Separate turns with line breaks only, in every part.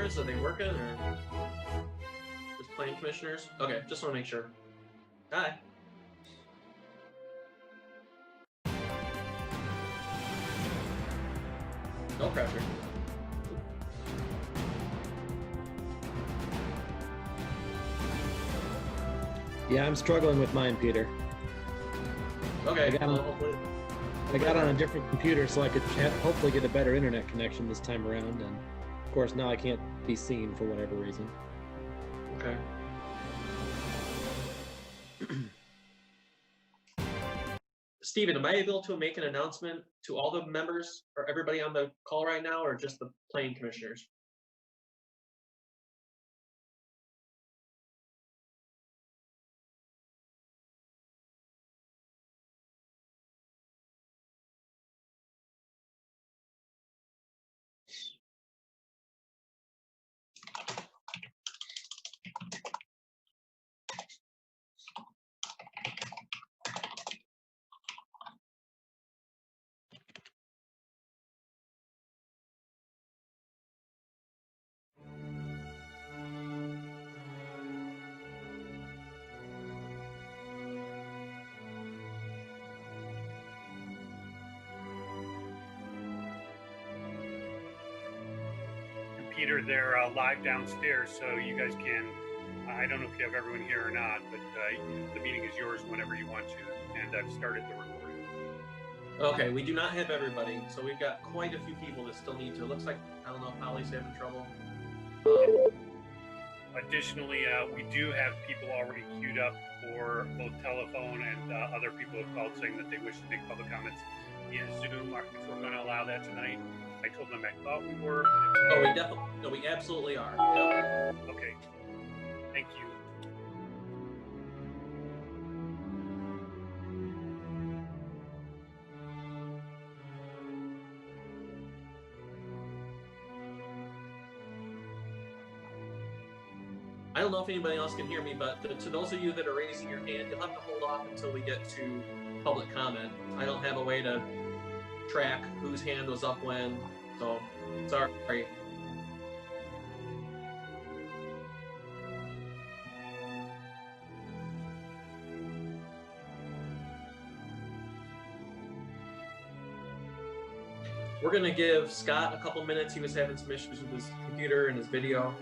cameras? Are they working or just planning commissioners? Okay, just want to make sure. Hi. No pressure.
Yeah, I'm struggling with mine, Peter.
Okay.
I got on a different computer so I could hopefully get a better internet connection this time around, and of course now I can't be seen for whatever reason.
Okay. Steven, am I able to make an announcement to all the members or everybody on the call right now, or just the planning commissioners?
Peter, they're live downstairs, so you guys can, I don't know if you have everyone here or not, but the meeting is yours whenever you want to, and I've started the recording.
Okay, we do not have everybody, so we've got quite a few people that still need to. It looks like, I don't know if Holly's having trouble.
Additionally, we do have people already queued up for both telephone and other people have called saying that they wish to make public comments via Zoom. If we're going to allow that tonight, I told them I thought we were.
Oh, we definitely, no, we absolutely are. Yep.
Okay, thank you.
I don't know if anybody else can hear me, but to those of you that are raising your hand, you'll have to hold off until we get to public comment. I don't have a way to track whose hand was up when, so sorry. We're gonna give Scott a couple minutes. He was having some issues with his computer and his video.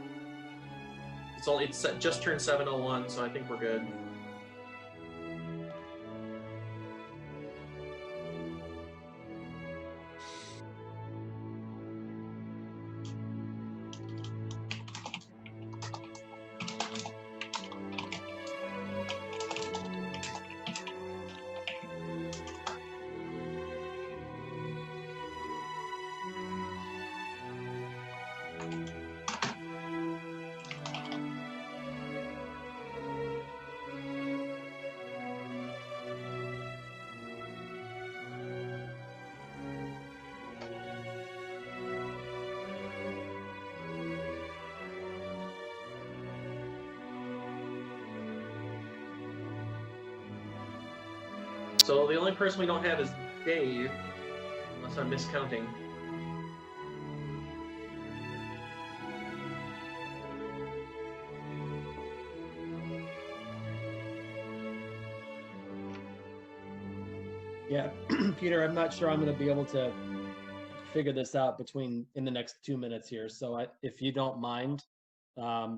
It's just turned 7:01, so I think we're good. So the only person we don't have is Dave, unless I'm miscounting.
Yeah, Peter, I'm not sure I'm going to be able to figure this out in the next 2 minutes here. So if you don't mind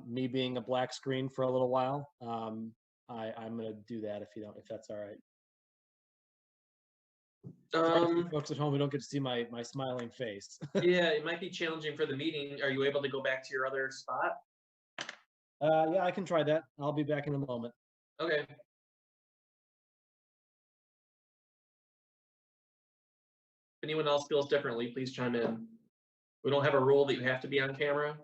me being a black screen for a little while, I'm going to do that if that's all right. Folks at home, we don't get to see my smiling face.
Yeah, it might be challenging for the meeting. Are you able to go back to your other spot?
Yeah, I can try that. I'll be back in a moment.
Okay. If anyone else feels differently, please chime in. We don't have a rule that you have to be on camera,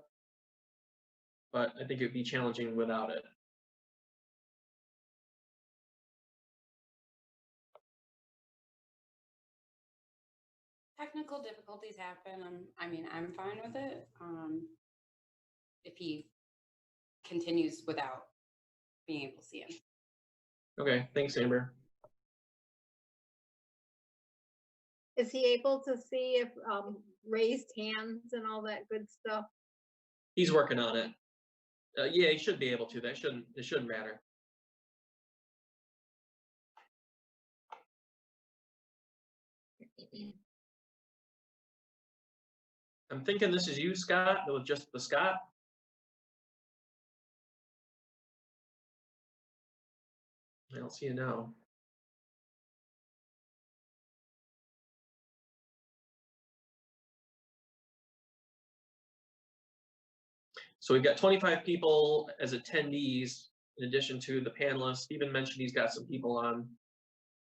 but I think it would be challenging without it.
Technical difficulties happen. I'm fine with it. If he continues without being able to see him.
Okay, thanks, Amber.
Is he able to see if raised hands and all that good stuff?
He's working on it. Yeah, he should be able to. It shouldn't matter. I'm thinking this is you, Scott, with just the Scott. I don't see you now. So we've got 25 people as attendees, in addition to the panelists. Stephen mentioned he's got some people on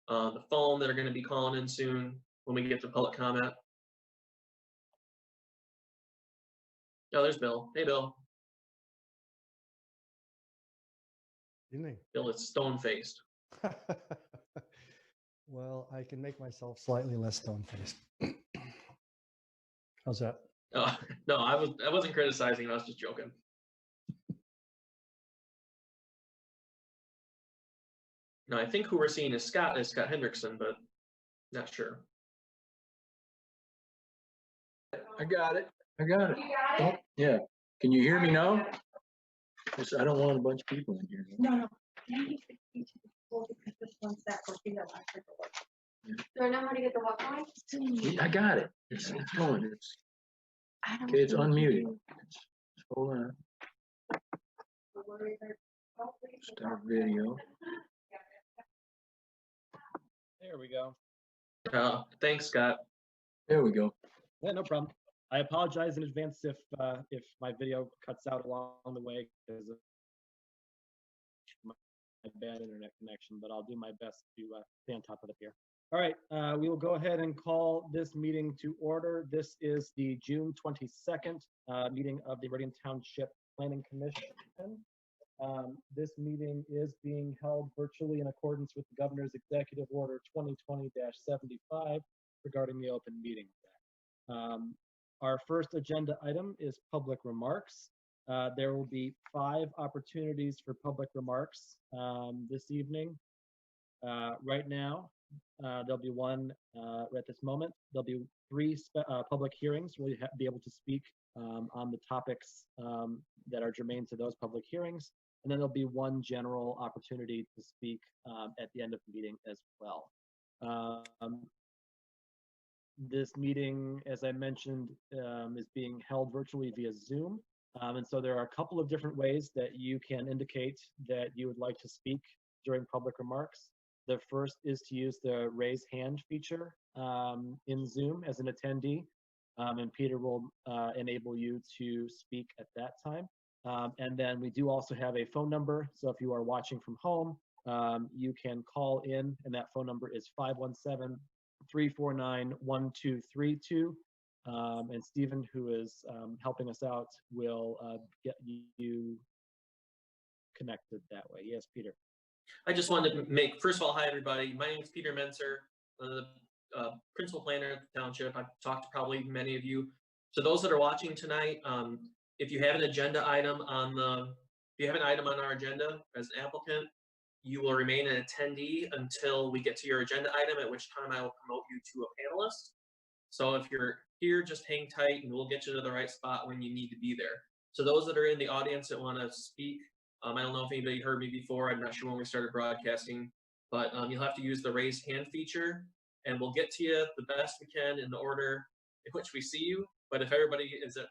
the phone that are going to be calling in soon when we get to public comment. Oh, there's Bill. Hey, Bill.
Evening.
Bill is stone-faced.
Well, I can make myself slightly less stone-faced. How's that?
Oh, no, I wasn't criticizing. I was just joking. No, I think who we're seeing is Scott Hendrickson, but not sure.
I got it. Oh, yeah. Can you hear me now? I don't want a bunch of people in here.
No. Do I know how to get the walk line?
I got it. It's going. Okay, it's unmuted. Hold on. Start video.
There we go.
Thanks, Scott.
There we go.
Yeah, no problem. I apologize in advance if my video cuts out along the way because of my bad internet connection, but I'll do my best to stay on top of it here. All right, we will go ahead and call this meeting to order. This is the June 22nd meeting of the Meridian Township Planning Commission. This meeting is being held virtually in accordance with the Governor's Executive Order 2020-75 regarding the Open Meetings Act. Our first agenda item is public remarks. There will be 5 opportunities for public remarks this evening. Right now, there'll be one at this moment. There'll be 3 public hearings where you be able to speak on the topics that are germane to those public hearings. And then there'll be 1 general opportunity to speak at the end of the meeting as well. This meeting, as I mentioned, is being held virtually via Zoom. And so there are a couple of different ways that you can indicate that you would like to speak during public remarks. The first is to use the raise hand feature in Zoom as an attendee, and Peter will enable you to speak at that time. And then we do also have a phone number. So if you are watching from home, you can call in, and that phone number is 517-349-1232. And Stephen, who is helping us out, will get you connected that way. Yes, Peter.
I just wanted to make, first of all, hi, everybody. My name is Peter Menser, the principal planner at the township. I've talked to probably many of you. So those that are watching tonight, if you have an agenda item on our agenda as an applicant, you will remain an attendee until we get to your agenda item, at which time I will promote you to a panelist. So if you're here, just hang tight and we'll get you to the right spot when you need to be there. So those that are in the audience that want to speak, I don't know if anybody heard me before. I'm not sure when we started broadcasting, but you'll have to use the raise hand feature, and we'll get to you the best we can in the order in which we see you. But if everybody is at,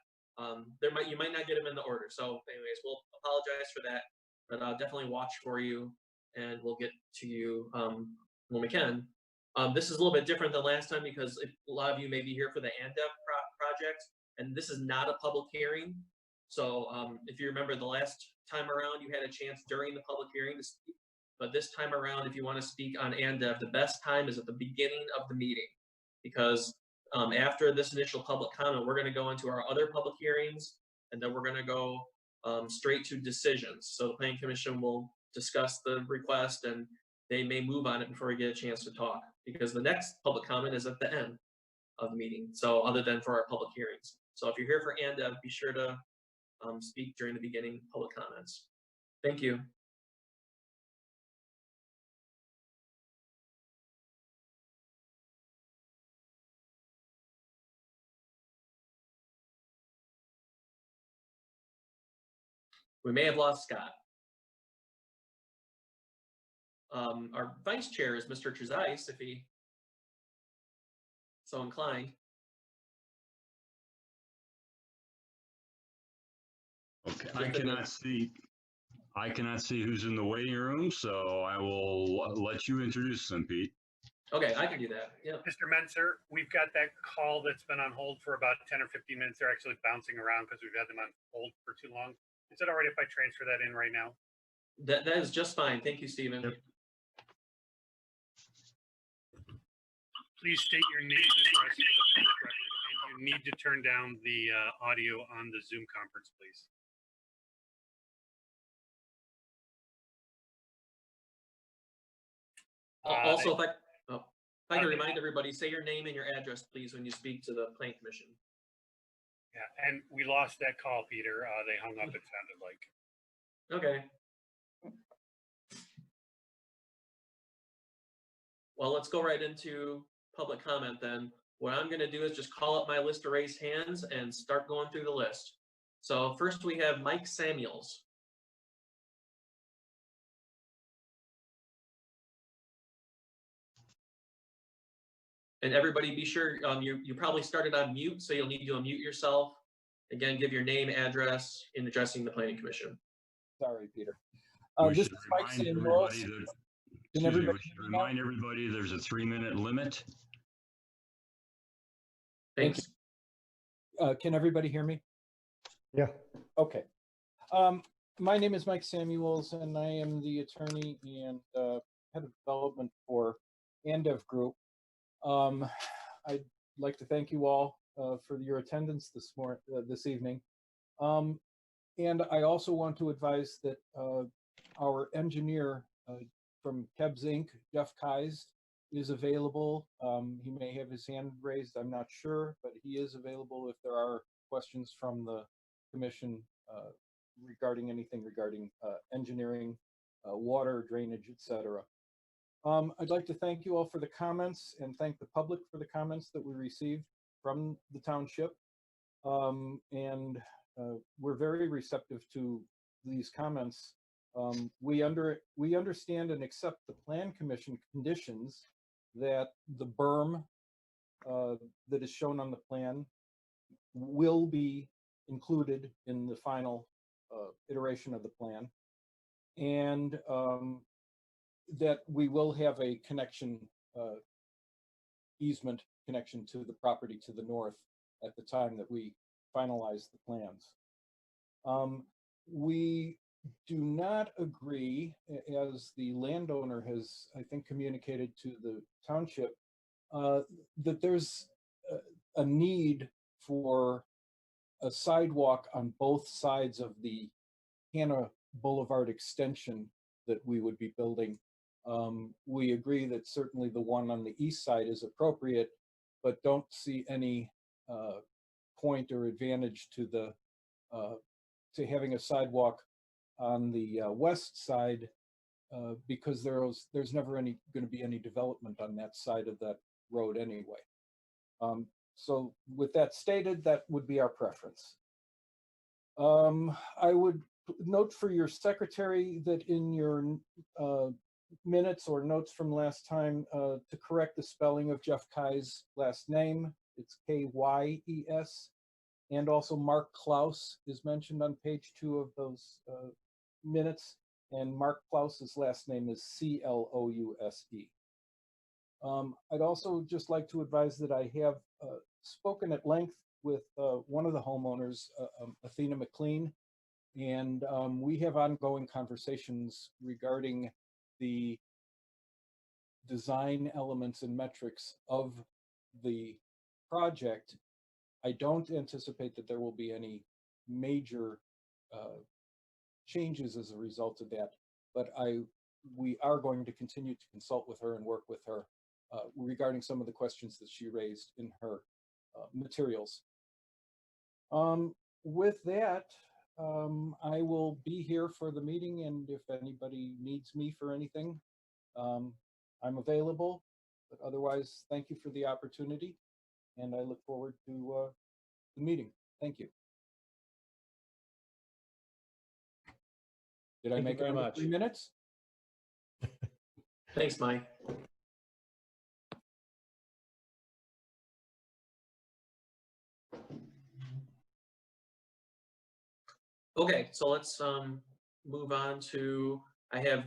you might not get them in the order. So anyways, we'll apologize for that, but I'll definitely watch for you, and we'll get to you when we can. This is a little bit different than last time because a lot of you may be here for the ANDEV project, and this is not a public hearing. So if you remember the last time around, you had a chance during the public hearing to speak. But this time around, if you want to speak on ANDEV, the best time is at the beginning of the meeting, because after this initial public comment, we're going to go into our other public hearings, and then we're going to go straight to decisions. So the Planning Commission will discuss the request, and they may move on it before we get a chance to talk, because the next public comment is at the end of the meeting. So other than for our public hearings. So if you're here for ANDEV, be sure to speak during the beginning public comments. Thank you. We may have lost Scott. Our vice chair is Mr. Trezise, if he so inclined.
Okay, I cannot see who's in the waiting room, so I will let you introduce them, Pete.
Okay, I can do that. Yeah.
Mr. Menser, we've got that call that's been on hold for about 10 or 15 minutes. They're actually bouncing around because we've had them on hold for too long. Is it all right if I transfer that in right now?
That is just fine. Thank you, Stephen.
Yep.
Please state your name and address for the public record, and you need to turn down the audio on the Zoom conference, please.
Also, if I can remind everybody, say your name and your address, please, when you speak to the Planning Commission.
Yeah, and we lost that call, Peter. They hung up, it sounded like.
Okay. Well, let's go right into public comment then. What I'm going to do is just call up my list of raised hands and start going through the list. So first we have Mike Samuels. And everybody be sure, you probably started on mute, so you'll need to unmute yourself. Again, give your name, address in addressing the Planning Commission.
Sorry, Peter.
We
This
should
is Mike
remind
Samuels.
everybody that-
Can
excuse me,
everybody
we should
hear me now?
remind everybody there's a 3-minute limit.
Thanks.
Can everybody hear me?
Yeah.
Okay. My name is Mike Samuels, and I am the attorney and head of development for Andev Group. I'd like to thank you all for your attendance this evening. And I also want to advise that our engineer from Kebs Inc., Jeff Kais, is available. He may have his hand raised, I'm not sure, but he is available if there are questions from the commission regarding anything regarding engineering, water, drainage, etc. I'd like to thank you all for the comments and thank the public for the comments that we received from the township. We're very receptive to these comments. We understand and accept the Plan Commission conditions that the berm that is shown on the plan will be included in the final iteration of the plan, and that we will have a connection, easement connection to the property to the north at the time that we finalize the plans. We do not agree, as the landowner has, I think, communicated to the township, that there's a need for a sidewalk on both sides of the Hannah Boulevard extension that we would be building. We agree that certainly the one on the east side is appropriate, but don't see any point or advantage to the to having a sidewalk on the west side because there's never going to be any development on that side of that road anyway. So with that stated, that would be our preference. I would note for your secretary that in your minutes or notes from last time to correct the spelling of Jeff Kai's last name. It's K-Y-E-S. And also Mark Klaus is mentioned on page 2 of those minutes. And Mark Klaus's last name is C-L-O-U-S-E. I'd also just like to advise that I have spoken at length with one of the homeowners, Athena McLean, and we have ongoing conversations regarding the design elements and metrics of the project. I don't anticipate that there will be any major changes as a result of that, but we are going to continue to consult with her and work with her regarding some of the questions that she raised in her materials. With that, I will be here for the meeting, and if anybody needs me for anything, I'm available. But otherwise, thank you for the opportunity, and I look forward to the meeting. Thank you. Did I
Thank you
make it
very
under
much.
3 minutes?
Thanks, Mike. Okay, so let's move on to, I have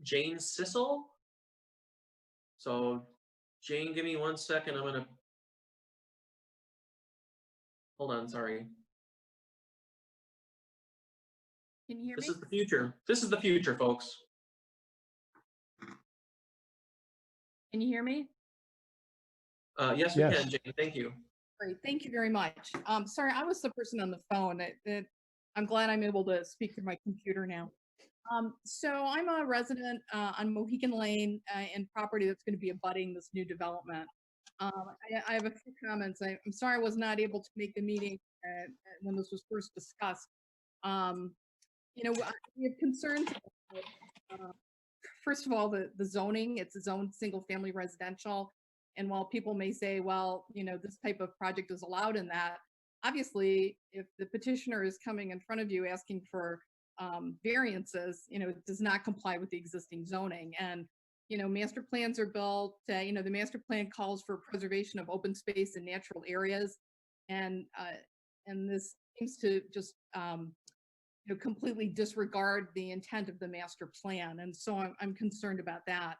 Jane Sissel. So Jane, give me 1 second. I'm gonna, hold on, sorry.
Can you hear
This
me?
is the future. This is the future, folks.
Can you hear me?
Yes, we
Yes.
can, Jane. Thank you.
Great, thank you very much. Sorry, I was the person on the phone. I'm glad I'm able to speak through my computer now. So I'm a resident on Mohegan Lane and property that's going to be abutting this new development. I have a few comments. I'm sorry I was not able to make the meeting when this was first discussed. You know, we have concerns. First of all, the zoning, it's a zoned single family residential. And while people may say, well, you know, this type of project is allowed in that, obviously, if the petitioner is coming in front of you asking for variances, you know, it does not comply with the existing zoning. And, you know, master plans are built, you know, the master plan calls for preservation of open space and natural areas. And this seems to just, you know, completely disregard the intent of the master plan. And so I'm concerned about that.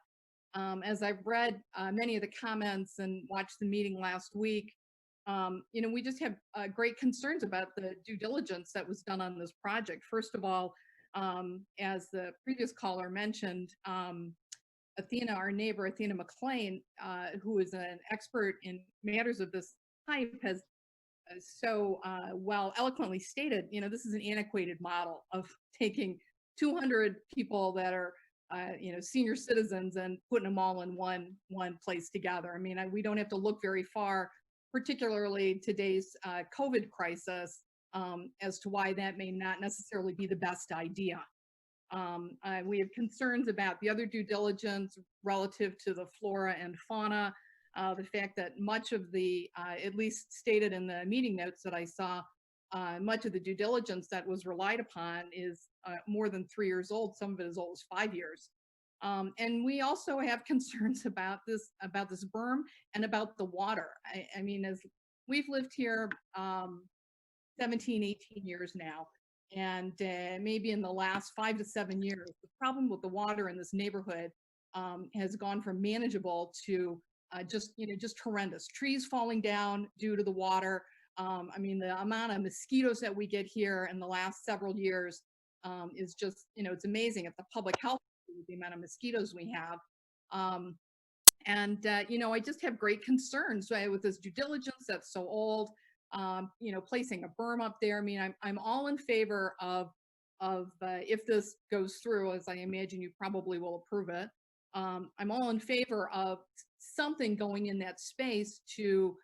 As I've read many of the comments and watched the meeting last week, you know, we just have great concerns about the due diligence that was done on this project. First of all, as the previous caller mentioned, Athena, our neighbor, Athena McLean, who is an expert in matters of this type, has well eloquently stated, you know, this is an antiquated model of taking 200 people that are you know, senior citizens and putting them all in one place together. I mean, we don't have to look very far, particularly today's COVID crisis, as to why that may not necessarily be the best idea. We have concerns about the other due diligence relative to the flora and fauna, the fact that much of the, at least stated in the meeting notes that I saw, much of the due diligence that was relied upon is more than 3 years old. Some of it as old as 5 years. And we also have concerns about this berm and about the water. I mean, as we've lived here 17, 18 years now, and maybe in the last 5 to 7 years, the problem with the water in this neighborhood has gone from manageable to just horrendous. Trees falling down due to the water. I mean, the amount of mosquitoes that we get here in the last several years is just, you know, it's amazing at the public health, the amount of mosquitoes we have. You know, I just have great concerns with this due diligence that's so old, you know, placing a berm up there. I mean, I'm all in favor of if this goes through, as I imagine you probably will approve it, I'm all in favor of something going in that space to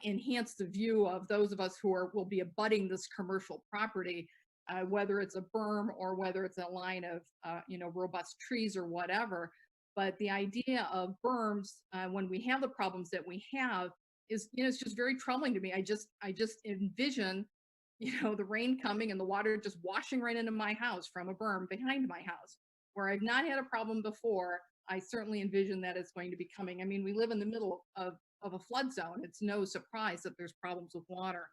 enhance the view of those of us who will be abutting this commercial property, whether it's a berm or whether it's a line of you know, robust trees or whatever. But the idea of berms when we have the problems that we have is, you know, it's just very troubling to me. I just envision, you know, the rain coming and the water just washing right into my house from a berm behind my house, where I've not had a problem before. I certainly envision that it's going to be coming. I mean, we live in the middle of a flood zone. It's no surprise that there's problems with water.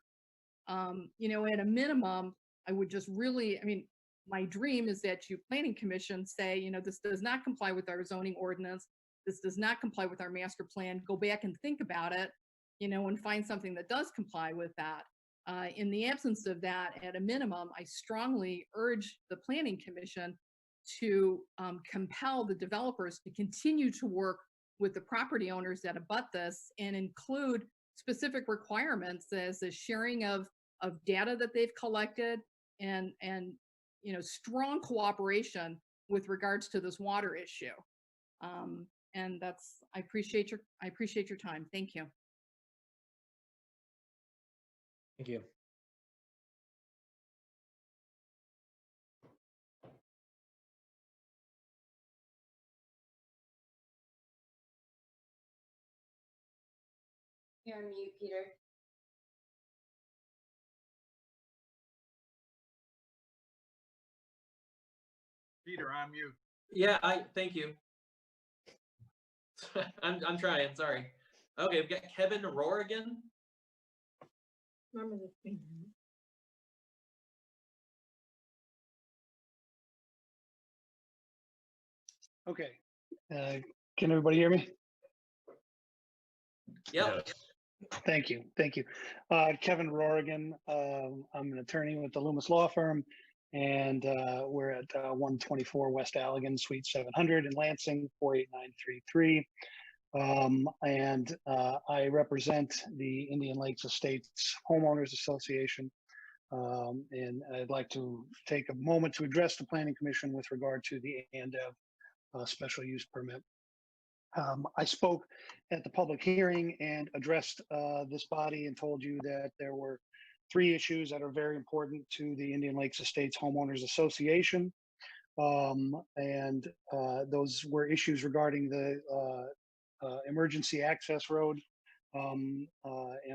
You know, at a minimum, I would just really, I mean, my dream is that you planning commission say, you know, this does not comply with our zoning ordinance. This does not comply with our master plan. Go back and think about it, you know, and find something that does comply with that. In the absence of that, at a minimum, I strongly urge the planning commission to compel the developers to continue to work with the property owners that abut this and include specific requirements as the sharing of data that they've collected and you know, strong cooperation with regards to this water issue. And that's, I appreciate your time. Thank you.
Thank you.
You're on mute, Peter.
Peter, on mute.
Yeah, thank you. I'm trying, sorry. Okay, we've got Kevin Rorigan.
Remember this thing.
Okay. Can everybody hear me?
Yep.
Yes.
Thank you. Thank you. Kevin Rorigan. I'm an attorney with the Loomis Law Firm, and we're at 124 West Allegan, Suite 700 in Lansing, 48933. And I represent the Indian Lakes Estates Homeowners Association. And I'd like to take a moment to address the Planning Commission with regard to the ANDEV special use permit. I spoke at the public hearing and addressed this body and told you that there were 3 issues that are very important to the Indian Lakes Estates Homeowners Association. And those were issues regarding the emergency access road and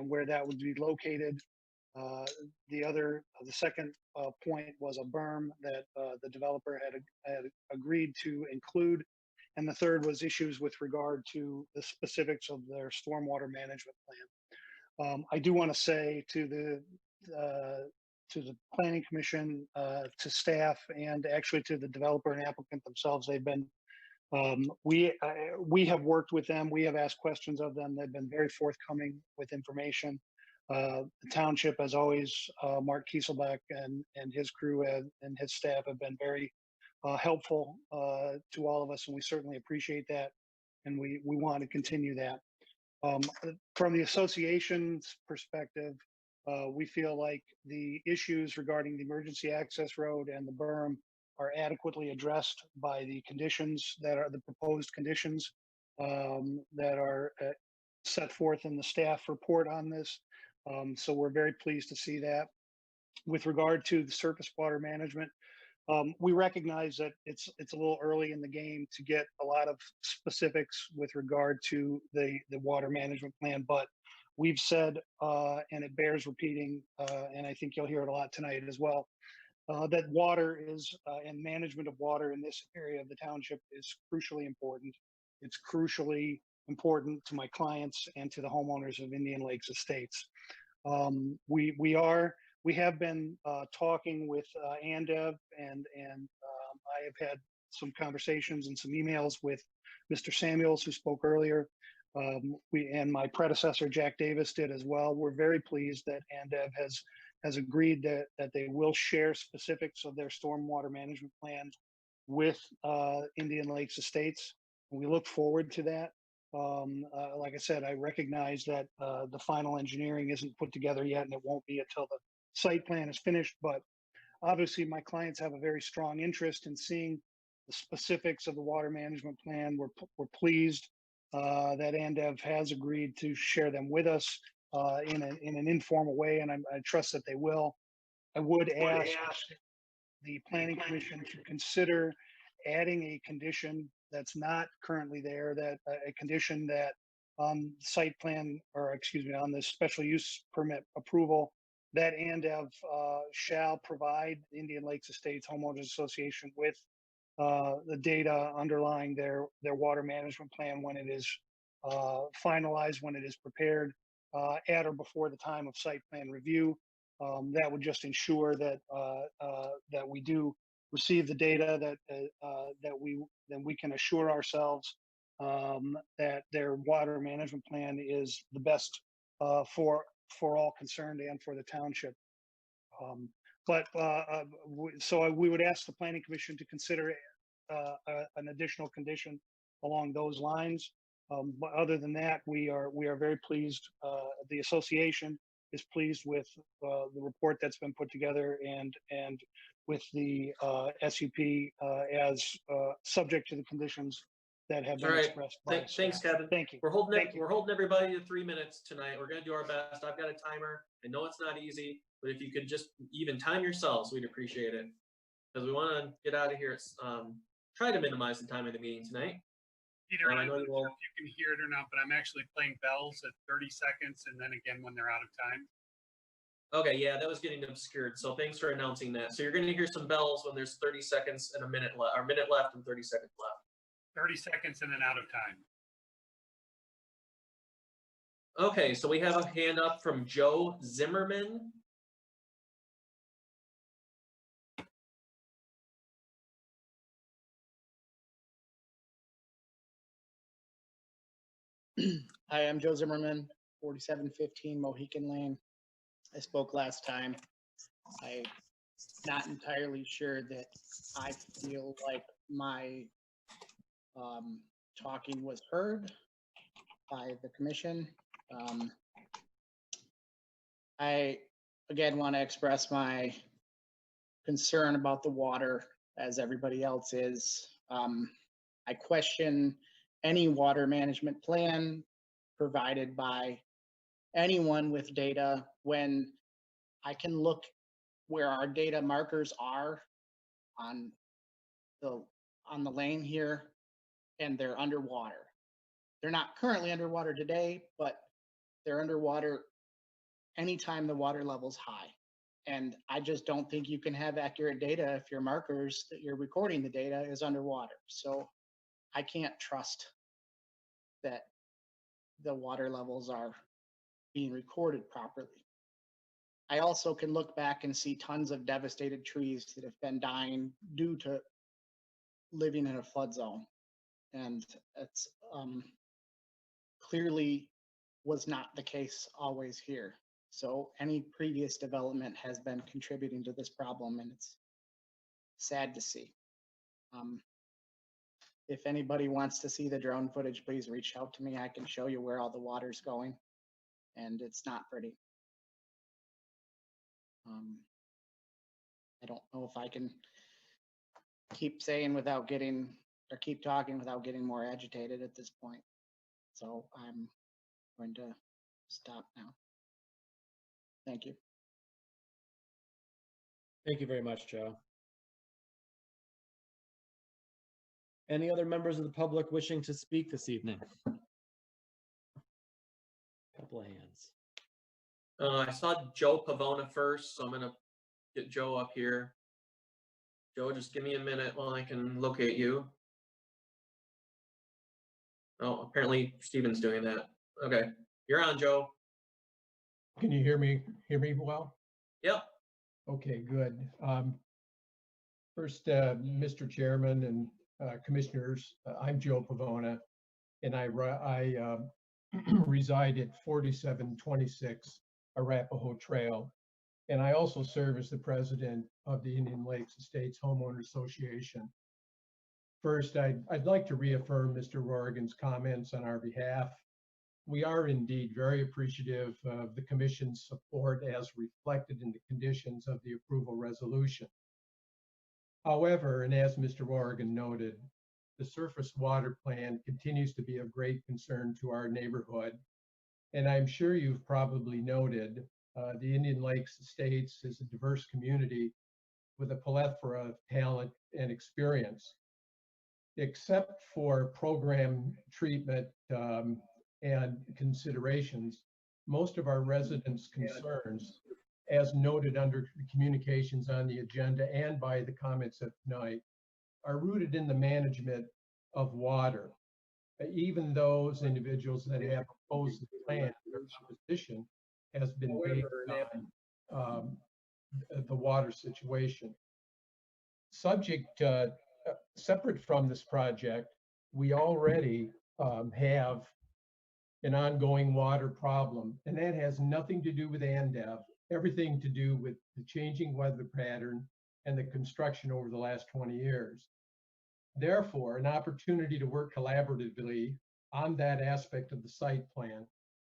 where that would be located. The second point was a berm that the developer had agreed to include. And the third was issues with regard to the specifics of their stormwater management plan. I do want to say to the Planning Commission, to staff, and actually to the developer and applicant themselves, they've been, we have worked with them. We have asked questions of them. They've been very forthcoming with information. The township, as always, Mark Kieselbeck and his crew and his staff have been very helpful to all of us, and we certainly appreciate that, and we want to continue that. From the association's perspective, we feel like the issues regarding the emergency access road and the berm are adequately addressed by the conditions that are the proposed conditions that are set forth in the staff report on this. So we're very pleased to see that. With regard to the surface water management, we recognize that it's a little early in the game to get a lot of specifics with regard to the water management plan, but we've said, and it bears repeating, and I think you'll hear it a lot tonight as well, that water is, and management of water in this area of the township is crucially important. It's crucially important to my clients and to the homeowners of Indian Lakes Estates. We have been talking with ANDEV, and I have had some conversations and some emails with Mr. Samuels, who spoke earlier. And my predecessor, Jack Davis, did as well. We're very pleased that ANDEV has agreed that they will share specifics of their stormwater management plan with Indian Lakes Estates. And we look forward to that. Like I said, I recognize that the final engineering isn't put together yet, and it won't be until the site plan is finished, but obviously my clients have a very strong interest in seeing the specifics of the water management plan. We're pleased that ANDEV has agreed to share them with us in an informal way, and I trust that they will. I would ask the Planning Commission to consider adding a condition that's not currently there, that a condition that on site plan, or excuse me, on the special use permit approval, that ANDEV shall provide the Indian Lakes Estates Homeowners Association with the data underlying their water management plan when it is finalized, when it is prepared, at or before the time of site plan review. That would just ensure that that we do receive the data, that we can assure ourselves that their water management plan is the best for all concerned and for the township. So we would ask the Planning Commission to consider an additional condition along those lines. But other than that, we are very pleased. The association is pleased with the report that's been put together and with the SUP as subject to the conditions that have been expressed.
Thanks, Kevin.
Thank you.
We're holding everybody to 3 minutes tonight. We're going to do our best. I've got a timer. I know it's not easy, but if you could just even time yourselves, we'd appreciate it, because we want to get out of here. Try to minimize the time of the meeting tonight.
Peter,
I know
if you can hear it or not, but I'm actually playing bells at 30 seconds, and then again when they're out of time.
Okay, yeah, that was getting obscured. So thanks for announcing that. So you're going to hear some bells when there's 30 seconds and a minute left, or minute left and 30 seconds left.
30 seconds and then out of time.
Okay, so we have a hand up from Joe Zimmerman.
Hi, I'm Joe Zimmerman, 4715 Mohican Lane. I spoke last time. I'm not entirely sure that I feel like my talking was heard by the commission. I, again, want to express my concern about the water, as everybody else is. I question any water management plan provided by anyone with data when I can look where our data markers are on the lane here, and they're underwater. They're not currently underwater today, but they're underwater anytime the water level's high. And I just don't think you can have accurate data if your markers that you're recording the data is underwater. So I can't trust that the water levels are being recorded properly. I also can look back and see tons of devastated trees that have been dying due to living in a flood zone. And it's clearly was not the case always here. So any previous development has been contributing to this problem, and it's sad to see. If anybody wants to see the drone footage, please reach out to me. I can show you where all the water's going, and it's not pretty. I don't know if I can keep saying without getting, or keep talking without getting more agitated at this point. So I'm going to stop now. Thank you.
Thank you very much, Joe. Any other members of the public wishing to speak this evening? Couple of hands.
I saw Joe Pavona first, so I'm going to get Joe up here. Joe, just give me a minute while I can locate you. Oh, apparently Steven's doing that. Okay, you're on, Joe.
Can you hear me well?
Yep.
Okay, good. First, Mr. Chairman and Commissioners, I'm Joe Pavona, and I reside at 4726 Arapahoe Trail, and I also serve as the president of the Indian Lakes Estates Homeowner Association. First, I'd like to reaffirm Mr. Rorigan's comments on our behalf. We are indeed very appreciative of the Commission's support as reflected in the conditions of the approval resolution. However, and as Mr. Rorigan noted, the surface water plan continues to be of great concern to our neighborhood. And I'm sure you've probably noted the Indian Lakes Estates is a diverse community with a plethora of talent and experience. Except for program treatment and considerations, most of our residents' concerns, as noted under the communications on the agenda and by the comments of tonight, are rooted in the management of water. Even those individuals that have opposed the plan, their position has been based on the water situation. Separate from this project, we already have an ongoing water problem, and that has nothing to do with ANDEV, everything to do with the changing weather pattern and the construction over the last 20 years. Therefore, an opportunity to work collaboratively on that aspect of the site plan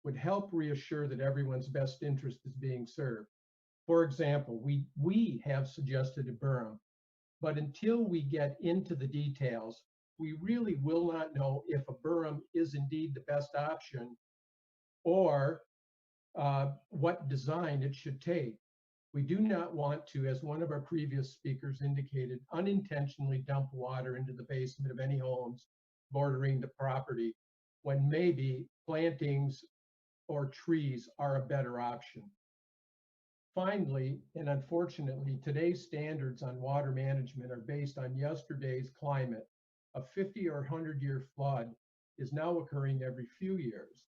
would help reassure that everyone's best interest is being served. For example, we have suggested a berm, but until we get into the details, we really will not know if a berm is indeed the best option or what design it should take. We do not want to, as one of our previous speakers indicated, unintentionally dump water into the basement of any homes bordering the property when maybe plantings or trees are a better option. Finally, and unfortunately, today's standards on water management are based on yesterday's climate. A 50 or 100-year flood is now occurring every few years.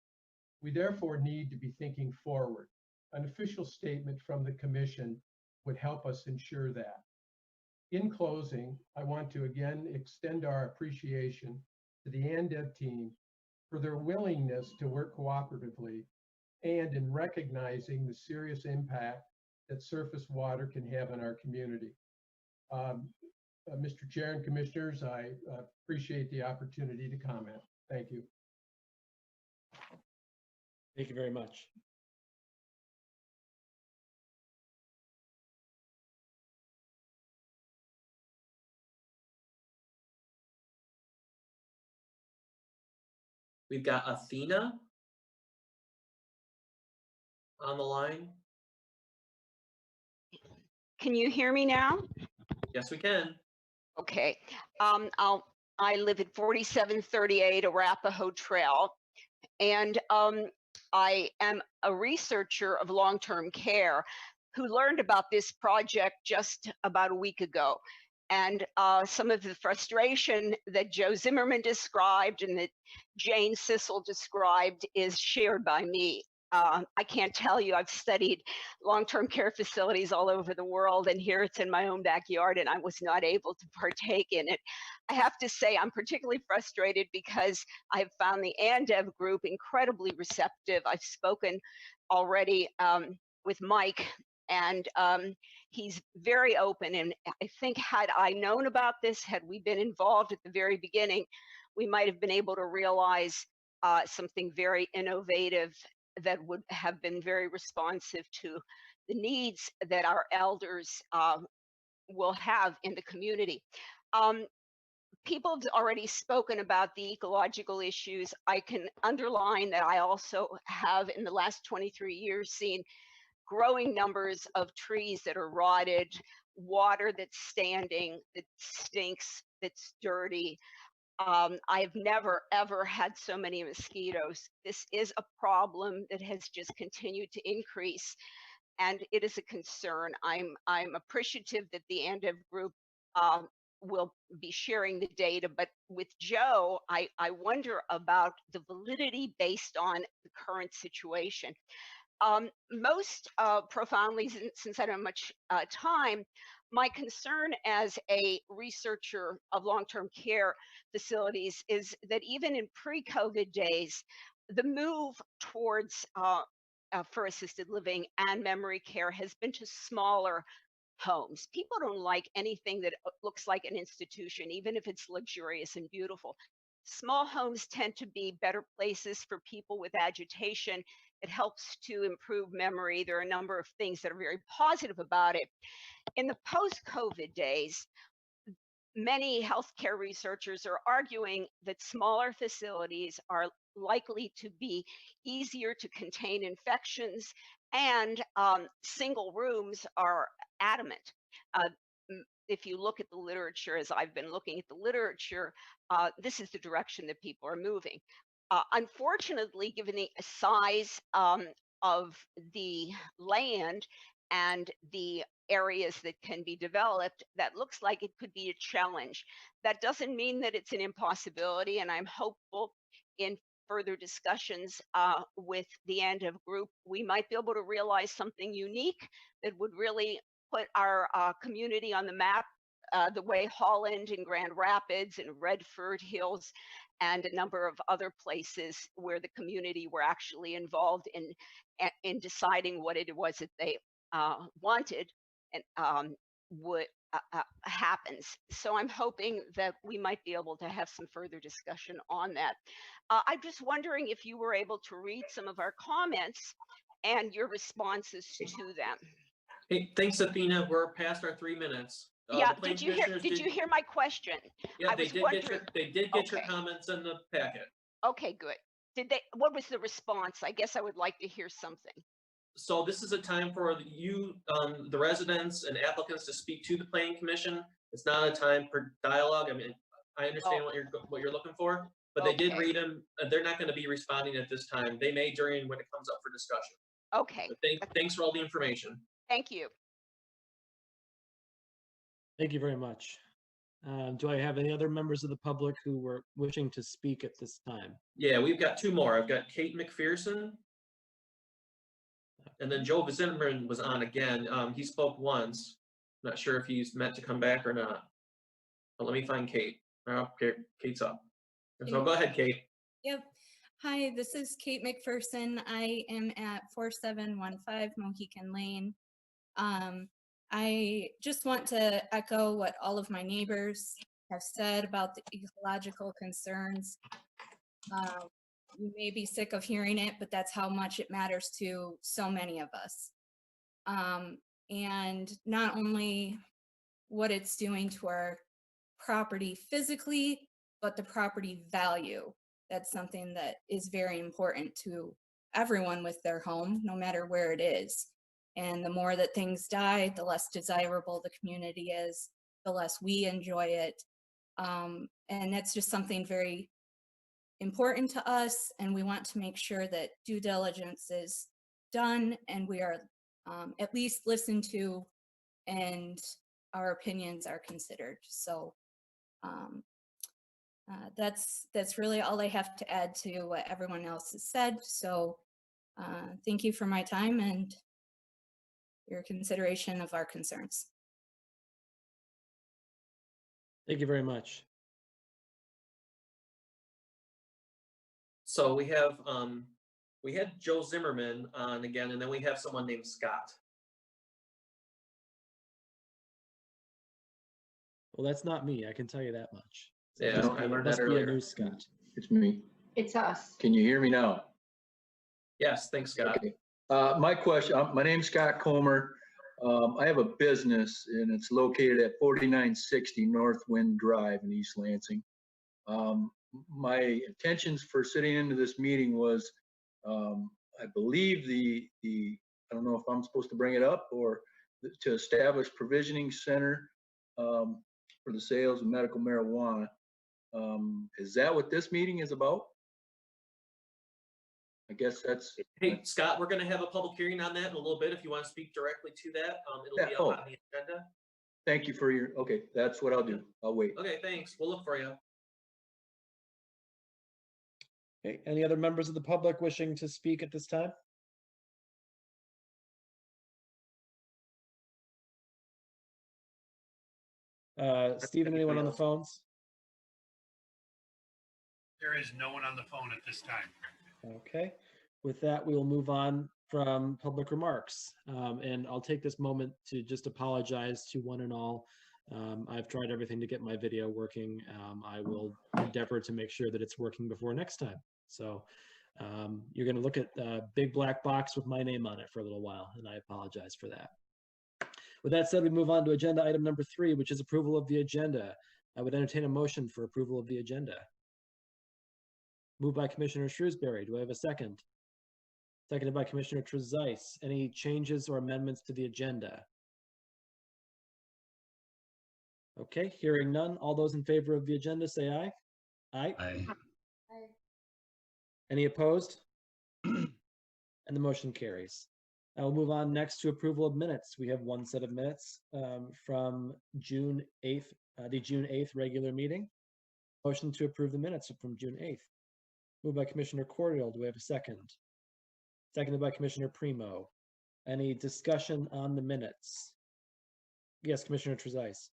We therefore need to be thinking forward. An official statement from the Commission would help us ensure that. In closing, I want to again extend our appreciation to the ANDEV team for their willingness to work cooperatively and in recognizing the serious impact that surface water can have in our community. Mr. Chair and Commissioners, I appreciate the opportunity to comment. Thank you.
Thank you very much.
We've got Athena on the line.
Can you hear me now?
Yes, we can.
Okay. I live at 4738 Arapahoe Trail, and I am a researcher of long-term care who learned about this project just about a week ago. And some of the frustration that Joe Zimmerman described and that Jane Sissel described is shared by me. I can't tell you, I've studied long-term care facilities all over the world, and here it's in my own backyard, and I was not able to partake in it. I have to say I'm particularly frustrated because I've found the ANDEV group incredibly receptive. I've spoken already with Mike, and he's very open, and I think had I known about this, had we been involved at the very beginning, we might have been able to realize something very innovative that would have been very responsive to the needs that our elders will have in the community. People have already spoken about the ecological issues. I can underline that I also have in the last 23 years seen growing numbers of trees that are rotted, water that's standing, that stinks, that's dirty. I've never, ever had so many mosquitoes. This is a problem that has just continued to increase, and it is a concern. I'm appreciative that the ANDEV group will be sharing the data, but with Joe, I wonder about the validity based on the current situation. Most profoundly, since I don't have much time, my concern as a researcher of long-term care facilities is that even in pre-COVID days, the move towards for assisted living and memory care has been to smaller homes. People don't like anything that looks like an institution, even if it's luxurious and beautiful. Small homes tend to be better places for people with agitation. It helps to improve memory. There are a number of things that are very positive about it. In the post-COVID days, many healthcare researchers are arguing that smaller facilities are likely to be easier to contain infections, and single rooms are adamant. If you look at the literature, as I've been looking at the literature, this is the direction that people are moving. Unfortunately, given the size of the land and the areas that can be developed, that looks like it could be a challenge. That doesn't mean that it's an impossibility, and I'm hopeful in further discussions with the ANDEV group, we might be able to realize something unique that would really put our community on the map, the way Holland and Grand Rapids and Redford Hills and a number of other places where the community were actually involved in deciding what it was that they wanted and would happens. So I'm hoping that we might be able to have some further discussion on that. I'm just wondering if you were able to read some of our comments and your responses to them.
Hey, thanks, Athena. We're past our 3 minutes.
Yeah, did you hear my question?
Yeah, they did get your comments in the packet.
Okay, good. What was the response? I guess I would like to hear something.
So this is a time for you, the residents and applicants, to speak to the Planning Commission. It's not a time for dialogue. I mean, I understand what you're looking for, but they did read them. They're not going to be responding at this time. They may during when it comes up for discussion.
Okay.
Thanks for all the information.
Thank you.
Thank you very much. Do I have any other members of the public who were wishing to speak at this time?
Yeah, we've got two more. I've got Kate McPherson. And then Joe Zimmerman was on again. He spoke once. Not sure if he's meant to come back or not. But let me find Kate. Oh, okay, Kate's up. So go ahead, Kate.
Yep. Hi, this is Kate McPherson. I am at 4715 Mohican Lane. I just want to echo what all of my neighbors have said about the ecological concerns. You may be sick of hearing it, but that's how much it matters to so many of us. And not only what it's doing to our property physically, but the property value. That's something that is very important to everyone with their home, no matter where it is. And the more that things die, the less desirable the community is, the less we enjoy it. And that's just something very important to us. And we want to make sure that due diligence is done and we are at least listened to and our opinions are considered. So that's really all I have to add to what everyone else has said. So thank you for my time and your consideration of our concerns.
Thank you very much.
So we had Joe Zimmerman on again, and then we have someone named Scott.
Well, that's not me. I can tell you that much.
Yeah, I learned that
Must be a
earlier.
new Scott.
It's me.
It's us.
Can you hear me now?
Yes, thanks, Scott.
Okay. My question, my name's Scott Comer. I have a business and it's located at 4960 North Wind Drive in East Lansing. My intentions for sitting into this meeting was, I believe I don't know if I'm supposed to bring it up or to establish provisioning center for the sales of medical marijuana. Is that what this meeting is about? I guess that's.
Hey, Scott, we're going to have a public hearing on that in a little bit. If you want to speak directly to that, it'll be up on the agenda.
Thank you for your, okay, that's what I'll do. I'll wait.
Okay, thanks. We'll look for you.
Okay, any other members of the public wishing to speak at this time? Stephen, anyone on the phones?
There is no one on the phone at this time.
Okay, with that, we will move on from public remarks. And I'll take this moment to just apologize to one and all. I've tried everything to get my video working. I will endeavor to make sure that it's working before next time. So you're going to look at a big black box with my name on it for a little while, and I apologize for that. With that said, we move on to agenda item number 3, which is approval of the agenda. I would entertain a motion for approval of the agenda. Moved by Commissioner Shrewsbury. Do I have a second? Seconded by Commissioner Trezise. Any changes or amendments to the agenda? Okay, hearing none. All those in favor of the agenda say aye. Aye.
Aye.
Any opposed? And the motion carries. I will move on next to approval of minutes. We have one set of minutes from June 8th, the June 8th regular meeting. Motion to approve the minutes from June 8th. Moved by Commissioner Cordial. Do we have a second? Seconded by Commissioner Primo. Any discussion on the minutes? Yes, Commissioner Trezise.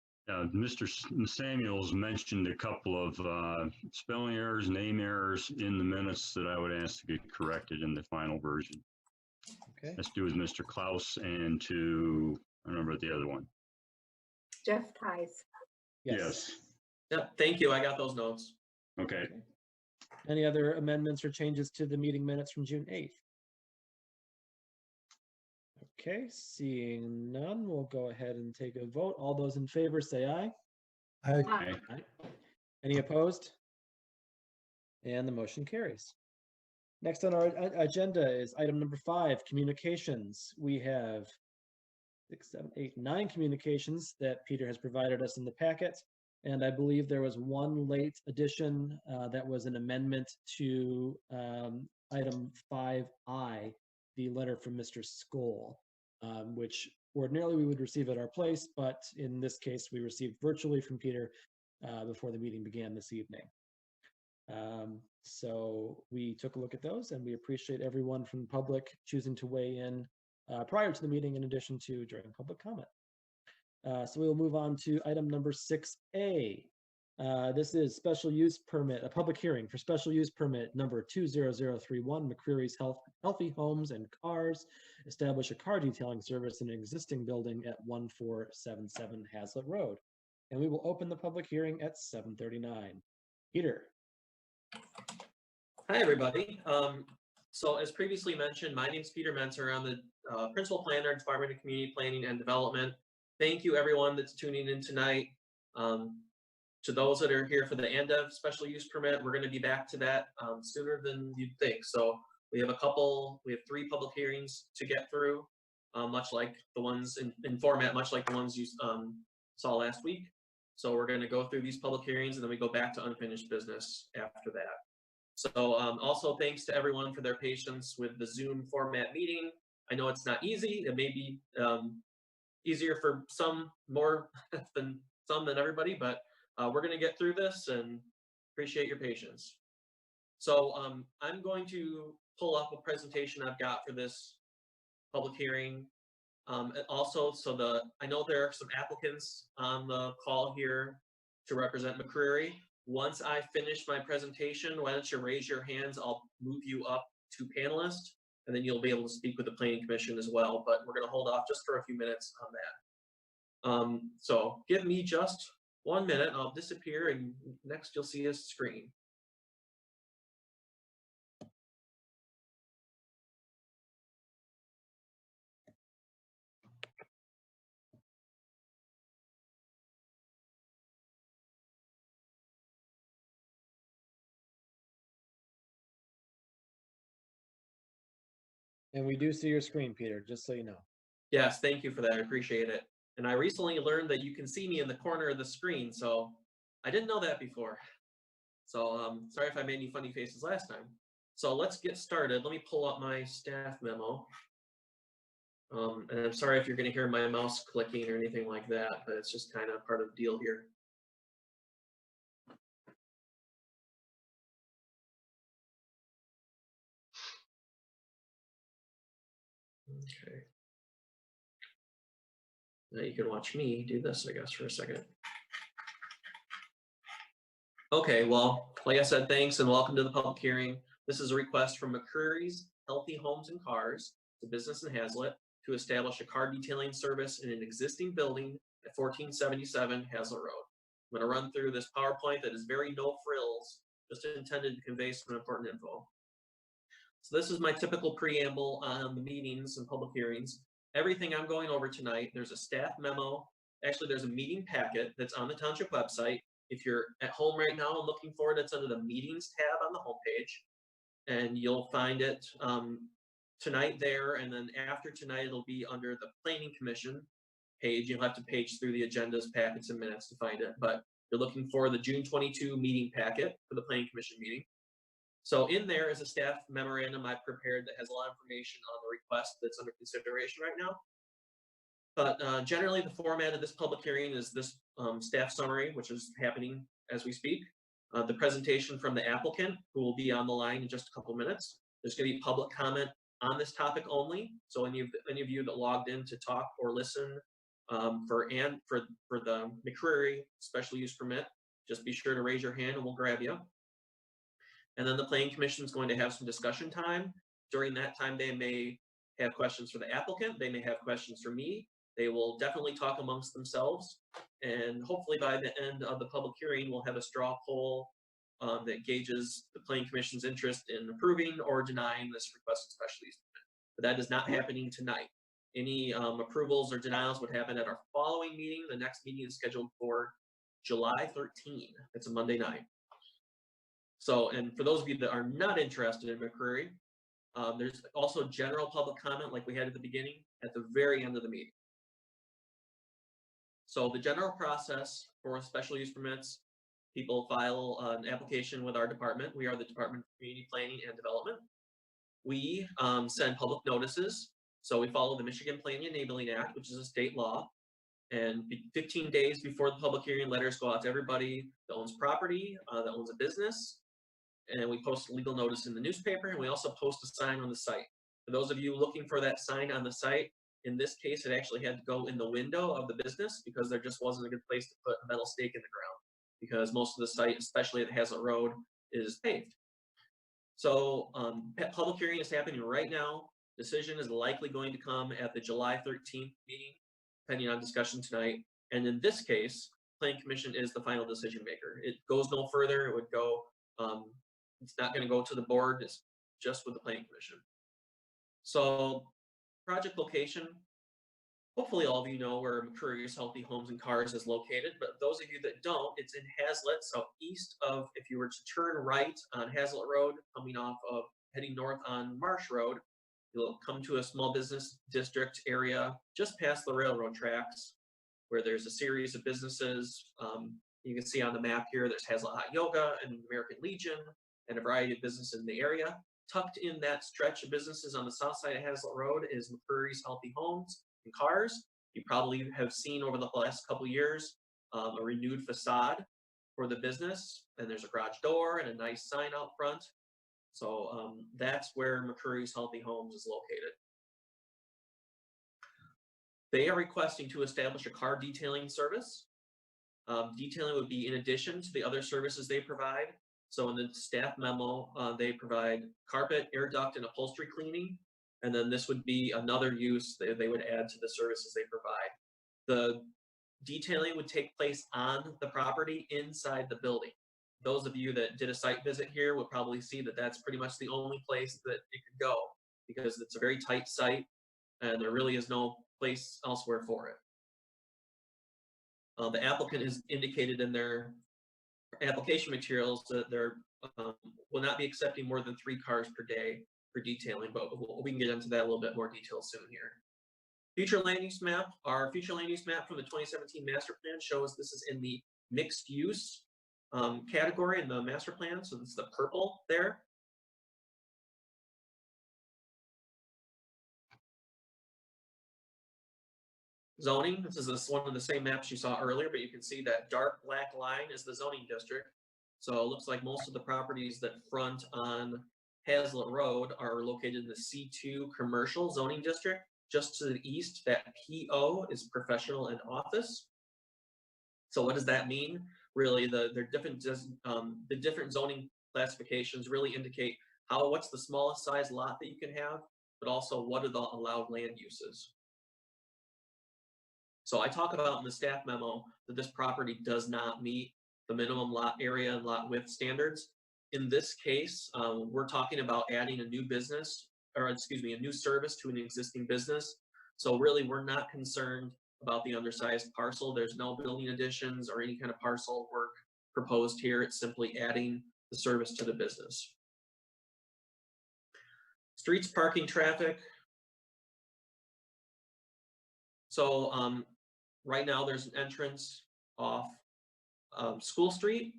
Mr. Samuels mentioned a couple of spelling errors, name errors in the minutes that I would ask to get corrected in the final version.
Okay.
Let's do with Mr. Klaus and to, I remember the other one.
Jeff Ties.
Yes.
Yep, thank you. I got those notes.
Okay.
Any other amendments or changes to the meeting minutes from June 8th? Okay, seeing none, we'll go ahead and take a vote. All those in favor say aye.
Aye.
Aye. Any opposed? And the motion carries. Next on our agenda is item number 5, communications. We have 6, 7, 8, 9 communications that Peter has provided us in the packet. And I believe there was one late addition that was an amendment to item 5I, the letter from Mr. Skoll, which ordinarily we would receive at our place, but in this case, we received virtually from Peter before the meeting began this evening. So we took a look at those, and we appreciate everyone from the public choosing to weigh in prior to the meeting, in addition to during public comment. So we'll move on to item number 6A. This is special use permit, a public hearing for special use permit number 20031, McCreary's Healthy Homes and Cars, establish a car detailing service in an existing building at 1477 Hazlitt Road. And we will open the public hearing at 7:39. Peter.
Hi, everybody. So as previously mentioned, my name is Peter Menser. I'm the Principal Planner, Department of Community Planning and Development. Thank you, everyone that's tuning in tonight. To those that are here for the ANDEV special use permit, we're going to be back to that sooner than you'd think. So we have 3 public hearings to get through, much like the ones in format, much like the ones you saw last week. So we're going to go through these public hearings, and then we go back to unfinished business after that. So also thanks to everyone for their patience with the Zoom format meeting. I know it's not easy. It may be easier for some more than everybody, but we're going to get through this and appreciate your patience. So I'm going to pull up a presentation I've got for this public hearing. Also, I know there are some applicants on the call here to represent McCreary. Once I finish my presentation, why don't you raise your hands? I'll move you up to panelist, and then you'll be able to speak with the Planning Commission as well. But we're going to hold off just for a few minutes on that. So give me just 1 minute. I'll disappear, and next you'll see a screen.
And we do see your screen, Peter, just so you know.
Yes, thank you for that. I appreciate it. And I recently learned that you can see me in the corner of the screen, so I didn't know that before. So sorry if I made any funny faces last time. So let's get started. Let me pull up my staff memo. And I'm sorry if you're going to hear my mouse clicking or anything like that, but it's just kind of part of the deal here. Okay. Now you can watch me do this, I guess, for a second. Okay, well, like I said, thanks and welcome to the public hearing. This is a request from McCreary's Healthy Homes and Cars, the business in Hazlitt, to establish a car detailing service in an existing building at 1477 Hazlitt Road. I'm going to run through this PowerPoint that is very no frills, just intended to convey some important info. So this is my typical preamble on the meetings and public hearings. Everything I'm going over tonight, there's a staff memo. Actually, there's a meeting packet that's on the township website. If you're at home right now and looking for it, it's under the meetings tab on the homepage. And you'll find it tonight there. And then after tonight, it'll be under the Planning Commission page. You'll have to page through the agendas, packets, and minutes to find it. But you're looking for the June 22 meeting packet for the Planning Commission meeting. So in there is a staff memorandum I prepared that has a lot of information on the request that's under consideration right now. But generally, the format of this public hearing is this staff summary, which is happening as we speak. The presentation from the applicant, who will be on the line in just a couple minutes. There's going to be public comment on this topic only. So any of you that logged in to talk or listen for the McCreary special use permit, just be sure to raise your hand and we'll grab you. And then the Planning Commission is going to have some discussion time. During that time, they may have questions for the applicant. They may have questions for me. They will definitely talk amongst themselves. And hopefully by the end of the public hearing, we'll have a straw poll that gauges the Planning Commission's interest in approving or denying this requested special use permit. But that is not happening tonight. Any approvals or denials would happen at our following meeting. The next meeting is scheduled for July 13. It's a Monday night. So, and for those of you that are not interested in McCreary, there's also general public comment like we had at the beginning at the very end of the meeting. So the general process for special use permits, people file an application with our department. We are the Department of Community Planning and Development. We send public notices So we follow the Michigan Planning and Enabling Act, which is a state law. And 15 days before the public hearing, letters go out to everybody that owns property, that owns a business. And we post a legal notice in the newspaper, and we also post a sign on the site. For those of you looking for that sign on the site, in this case, it actually had to go in the window of the business because there just wasn't a good place to put a metal stake in the ground, because most of the site, especially at Hazlet Road, is paved. So public hearing is happening right now. Decision is likely going to come at the July 13th meeting, depending on discussion tonight. And in this case, Planning Commission is the final decision maker. It goes no further. It would go, it's not going to go to the board. It's just with the Planning Commission. So project location, hopefully all of you know where McCurry's Healthy Homes and Cars is located, but those of you that don't, it's in Hazlet, so east of, if you were to turn right on Hazlet Road, coming off of, heading north on Marsh Road, you'll come to a small business district area just past the railroad tracks, where there's a series of businesses. You can see on the map here, there's Hazlet Hot Yoga and American Legion and a variety of businesses in the area. Tucked in that stretch of businesses on the south side of Hazlet Road is McCurry's Healthy Homes and Cars. You probably have seen over the last couple of years a renewed facade for the business, and there's a garage door and a nice sign out front. So that's where McCurry's Healthy Homes is located. They are requesting to establish a car detailing service. Detailing would be in addition to the other services they provide. So in the staff memo, they provide carpet, air duct, and upholstery cleaning. And then this would be another use that they would add to the services they provide. The detailing would take place on the property inside the building. Those of you that did a site visit here would probably see that that's pretty much the only place that it could go, because it's a very tight site and there really is no place elsewhere for it. The applicant has indicated in their application materials that they're will not be accepting more than 3 cars per day for detailing, but we can get into that a little bit more detail soon here. Future land use map. Our future land use map from the 2017 master plan shows this is in the mixed use category in the master plan. So this is the purple there. Zoning, this is one of the same maps you saw earlier, but you can see that dark black line is the zoning district. So it looks like most of the properties that front on Hazlet Road are located in the C2 commercial zoning district. Just to the east, that PO is professional and office. So what does that mean? Really, the different zoning classifications really indicate what's the smallest size lot that you can have, but also what are the allowed land uses. So I talk about in the staff memo that this property does not meet the minimum lot area and lot width standards. In this case, we're talking about adding a new business, or excuse me, a new service to an existing business. So really, we're not concerned about the undersized parcel. There's no building additions or any kind of parcel work proposed here. It's simply adding the service to the business. Streets, parking, traffic. So right now there's an entrance off School Street.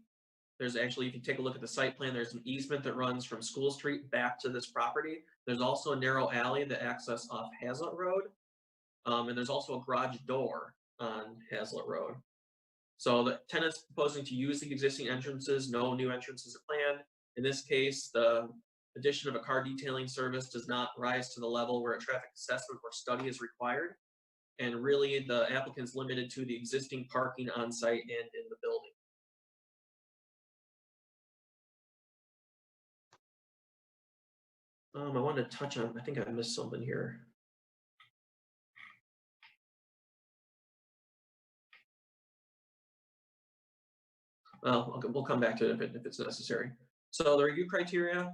There's actually, if you take a look at the site plan, there's an easement that runs from School Street back to this property. There's also a narrow alley that access off Hazlet Road. And there's also a garage door on Hazlet Road. So the tenant's proposing to use the existing entrances. No new entrances are planned. In this case, the addition of a car detailing service does not rise to the level where a traffic assessment or study is required. And really, the applicant's limited to the existing parking on site and in the building. I wanted to touch on, I think I missed something here. Well, okay, we'll come back to it if it's necessary. So the review criteria,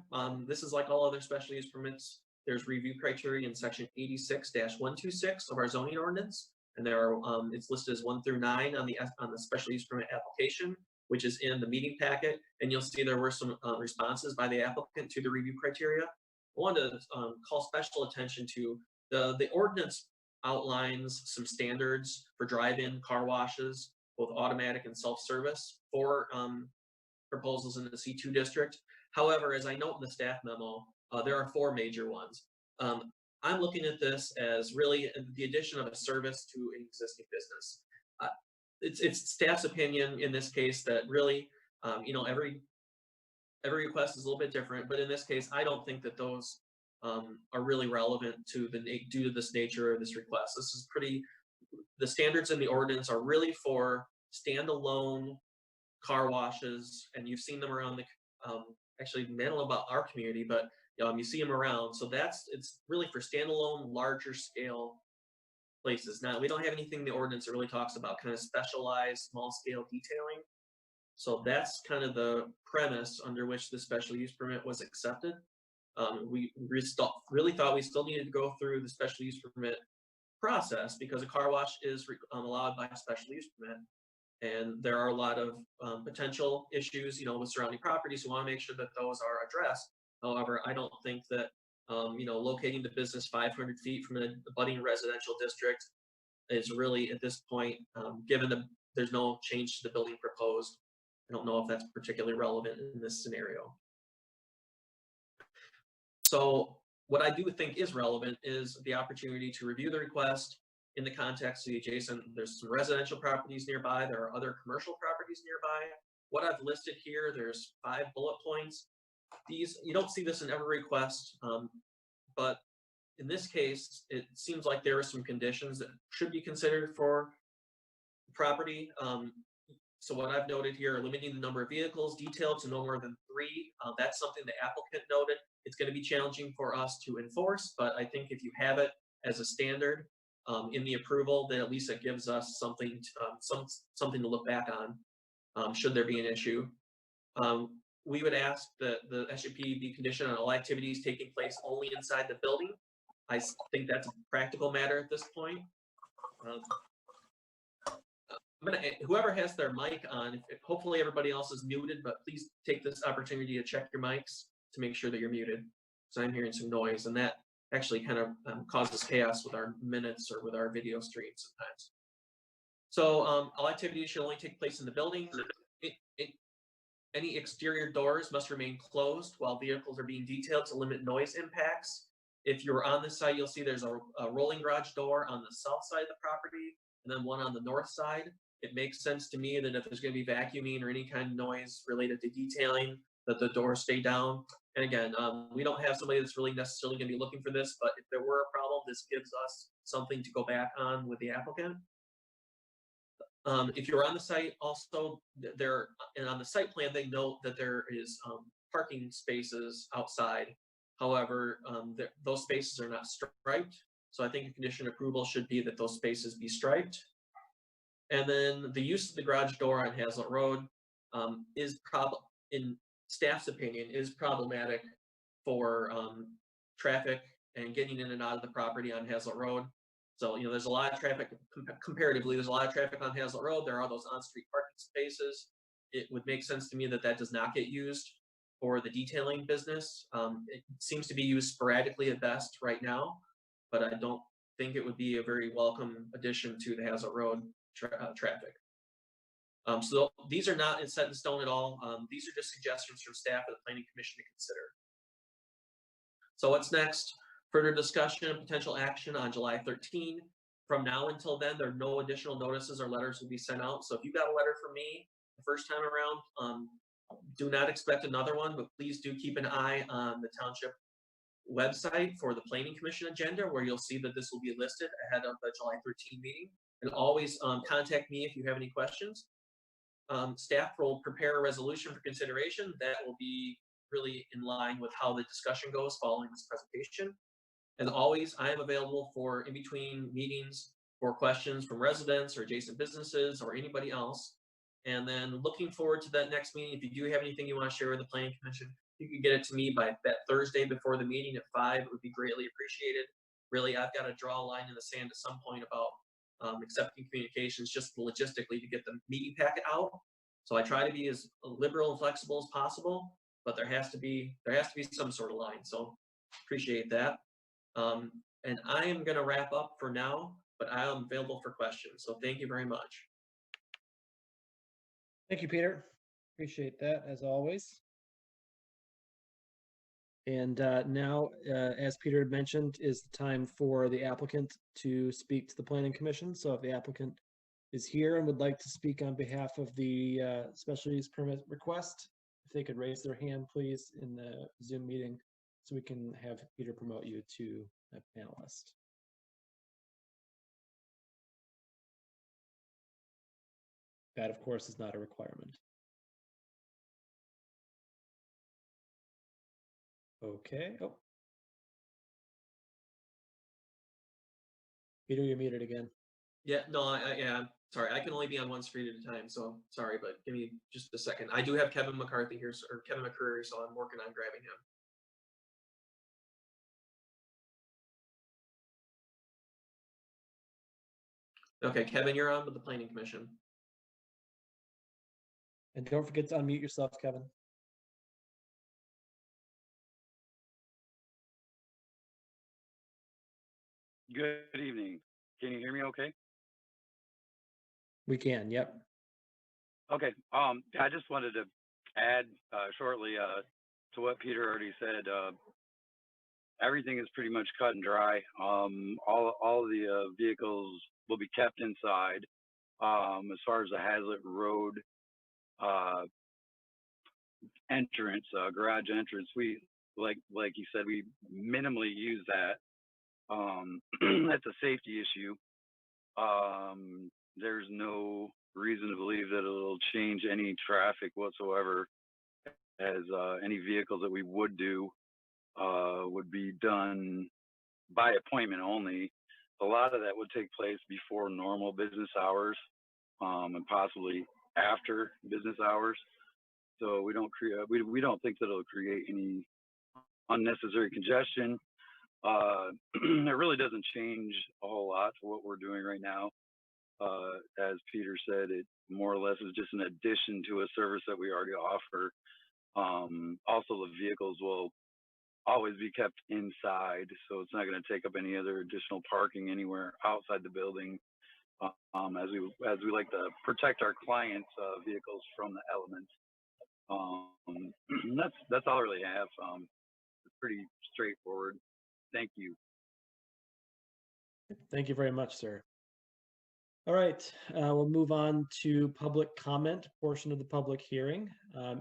this is like all other special use permits. There's review criteria in section 86-126 of our zoning ordinance. And there are, it's listed as 1 through 9 on the special use permit application, which is in the meeting packet. And you'll see there were some responses by the applicant to the review criteria. I wanted to call special attention to the ordinance outlines some standards for drive-in car washes, both automatic and self-service for proposals in the C2 district. However, as I note in the staff memo, there are 4 major ones. I'm looking at this as really the addition of a service to an existing business. It's staff's opinion in this case that really, you know, every request is a little bit different, but in this case, I don't think that those are really relevant to due to this nature of this request. This is the standards in the ordinance are really for standalone car washes, and you've seen them around the, actually, I don't know about our community, but you see them around. So it's really for standalone, larger scale places. Now, we don't have anything in the ordinance that really talks about kind of specialized, small scale detailing. So that's kind of the premise under which the special use permit was accepted. We really thought we still needed to go through the special use permit process because a car wash is allowed by a special use permit. And there are a lot of potential issues, you know, with surrounding properties. We want to make sure that those are addressed. However, I don't think that, you know, locating the business 500 feet from the budding residential district is really at this point, given there's no change to the building proposed. I don't know if that's particularly relevant in this scenario. So what I do think is relevant is the opportunity to review the request in the context of the adjacent. There's some residential properties nearby. There are other commercial properties nearby. What I've listed here, there's 5 bullet points. These, you don't see this in every request, but in this case, it seems like there are some conditions that should be considered for property. So what I've noted here, limiting the number of vehicles detailed to no more than 3. That's something the applicant noted. It's going to be challenging for us to enforce, but I think if you have it as a standard in the approval, then at least it gives us something something to look back on should there be an issue. We would ask that the SUP be conditioned on all activities taking place only inside the building. I think that's a practical matter at this point. Whoever has their mic on, hopefully everybody else is muted, but please take this opportunity to check your mics to make sure that you're muted, because I'm hearing some noise, and that actually kind of causes chaos with our minutes or with our video stream sometimes. So all activities should only take place in the building. Any exterior doors must remain closed while vehicles are being detailed to limit noise impacts. If you're on the site, you'll see there's a rolling garage door on the south side of the property and then one on the north side. It makes sense to me that if there's going to be vacuuming or any kind of noise related to detailing, that the doors stay down. And again, we don't have somebody that's really necessarily going to be looking for this, but if there were a problem, this gives us something to go back on with the applicant. If you're on the site, also and on the site plan, they note that there is parking spaces outside. However, those spaces are not striped. So I think a condition of approval should be that those spaces be striped. And then the use of the garage door on Hazlet Road in staff's opinion, is problematic for traffic and getting in and out of the property on Hazlet Road. So, you know, there's a lot of traffic, comparatively, there's a lot of traffic on Hazlet Road. There are those on-street parking spaces. It would make sense to me that that does not get used for the detailing business. It seems to be used sporadically at best right now, but I don't think it would be a very welcome addition to the Hazlet Road traffic. So these are not set in stone at all. These are just suggestions from staff of the Planning Commission to consider. So what's next? Further discussion and potential action on July 13. From now until then, there are no additional notices or letters will be sent out. So if you got a letter from me the first time around, do not expect another one, but please do keep an eye on the township website for the Planning Commission agenda, where you'll see that this will be listed ahead of the July 13 meeting. And always contact me if you have any questions. Staff will prepare a resolution for consideration that will be really in line with how the discussion goes following this presentation. And always, I am available for in-between meetings for questions from residents or adjacent businesses or anybody else. And then looking forward to that next meeting. If you do have anything you want to share with the Planning Commission, you can get it to me by that Thursday before the meeting at 5. It would be greatly appreciated. Really, I've got to draw a line in the sand at some point about accepting communications just logistically to get the meeting packet out. So I try to be as liberal and flexible as possible, but there has to be some sort of line. So appreciate that. And I am going to wrap up for now, but I am available for questions. So thank you very much.
Thank you, Peter. Appreciate that as always. And now, as Peter had mentioned, is the time for the applicant to speak to the Planning Commission. So if the applicant is here and would like to speak on behalf of the special use permit request, if they could raise their hand, please, in the Zoom meeting, so we can have Peter promote you to a panelist. That, of course, is not a requirement. Okay. Oh. Peter, you're muted again.
Yeah, no, yeah, sorry. I can only be on one screen at a time, so sorry, but give me just a second. I do have Kevin McCarthy here, or Kevin McCreary, so I'm working on grabbing him. Okay, Kevin, you're on with the Planning Commission.
And don't forget to unmute yourself, Kevin.
Good evening. Can you hear me okay?
We can, yep.
Okay. I just wanted to add shortly to what Peter already said. Everything is pretty much cut and dry. All the vehicles will be kept inside. As far as the Hazlitt Road entrance, garage entrance, we like you said, we minimally use that. That's a safety issue. There's no reason to believe that it'll change any traffic whatsoever, as any vehicles that we would do would be done by appointment only. A lot of that would take place before normal business hours, and possibly after business hours. So we don't create, we don't think that it'll create any unnecessary congestion. It really doesn't change a whole lot for what we're doing right now. As Peter said, it more or less is just an addition to a service that we already offer. Also, the vehicles will always be kept inside, so it's not going to take up any other additional parking anywhere outside the building. As we like to protect our clients' vehicles from the elements. That's all I really have. It's pretty straightforward. Thank you.
Thank you very much, sir. All right, we'll move on to public comment portion of the public hearing.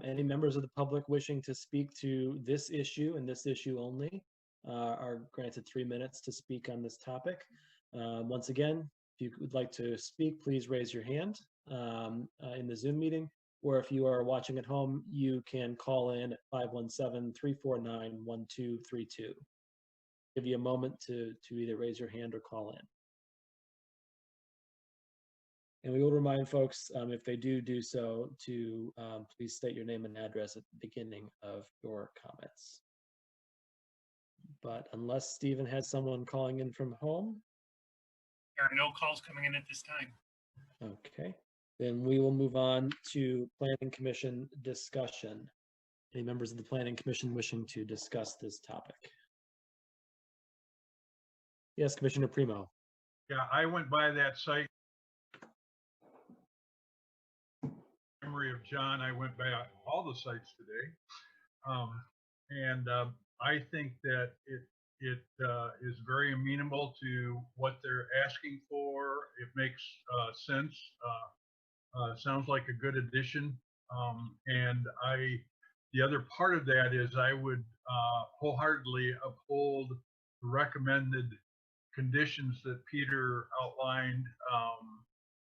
Any members of the public wishing to speak to this issue and this issue only are granted 3 minutes to speak on this topic. Once again, if you would like to speak, please raise your hand in the Zoom meeting, or if you are watching at home, you can call in at 517-349-1232. Give you a moment to either raise your hand or call in. And we will remind folks, if they do so, to please state your name and address at the beginning of your comments. But unless Stephen has someone calling in from home.
There are no calls coming in at this time.
Okay, then we will move on to Planning Commission discussion. Any members of the Planning Commission wishing to discuss this topic? Yes, Commissioner Primo.
Yeah, I went by that site. Memory of John, I went by all the sites today. I think that it is very amenable to what they're asking for. It makes sense. Sounds like a good addition. The other part of that is I would wholeheartedly uphold the recommended conditions that Peter outlined.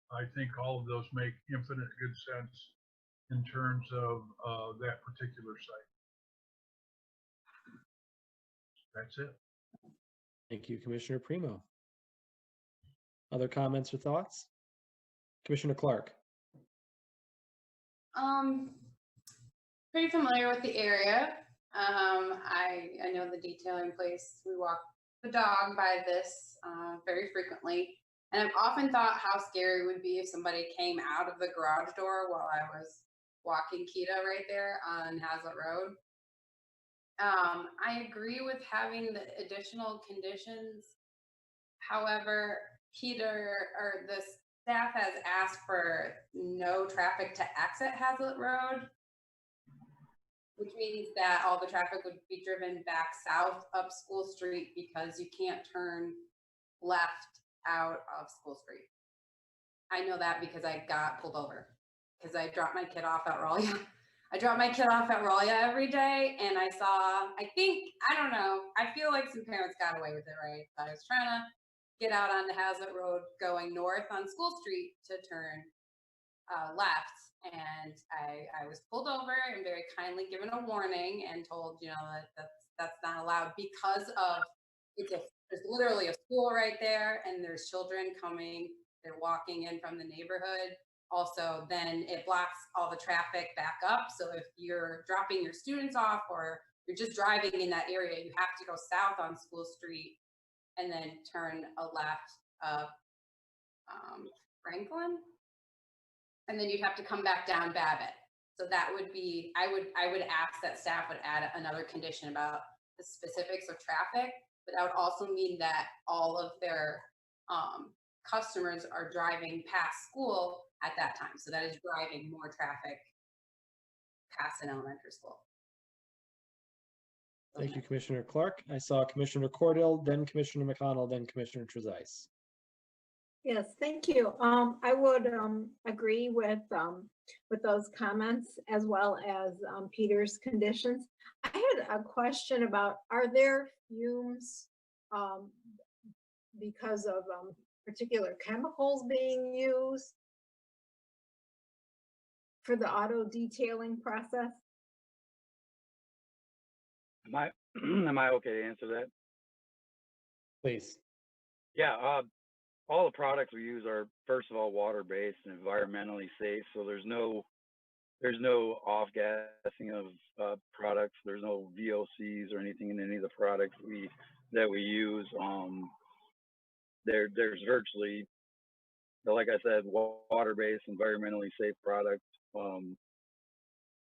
I think all of those make infinite good sense in terms of that particular site. That's it.
Thank you, Commissioner Primo. Other comments or thoughts? Commissioner Clark.
Pretty familiar with the area. I know the detailing place. We walk the dog by this very frequently. And I've often thought how scary it would be if somebody came out of the garage door while I was walking Kita right there on Hazlitt Road. I agree with having the additional conditions. However, Peter or the staff has asked for no traffic to exit Hazlitt Road. which means that all the traffic would be driven back south up School Street because you can't turn left out of School Street. I know that because I got pulled over because I dropped my kid off at Raleigh. I drop my kid off at Raleigh every day, and I saw, I don't know, I feel like some parents got away with it, right? I was trying to get out on the Hazlitt Road going north on School Street to turn left, and I was pulled over and very kindly given a warning and told, you know, that's not allowed because of, there's literally a school right there, and there's children coming, they're walking in from the neighborhood. Also, then it blocks all the traffic back up. So if you're dropping your students off or you're just driving in that area, you have to go south on School Street and then turn a left up Franklin. And then you'd have to come back down Babbitt. So that would be, I would ask that staff would add another condition about the specifics of traffic, but that would also mean that all of their customers are driving past school at that time. So that is driving more traffic past an elementary school.
Thank you, Commissioner Clark. I saw Commissioner Cordell, then Commissioner McConnell, then Commissioner Trezise.
Yes, thank you. I would agree with those comments as well as Peter's conditions. I had a question about, are there fumes because of particular chemicals being used for the auto detailing process?
Am I okay to answer that?
Please.
Yeah, all the products we use are, first of all, water-based and environmentally safe. So there's no off-gassing of products. There's no VOCs or anything in any of the products that we use. There's virtually, like I said, water-based, environmentally safe products.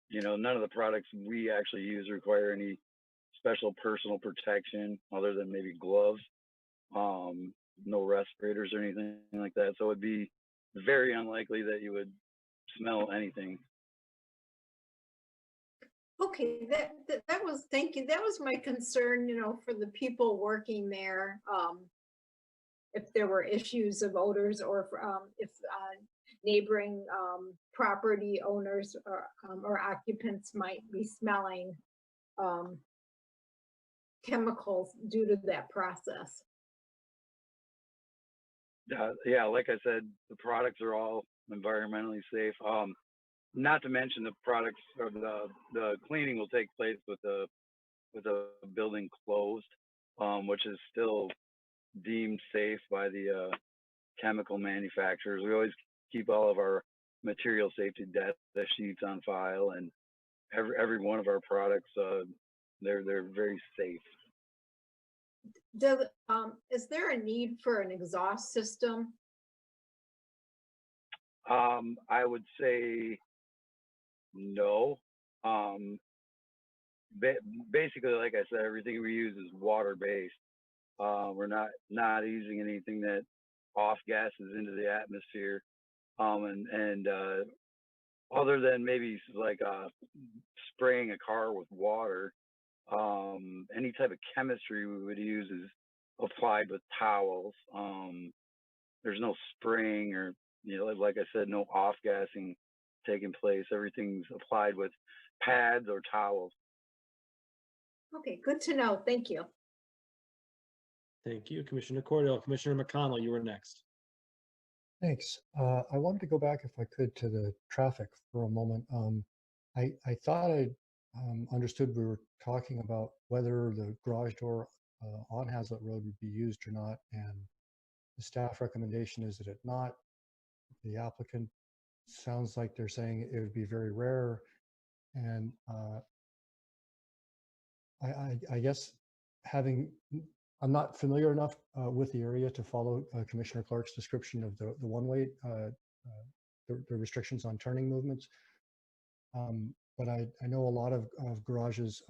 You know, none of the products we actually use require any special personal protection other than maybe gloves. No respirators or anything like that. So it'd be very unlikely that you would smell anything.
Okay, that was, thank you. That was my concern, you know, for the people working there. If there were issues of odors or if neighboring property owners or occupants might be smelling chemicals due to that process.
Yeah, like I said, the products are all environmentally safe. Not to mention the products or the cleaning will take place with the building closed, which is still deemed safe by the chemical manufacturers. We always keep all of our material safety data sheets on file, and every one of our products, they're very safe.
Is there a need for an exhaust system?
I would say no. Basically, like I said, everything we use is water-based. We're not using anything that off gases into the atmosphere. And other than maybe like spraying a car with water, any type of chemistry we would use is applied with towels. There's no spraying or, you know, like I said, no off gassing taking place. Everything's applied with pads or towels.
Okay, good to know. Thank you.
Thank you, Commissioner Cordell. Commissioner McConnell, you were next.
Thanks. I wanted to go back, if I could, to the traffic for a moment. I thought I understood we were talking about whether the garage door on Hazlitt Road would be used or not, and the staff recommendation is that it not. The applicant sounds like they're saying it would be very rare, and I guess I'm not familiar enough with the area to follow Commissioner Clark's description of the one-way, the restrictions on turning movements. But I know a lot of garages,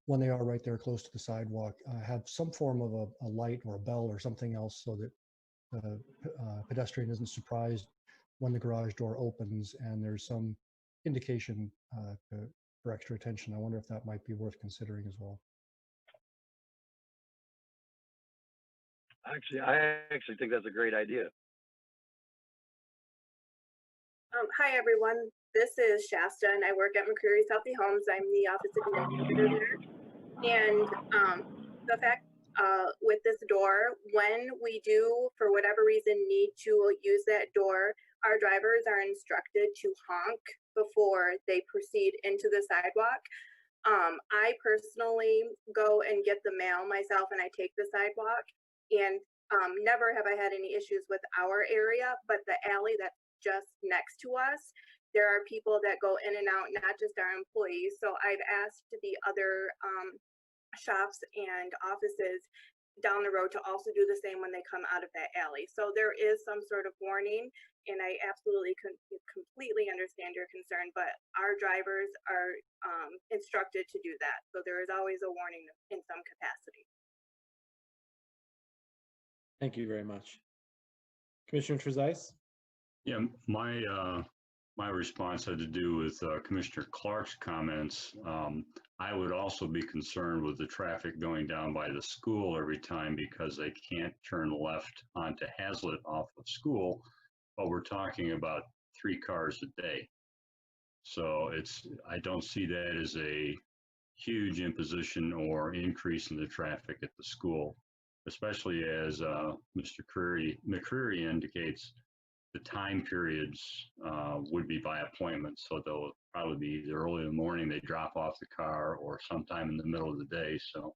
when they are right there close to the sidewalk, have some form of a light or a bell or something else so that the pedestrian isn't surprised when the garage door opens and there's some indication to for extra attention. I wonder if that might be worth considering as well.
Actually, I actually think that's a great idea.
Hi, everyone. This is Shasta, and I work at McCreary Southie Homes. I'm the office administrator there. And the fact with this door, when we do, for whatever reason, need to use that door, our drivers are instructed to honk before they proceed into the sidewalk. I personally go and get the mail myself, and I take the sidewalk. And never have I had any issues with our area, but the alley that's just next to us, there are people that go in and out, not just our employees. So I've asked the other shops and offices down the road to also do the same when they come out of that alley. So there is some sort of warning, and I absolutely completely understand your concern, but our drivers are instructed to do that. So there is always a warning in some capacity.
Thank you very much. Commissioner Trezise?
Yeah, my response had to do with Commissioner Clark's comments. I would also be concerned with the traffic going down by the school every time because they can't turn left onto Hazlitt off of school, but we're talking about 3 cars a day. So I don't see that as a huge imposition or increase in the traffic at the school, especially as Mr. McCreary indicates, the time periods would be by appointment. So they'll probably be either early in the morning, they drop off the car, or sometime in the middle of the day. So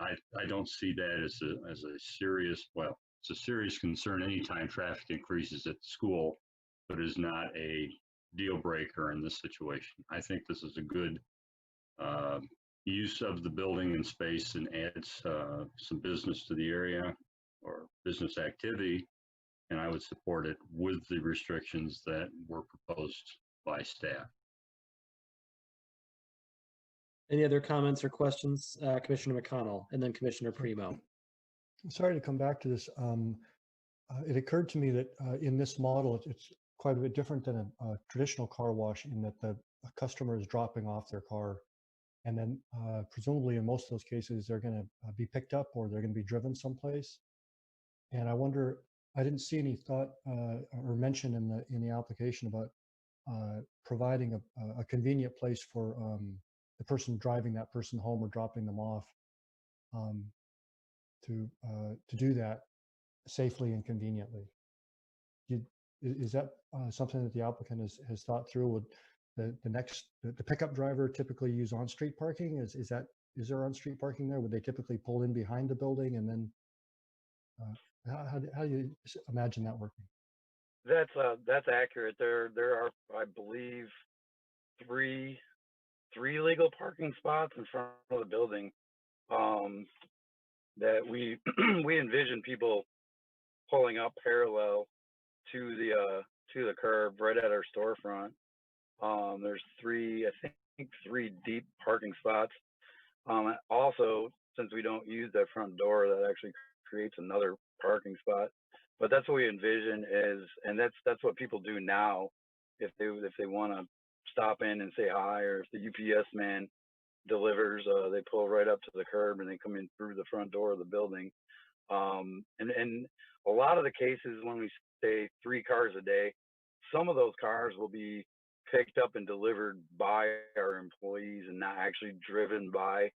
I don't see that as a serious, well, it's a serious concern anytime traffic increases at the school, but is not a deal breaker in this situation. I think this is a good use of the building and space and adds some business to the area or business activity, and I would support it with the restrictions that were proposed by staff.
Any other comments or questions? Commissioner McConnell and then Commissioner Primo.
I'm sorry to come back to this. It occurred to me that in this model, it's quite a bit different than a traditional car wash in that a customer is dropping off their car, and then presumably in most of those cases, they're going to be picked up or they're going to be driven someplace. And I wonder, I didn't see any thought or mention in the application about providing a convenient place for the person driving that person home or dropping them off to do that safely and conveniently. Is that something that the applicant has thought through? Would the pickup driver typically use on-street parking? Is there on-street parking there? Would they typically pull in behind the building and then how do you imagine that working?
That's accurate. There are, I believe, three legal parking spots in front of the building that we we envision people pulling up parallel to the curb right at our storefront. There's I think three deep parking spots. Also, since we don't use that front door, that actually creates another parking spot. But that's what we envision and that's what people do now. If they want to stop in and say hi, or if the UPS man delivers, they pull right up to the curb and they come in through the front door of the building. And a lot of the cases when we say 3 cars a day, some of those cars will be picked up and delivered by our employees and not actually driven by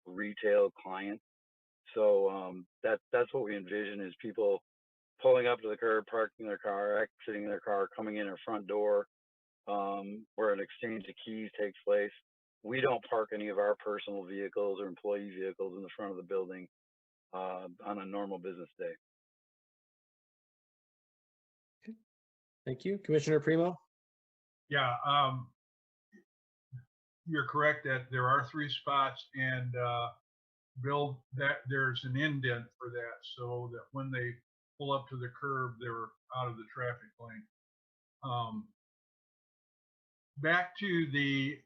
retail clients. So that's what we envision is people pulling up to the curb, parking their car, exiting their car, coming in our front door, where an exchange of keys takes place. We don't park any of our personal vehicles or employee vehicles in the front of the building on a normal business day.
Okay. Thank you. Commissioner Primo?
Yeah, you're correct that there are 3 spots, and Bill, that there's an indent for that so that when they pull up to the curb, they're out of the traffic lane. Back to the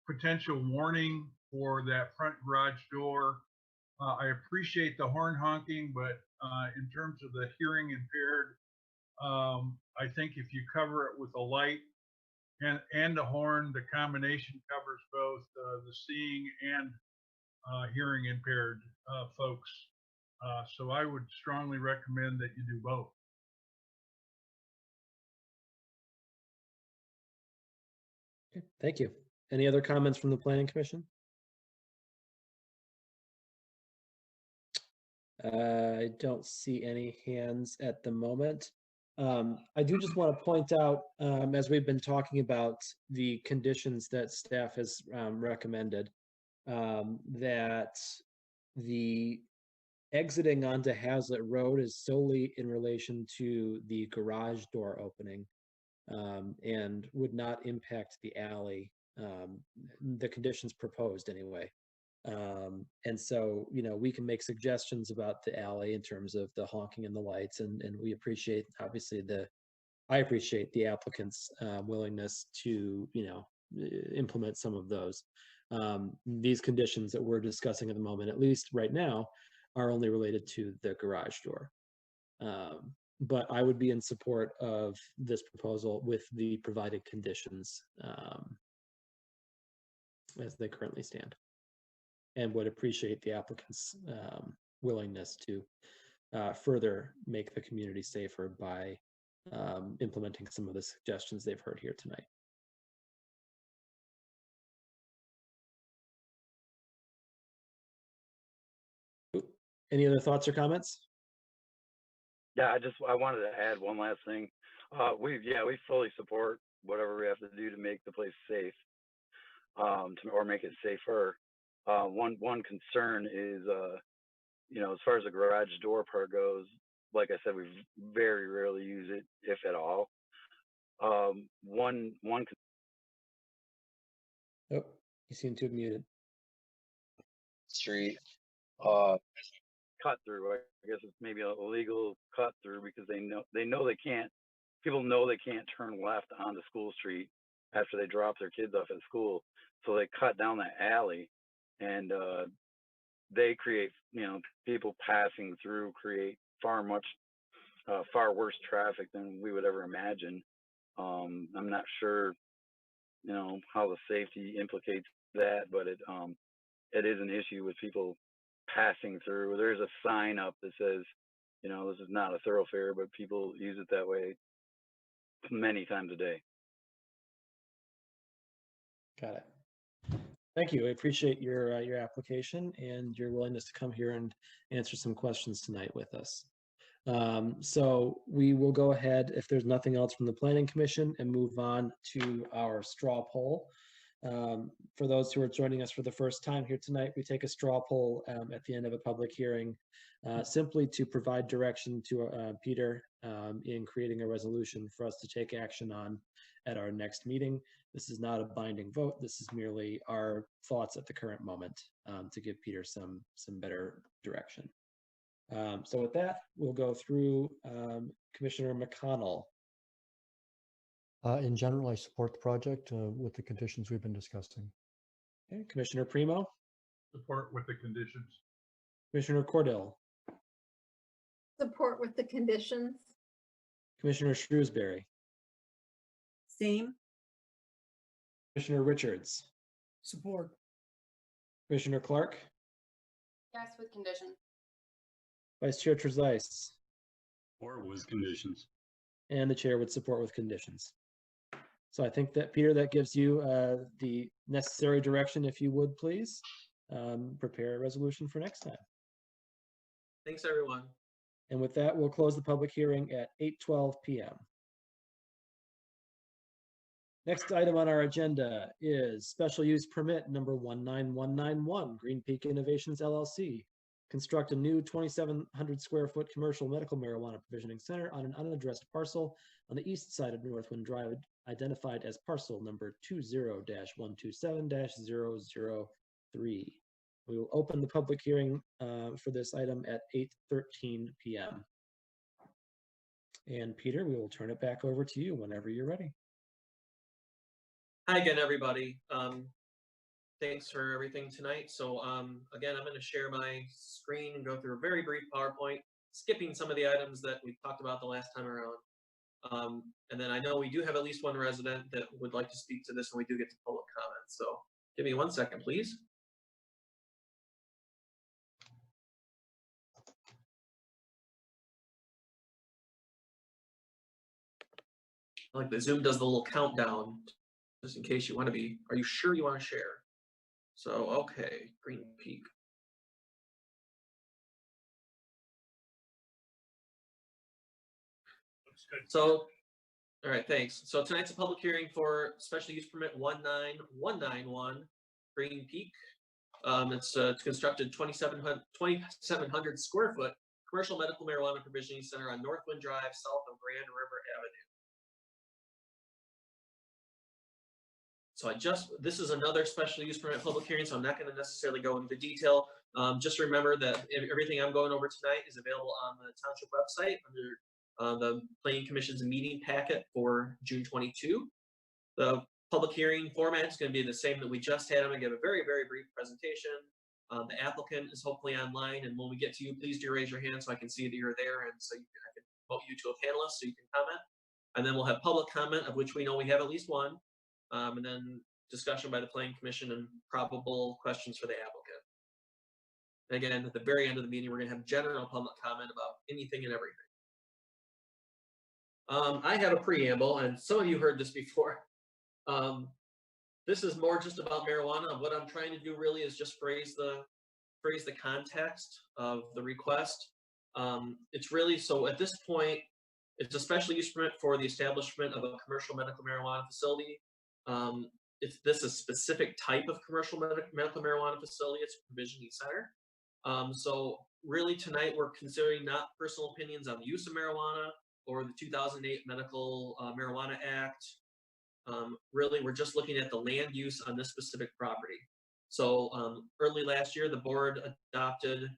potential warning for that front garage door. I appreciate the horn honking, but in terms of the hearing impaired, I think if you cover it with a light and the horn. The combination covers both the seeing and hearing impaired folks. So I would strongly recommend that you do both.
Okay, thank you. Any other comments from the Planning Commission? I don't see any hands at the moment. I do just want to point out, as we've been talking about the conditions that staff has recommended, that the exiting onto Hazlitt Road is solely in relation to the garage door opening, and would not impact the alley, the conditions proposed anyway. And so, you know, we can make suggestions about the alley in terms of the honking and the lights, and we appreciate, obviously, I appreciate the applicant's willingness to, you know, implement some of those. These conditions that we're discussing at the moment, at least right now, are only related to the garage door. But I would be in support of this proposal with the provided conditions as they currently stand, and would appreciate the applicant's willingness to further make the community safer by implementing some of the suggestions they've heard here tonight. Any other thoughts or comments?
Yeah, I wanted to add one last thing. We fully support whatever we have to do to make the place safe, or make it safer. One concern is, you know, as far as the garage door part goes, like I said, we very rarely use it, if at all.
Oh, you seem to have muted.
Street, cut through. I guess it's maybe a legal cut through, because they know they can't. People know they can't turn left onto School Street after they drop their kids off at school, so they cut down the alley, and they create, you know, people passing through create far worse traffic than we would ever imagine. I'm not sure, you know, how the safety implicates that, but it is an issue with people passing through. There's a sign up that says, you know, this is not a thoroughfare, but people use it that way many times a day.
Got it. Thank you. I appreciate your application and your willingness to come here and answer some questions tonight with us. So we will go ahead, if there's nothing else from the Planning Commission, and move on to our straw poll. For those who are joining us for the first time here tonight, we take a straw poll at the end of a public hearing, simply to provide direction to Peter in creating a resolution for us to take action on at our next meeting. This is not a binding vote. This is merely our thoughts at the current moment to give Peter some better direction. So with that, we'll go through Commissioner McConnell.
In general, I support the project with the conditions we've been discussing.
Okay. Commissioner Primo.
Support with the conditions.
Commissioner Cordill.
Support with the conditions.
Commissioner Shrewsbury.
Same.
Commissioner Richards.
Support.
Commissioner Clark.
Yes, with condition.
Vice Chair Trezise.
Or with conditions.
And the chair would support with conditions. So I think that, Peter, that gives you the necessary direction, if you would please prepare a resolution for next time.
Thanks, everyone.
And with that, we'll close the public hearing at 8:12 p.m. Next item on our agenda is special use permit number 19191, Green Peak Innovations LLC. Construct a new 2,700 square foot commercial medical marijuana provisioning center on an unaddressed parcel on the east side of Northwind Drive, identified as parcel number 20-127-003. We will open the public hearing for this item at 8:13 p.m. And Peter, we will turn it back over to you whenever you're ready.
Hi again, everybody. Thanks for everything tonight. So again, I'm going to share my screen and go through a very brief PowerPoint, skipping some of the items that we talked about the last time around. And then I know we do have at least one resident that would like to speak to this when we do get to public comments. So give me 1 second, please. Like the Zoom does the little countdown, just in case you want to be, are you sure you want to share? So, okay, Green Peak.
Looks good.
So, all right, thanks. So tonight's a public hearing for special use permit 19191 Green Peak. It's constructed 2,700 square foot commercial medical marijuana provisioning center on Northwind Drive, south of Grand River Avenue. So this is another special use permit public hearing, so I'm not going to necessarily go into detail. Just remember that everything I'm going over tonight is available on the township website under the Planning Commission's meeting packet for June 22. The public hearing format is going to be the same that we just had. I'm going to give a very, very brief presentation. The applicant is hopefully online, and when we get to you, please do raise your hand so I can see that you're there, and so I can vote you to a panelist so you can comment. And then we'll have public comment, of which we know we have at least one, and then discussion by the Planning Commission and probable questions for the applicant. And again, at the very end of the meeting, we're going to have general public comment about anything and everything. I have a preamble, and some of you heard this before. This is more just about marijuana. What I'm trying to do really is just phrase the context of the request. It's really, so at this point, it's a special use permit for the establishment of a commercial medical marijuana facility. It's this a specific type of commercial medical marijuana facility. It's a provisioning center. So really tonight we're considering not personal opinions on the use of marijuana or the 2008 Medical Marijuana Act. Really, we're just looking at the land use on this specific property. So early last year, the board adopted,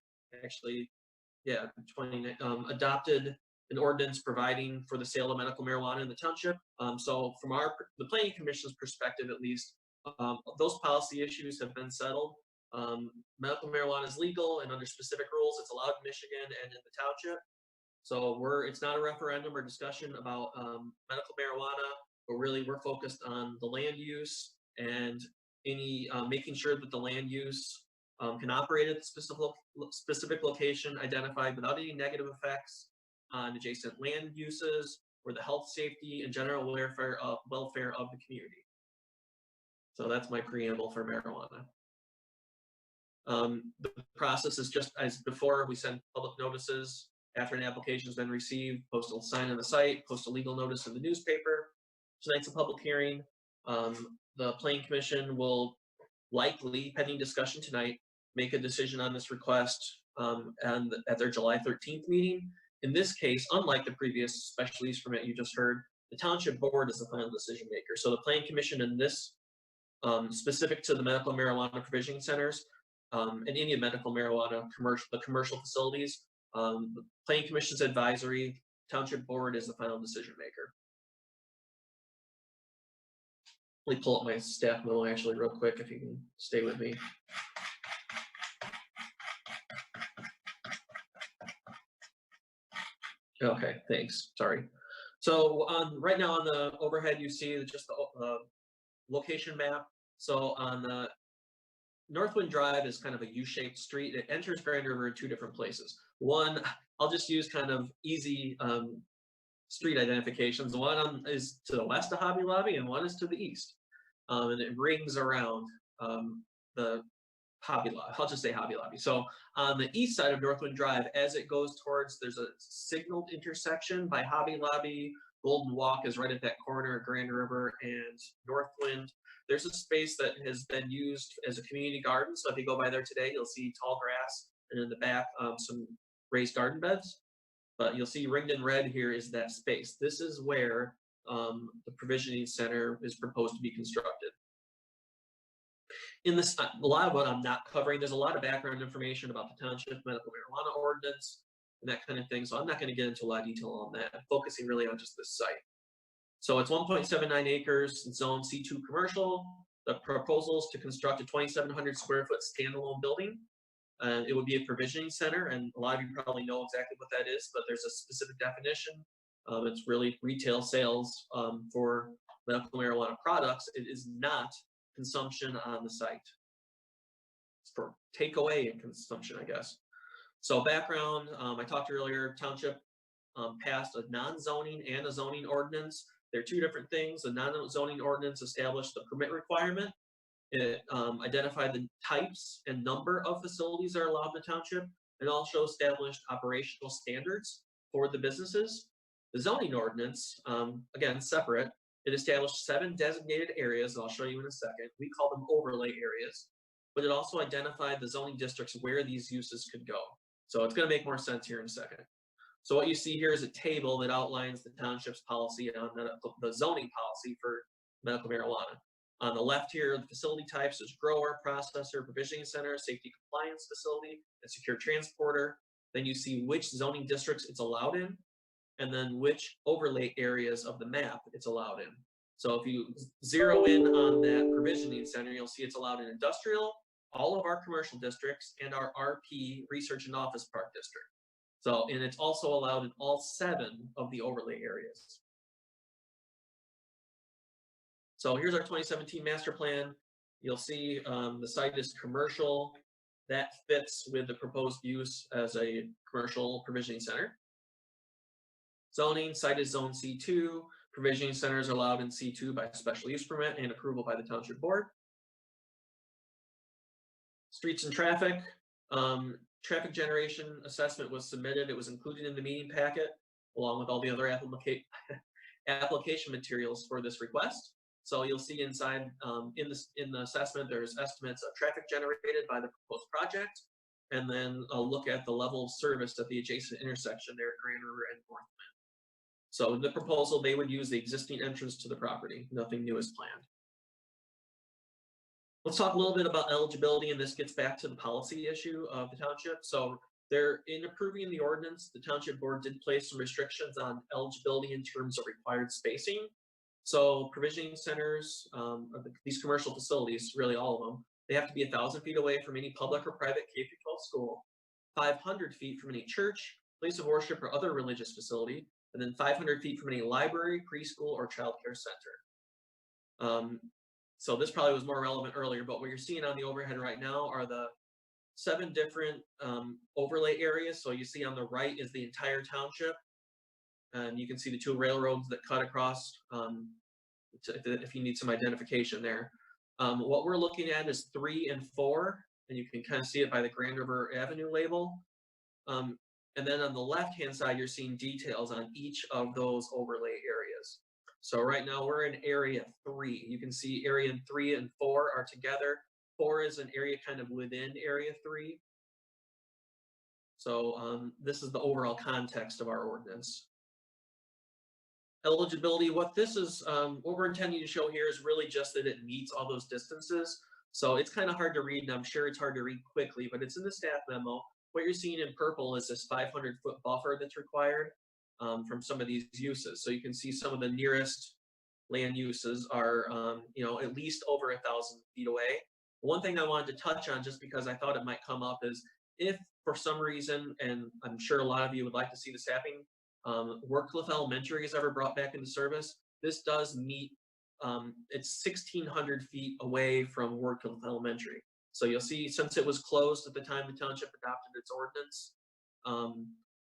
adopted an ordinance providing for the sale of medical marijuana in the township. So from the Planning Commission's perspective, at least, those policy issues have been settled. Medical marijuana is legal, and under specific rules, it's allowed in Michigan and in the township. So it's not a referendum or discussion about medical marijuana, but really we're focused on the land use and any making sure that the land use can operate at the specific location identified without any negative effects on adjacent land uses or the health, safety, and general welfare of the community. So that's my preamble for marijuana. The process is just as before. We send public notices after an application has been received, post a sign on the site, post a legal notice in the newspaper. Tonight's a public hearing. The Planning Commission will likely, pending discussion tonight, make a decision on this request and at their July 13th meeting. In this case, unlike the previous special use permit you just heard, the Township Board is the final decision maker. So the Planning Commission in this, specific to the medical marijuana provisioning centers and any medical marijuana commercial facilities, the Planning Commission's advisory, Township Board is the final decision maker. Let me pull up my staff memo actually real quick if you can stay with me. Okay, thanks. Sorry. So right now on the overhead, you see just the location map. So on the Northwind Drive is kind of a U-shaped street. It enters Grand River in two different places. One, I'll just use kind of easy street identifications. One is to the west of Hobby Lobby and one is to the east. And it rings around the Hobby Lobby. I'll just say Hobby Lobby. So on the east side of Northwind Drive, as it goes towards, there's a signaled intersection by Hobby Lobby. Golden Walk is right at that corner of Grand River and Northwind. There's a space that has been used as a community garden. So if you go by there today, you'll see tall grass and in the back some raised garden beds. But you'll see ringed in red here is that space. This is where the provisioning center is proposed to be constructed. In this, a lot of what I'm not covering, there's a lot of background information about the township medical marijuana ordinance and that kind of thing. So I'm not going to get into a lot of detail on that. I'm focusing really on just this site. So it's 1.79 acres, zone C2 commercial. The proposal is to construct a 2,700 square foot standalone building. And it would be a provisioning center. And a lot of you probably know exactly what that is, but there's a specific definition It's really retail sales for medical marijuana products. It is not consumption on the site. It's for takeaway and consumption, I guess. So background, I talked earlier, township passed a non-zoning and a zoning ordinance. They're two different things. The non-zoning ordinance established the permit requirement. It identified the types and number of facilities that are allowed in the township, and also established operational standards for the businesses. The zoning ordinance, again, separate, it established 7 designated areas, and I'll show you in a second. We call them overlay areas, but it also identified the zoning districts where these uses could go. So it's going to make more sense here in a second. So what you see here is a table that outlines the township's policy on the zoning policy for medical marijuana. On the left here, the facility types is grower, processor, provisioning center, safety compliance facility, and secure transporter. Then you see which zoning districts it's allowed in, and then which overlay areas of the map it's allowed in. So if you zero in on that provisioning center, you'll see it's allowed in industrial, all of our commercial districts, and our RP, Research and Office Park District. So, and it's also allowed in all 7 of the overlay areas. So here's our 2017 master plan. You'll see the site is commercial. That fits with the proposed use as a commercial provisioning center. Zoning, site is zone C2. Provisioning centers are allowed in C2 by special use permit and approval by the township board. Streets and traffic. Traffic generation assessment was submitted. It was included in the meeting packet along with all the other application materials for this request. So you'll see inside in the assessment, there's estimates of traffic generated by the proposed project, and then a look at the level of service at the adjacent intersection there at Grand River and North Wind. So in the proposal, they would use the existing entrance to the property. Nothing new is planned. Let's talk a little bit about eligibility, and this gets back to the policy issue of the township. So in approving the ordinance, the township board did place some restrictions on eligibility in terms of required spacing. So provisioning centers, these commercial facilities, really all of them, they have to be 1,000 feet away from any public or private K-12 school, 500 feet from any church, place of worship, or other religious facility, and then 500 feet from any library, preschool, or child care center. So this probably was more relevant earlier, but what you're seeing on the overhead right now are the 7 different overlay areas. So you see on the right is the entire township. And you can see the 2 railroads that cut across if you need some identification there. What we're looking at is 3 and 4, and you can kind of see it by the Grand River Avenue label. And then on the left-hand side, you're seeing details on each of those overlay areas. So right now we're in area 3. You can see area 3 and 4 are together. 4 is an area kind of within area 3. So this is the overall context of our ordinance. Eligibility, what this is, what we're intending to show here is really just that it meets all those distances. So it's kind of hard to read, and I'm sure it's hard to read quickly, but it's in the staff memo. What you're seeing in purple is this 500-foot buffer that's required from some of these uses. So you can see some of the nearest land uses are, at least over 1,000 feet away. One thing I wanted to touch on, just because I thought it might come up, is if for some reason, and I'm sure a lot of you would like to see this happening, Workcliff Elementary is ever brought back into service, this does meet, it's 1,600 feet away from Workcliff Elementary. So you'll see, since it was closed at the time the township adopted its ordinance,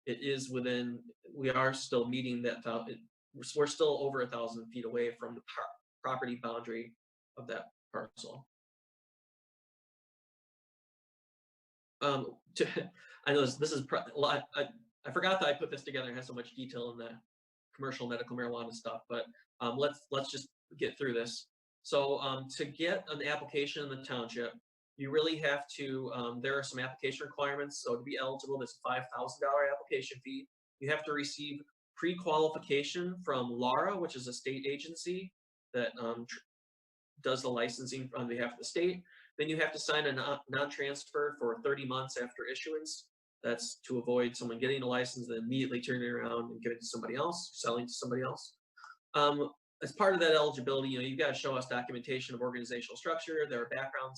it is within, we are still meeting that, we're still over 1,000 feet away from the property boundary of that parcel. I know this is a lot. I forgot that I put this together. It has so much detail in the commercial medical marijuana stuff, but let's just get through this. So to get an application in the township, you really have to, there are some application requirements. So to be eligible, there's a $5,000 application fee. You have to receive pre-qualification from LARA, which is a state agency that does the licensing on behalf of the state. Then you have to sign a non-transfer for 30 months after issuance. That's to avoid someone getting a license and immediately turning around and giving it to somebody else, selling to somebody else. As part of that eligibility, you've got to show us documentation of organizational structure. There are background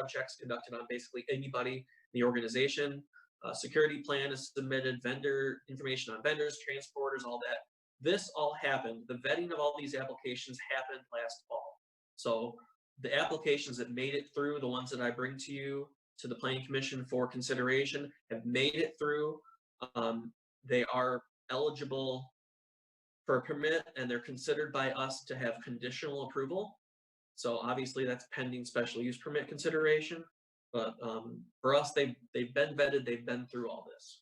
checks conducted on basically anybody in the organization. Security plan is submitted, vendor information on vendors, transporters, all that. This all happened. The vetting of all these applications happened last fall. So the applications that made it through, the ones that I bring to you to the Planning Commission for consideration, have made it through. They are eligible for a permit, and they're considered by us to have conditional approval. So obviously that's pending special use permit consideration. But for us, they've been vetted, they've been through all this.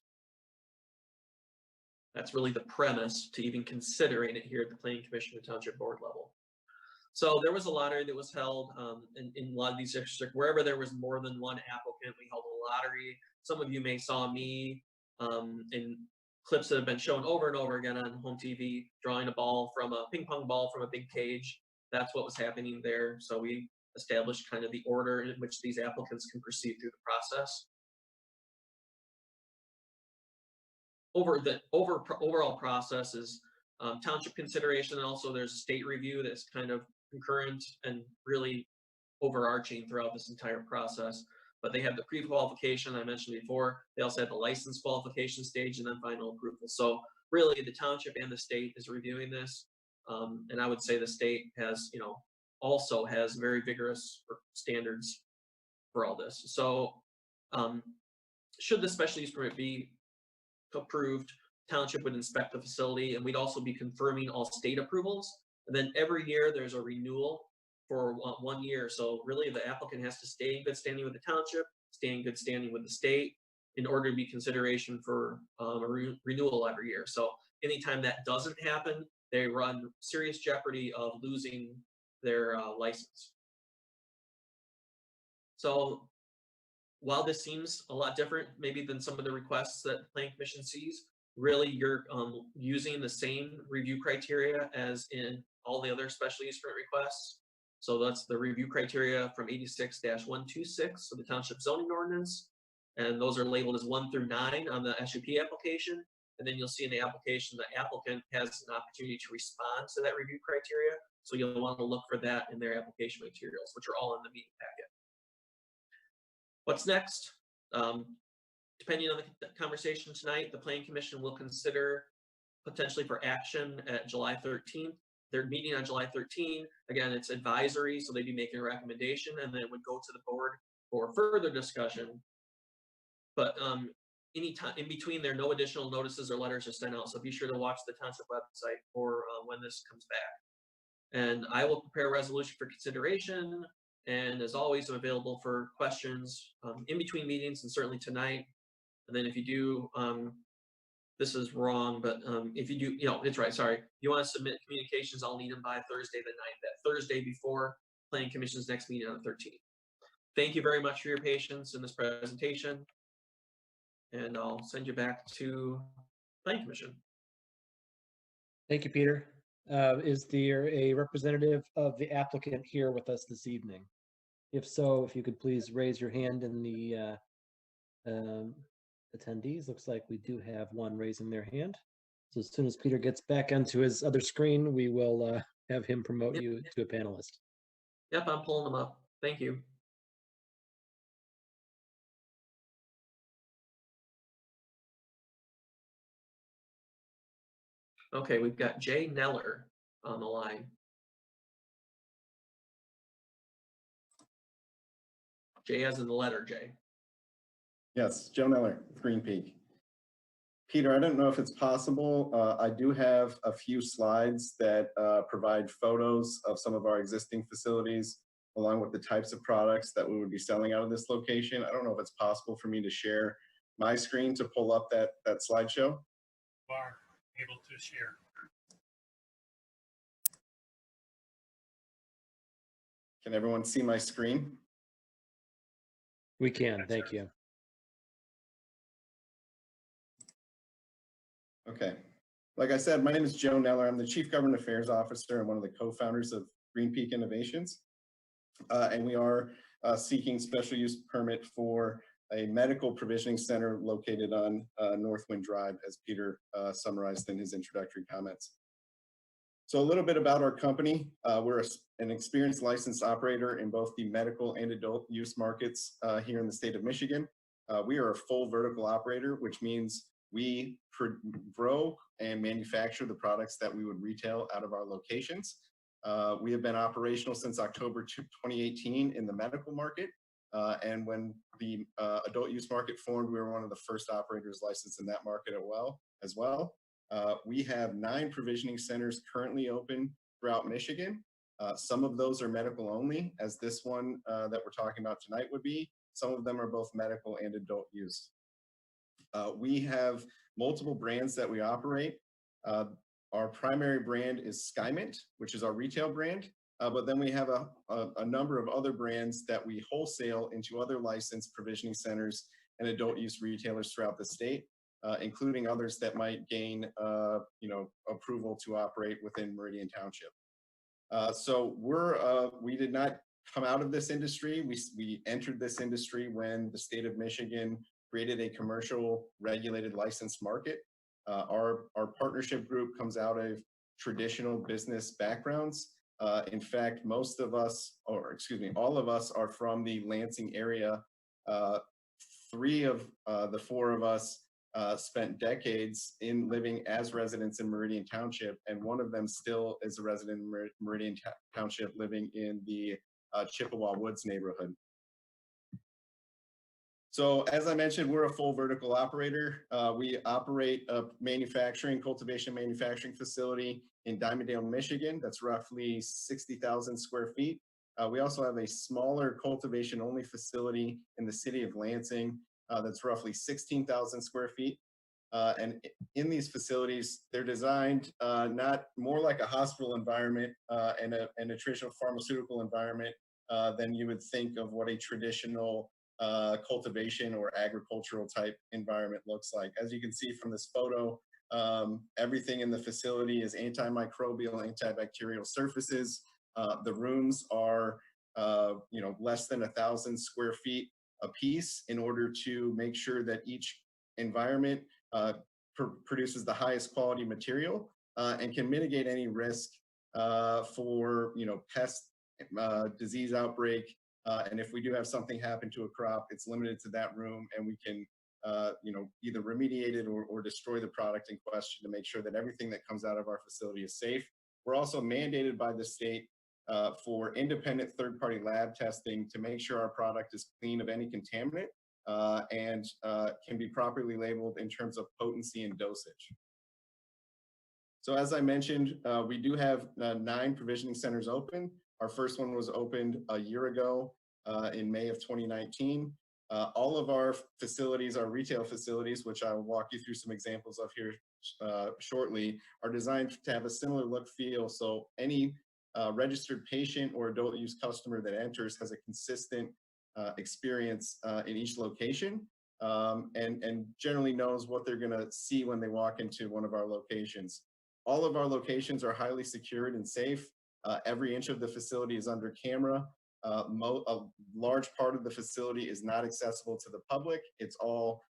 That's really the premise to even considering it here at the Planning Commission and Township Board level. So there was a lottery that was held in a lot of these districts. Wherever there was more than one applicant, we held a lottery. Some of you may saw me in clips that have been shown over and over again on home TV, drawing a ball from a ping pong ball from a big cage. That's what was happening there. So we established kind of the order in which these applicants can proceed through the process. Overall process is township consideration, and also there's a state review that's kind of concurrent and really overarching throughout this entire process. But they have the pre-qualification I mentioned before. They also have the license qualification stage and then final approval. So really the township and the state is reviewing this. And I would say the state has, also has very vigorous standards for all this. So should the special use permit be approved, township would inspect the facility, and we'd also be confirming all state approvals. And then every year there's a renewal for 1 year. So really the applicant has to stay in good standing with the township, stay in good standing with the state in order to be consideration for a renewal every year. So anytime that doesn't happen, they run serious jeopardy of losing their license. So while this seems a lot different maybe than some of the requests that the Planning Commission sees, really you're using the same review criteria as in all the other special use permit requests. So that's the review criteria from 86-126 of the Township Zoning Ordinance. And those are labeled as 1 through 9 on the SUP application. And then you'll see in the application, the applicant has an opportunity to respond to that review criteria. So you'll want to look for that in their application materials, which are all in the meeting packet. What's next? Depending on the conversation tonight, the Planning Commission will consider potentially for action at July 13th. They're meeting on July 13th. Again, it's advisory, so they'd be making a recommendation, and then it would go to the board for further discussion. But anytime in between there, no additional notices or letters are sent out. So be sure to watch the township website for when this comes back. And I will prepare a resolution for consideration. And as always, I'm available for questions in between meetings and certainly tonight. And then if you do, this is wrong, but if you do, it's right, sorry. You want to submit communications, I'll need them by Thursday the 9th, that Thursday before Planning Commission's next meeting on the 13th. Thank you very much for your patience in this presentation. And I'll send you back to Planning Commission.
Thank you, Peter. Is there a representative of the applicant here with us this evening? If so, if you could please raise your hand in the attendees. Looks like we do have one raising their hand. So as soon as Peter gets back onto his other screen, we will have him promote you to a panelist.
Yep, I'm pulling them up. Thank you. Okay, we've got Jay Neller on the line. Jay as in the letter J.
Yes, Joe Neller, Green Peak. Peter, I don't know if it's possible. I do have a few slides that provide photos of some of our existing facilities, along with the types of products that we would be selling out of this location. I don't know if it's possible for me to share my screen to pull up that slideshow.
You are able to share.
Can everyone see my screen?
We can, thank you.
Okay. Like I said, my name is Joe Neller. I'm the Chief Government Affairs Officer and one of the co-founders of Green Peak Innovations. And we are seeking special use permit for a medical provisioning center located on Northwind Drive, as Peter summarized in his introductory comments. So a little bit about our company. We're an experienced licensed operator in both the medical and adult use markets here in the state of Michigan. we are a full vertical operator, which means we grow and manufacture the products that we would retail out of our locations. We have been operational since October 2018 in the medical market. And when the adult use market formed, we were one of the first operators licensed in that market as well. We have 9 provisioning centers currently open throughout Michigan. Some of those are medical only, as this one that we're talking about tonight would be. Some of them are both medical and adult use. We have multiple brands that we operate. Our primary brand is SkyMint, which is our retail brand. But then we have a number of other brands that we wholesale into other licensed provisioning centers and adult use retailers throughout the state, including others that might gain approval to operate within Meridian Township. So we did not come out of this industry. We entered this industry when the state of Michigan created a commercial regulated licensed market. Our partnership group comes out of traditional business backgrounds. In fact, most of us, or excuse me, all of us are from the Lansing area. 3 of the 4 of us spent decades in living as residents in Meridian Township, and one of them still is a resident in Meridian Township living in the Chippewa Woods neighborhood. So as I mentioned, we're a full vertical operator. We operate a cultivation manufacturing facility in Dimondale, Michigan. That's roughly 60,000 square feet. We also have a smaller cultivation only facility in the city of Lansing that's roughly 16,000 square feet. And in these facilities, they're designed not more like a hospital environment and a traditional pharmaceutical environment than you would think of what a traditional cultivation or agricultural type environment looks like. As you can see from this photo, everything in the facility is antimicrobial, antibacterial surfaces. The rooms are less than 1,000 square feet a piece in order to make sure that each environment produces the highest quality material and can mitigate any risk for pest disease outbreak. And if we do have something happen to a crop, it's limited to that room, and we can either remediate it or destroy the product in question to make sure that everything that comes out of our facility is safe. We're also mandated by the state for independent third-party lab testing to make sure our product is clean of any contaminant and can be properly labeled in terms of potency and dosage. So as I mentioned, we do have 9 provisioning centers open. Our first one was opened a year ago in May of 2019. All of our facilities, our retail facilities, which I will walk you through some examples of here shortly, are designed to have a similar look feel. So any registered patient or adult use customer that enters has a consistent experience in each location and generally knows what they're going to see when they walk into one of our locations. All of our locations are highly secured and safe. Every inch of the facility is under camera. A large part of the facility is not accessible to the public. It's all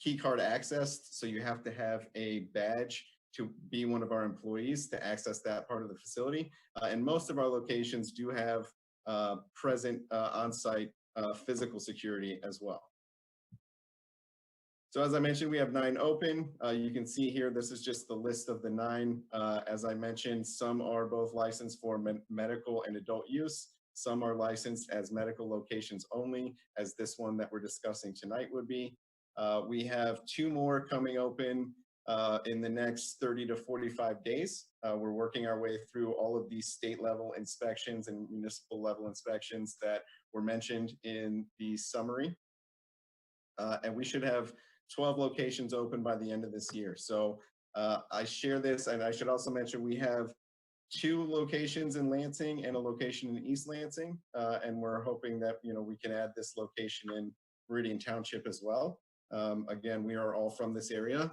key card accessed, so you have to have a badge to be one of our employees to access that part of the facility. And most of our locations do have present on-site physical security as well. So as I mentioned, we have 9 open. You can see here, this is just the list of the 9. As I mentioned, some are both licensed for medical and adult use. Some are licensed as medical locations only, as this one that we're discussing tonight would be. We have 2 more coming open in the next 30 to 45 days. We're working our way through all of these state level inspections and municipal level inspections that were mentioned in the summary. And we should have 12 locations open by the end of this year. So I share this, and I should also mention we have 2 locations in Lansing and a location in East Lansing, and we're hoping that we can add this location in Meridian Township as well. Again, we are all from this area,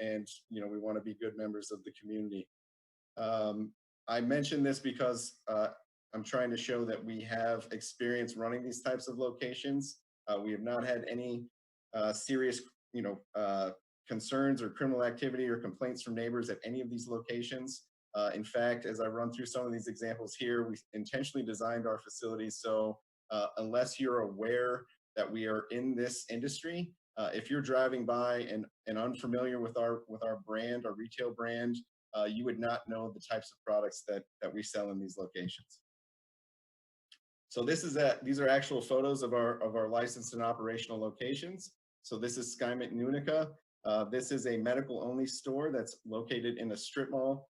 and we want to be good members of the community. I mention this because I'm trying to show that we have experience running these types of locations. We have not had any serious concerns or criminal activity or complaints from neighbors at any of these locations. In fact, as I run through some of these examples here, we intentionally designed our facilities so unless you're aware that we are in this industry. If you're driving by and unfamiliar with our brand, our retail brand, you would not know the types of products that we sell in these locations. So these are actual photos of our licensed and operational locations. So this is SkyMint in Unica. This is a medical only store that's located in a strip mall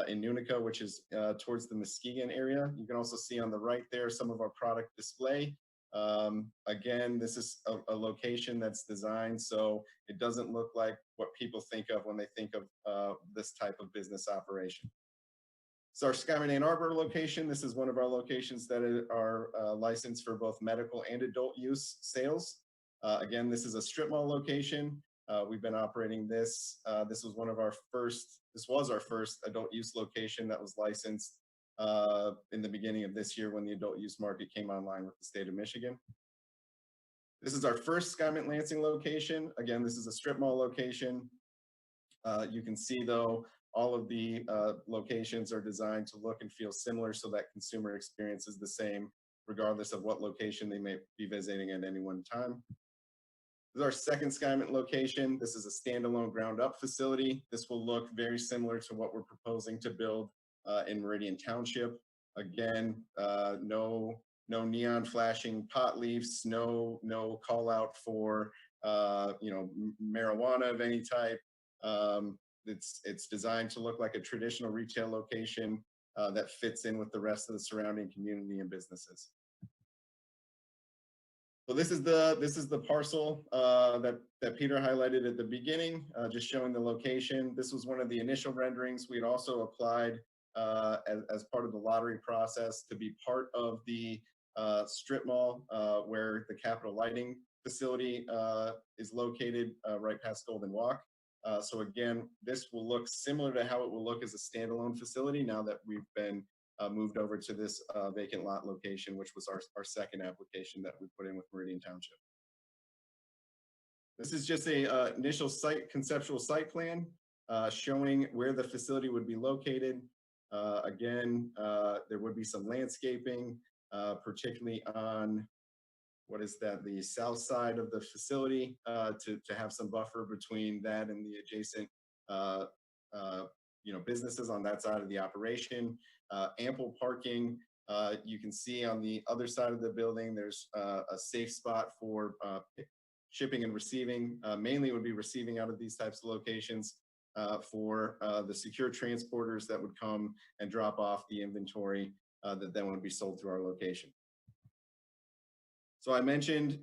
in Unica, which is towards the Muskegon area. You can also see on the right there some of our product display. Again, this is a location that's designed so it doesn't look like what people think of when they think of this type of business operation. So our SkyMint Ann Arbor location, this is one of our locations that are licensed for both medical and adult use sales. Again, this is a strip mall location. We've been operating this. This was our first adult use location that was licensed in the beginning of this year when the adult use market came online with the state of Michigan. This is our first SkyMint Lansing location. Again, this is a strip mall location. You can see though, all of the locations are designed to look and feel similar so that consumer experience is the same, regardless of what location they may be visiting at any one time. This is our second SkyMint location. This is a standalone ground up facility. This will look very similar to what we're proposing to build in Meridian Township. Again, no neon flashing pot leaves, no call out for marijuana of any type. It's designed to look like a traditional retail location that fits in with the rest of the surrounding community and businesses. So this is the parcel that Peter highlighted at the beginning, just showing the location. This was one of the initial renderings. We had also applied as part of the lottery process to be part of the strip mall where the Capitol Lighting facility is located right past Golden Walk. So again, this will look similar to how it will look as a standalone facility now that we've been moved over to this vacant lot location, which was our second application that we put in with Meridian Township. This is just a initial conceptual site plan showing where the facility would be located. Again, there would be some landscaping, particularly on the south side of the facility to have some buffer between that and the adjacent businesses on that side of the operation. Ample parking. You can see on the other side of the building, there's a safe spot for shipping and receiving. Mainly it would be receiving out of these types of locations for the secure transporters that would come and drop off the inventory that then would be sold through our location. So I mentioned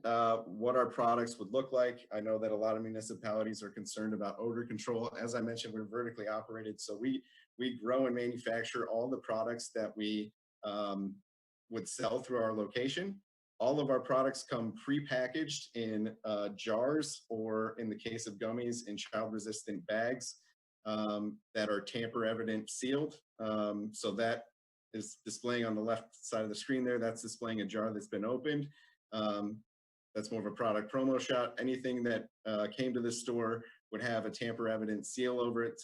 what our products would look like. I know that a lot of municipalities are concerned about odor control. As I mentioned, we're vertically operated, so we grow and manufacture all the products that we would sell through our location. All of our products come pre-packaged in jars, or in the case of gummies, in child-resistant bags that are tamper-evident sealed. So that is displaying on the left side of the screen there. That's displaying a jar that's been opened. That's more of a product promo shot. Anything that came to this store would have a tamper-evident seal over it,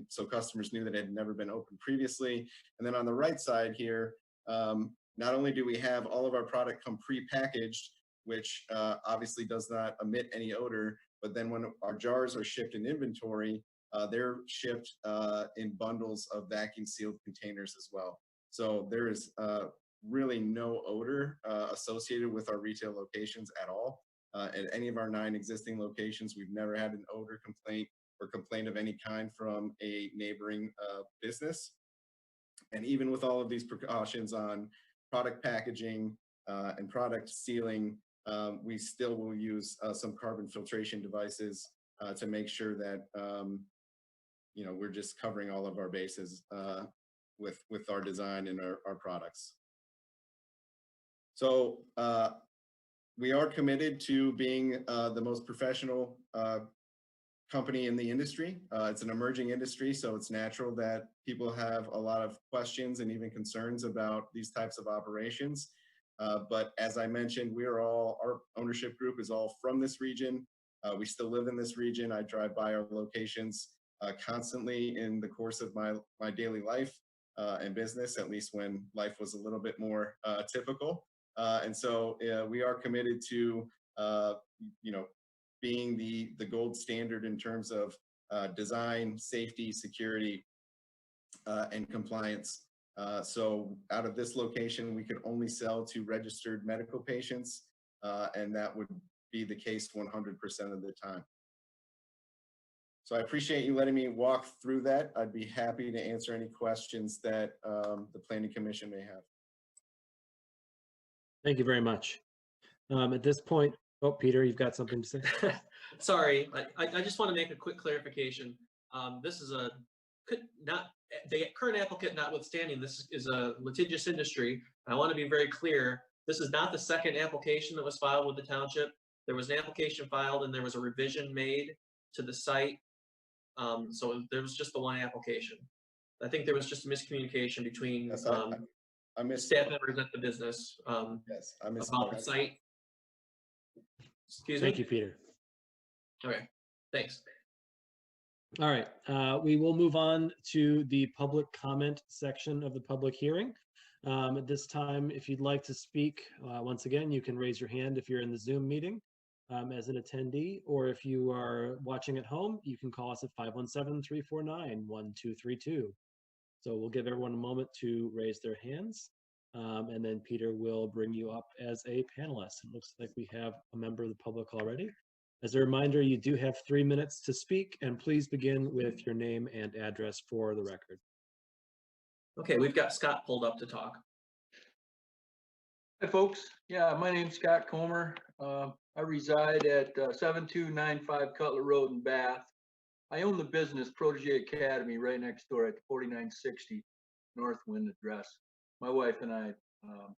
so customers knew that it had never been opened previously. And then on the right side here, not only do we have all of our product come pre-packaged, which obviously does not emit any odor, but then when our jars are shipped in inventory, they're shipped in bundles of vacuum-sealed containers as well. So there is really no odor associated with our retail locations at all. At any of our 9 existing locations, we've never had an odor complaint or complaint of any kind from a neighboring business. And even with all of these precautions on product packaging and product sealing, we still will use some carbon filtration devices to make sure that we're just covering all of our bases with our design and our products. So we are committed to being the most professional company in the industry. It's an emerging industry, so it's natural that people have a lot of questions and even concerns about these types of operations. But as I mentioned, our ownership group is all from this region. We still live in this region. I drive by our locations constantly in the course of my daily life and business, at least when life was a little bit more typical. And so we are committed to you know, being the gold standard in terms of design, safety, security, and compliance. So out of this location, we could only sell to registered medical patients, and that would be the case 100% of the time. So I appreciate you letting me walk through that. I'd be happy to answer any questions that the Planning Commission may have.
Thank you very much. At this point, oh, Peter, you've got something to say?
Sorry, I just want to make a quick clarification. This is the current applicant notwithstanding, this is a litigious industry. I want to be very clear. This is not the second application that was filed with the township. There was an application filed and there was a revision made to the site. So there was just the one application. I think there was just a miscommunication between staff members at the business
yes, I
about the site. Excuse me?
Thank you, Peter.
Okay, thanks.
All right, we will move on to the public comment section of the public hearing. At this time, if you'd like to speak, once again, you can raise your hand if you're in the Zoom meeting as an attendee, or if you are watching at home, you can call us at 517-349-1232. So we'll give everyone a moment to raise their hands, and then Peter will bring you up as a panelist. It looks like we have a member of the public already. As a reminder, you do have 3 minutes to speak, and please begin with your name and address for the record.
Okay, we've got Scott pulled up to talk.
Hi, folks. Yeah, my name's Scott Comer. I reside at 7295 Cutler Road in Bath. I own the business Protege Academy right next door at 4960 Northwind address. My wife and I.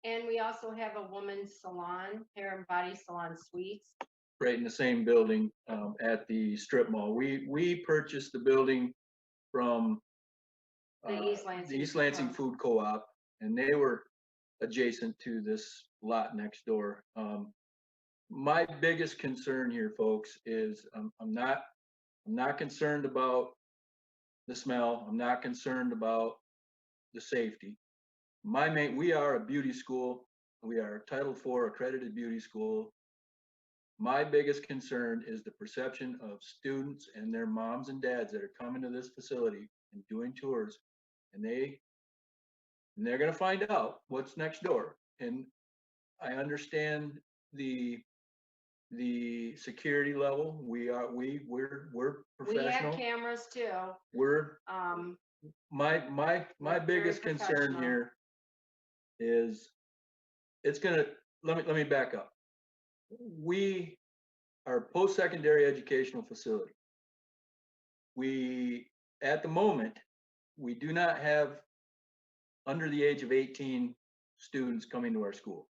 And we also have a woman's salon, hair and body salon suites.
Right in the same building at the strip mall. We purchased the building from
the
East Lansing Food Co-op, and they were adjacent to this lot next door. My biggest concern here, folks, is I'm not concerned about the smell. I'm not concerned about the safety. We are a beauty school. We are a Title IV accredited beauty school. My biggest concern is the perception of students and their moms and dads that are coming to this facility and doing tours, and they're going to find out what's next door. And I understand the security level. We're professional.
We have cameras too.
We're my biggest concern here is it's gonna let me back up. We are a post-secondary educational facility. We at the moment we do not have under the age of 18 students coming to our school,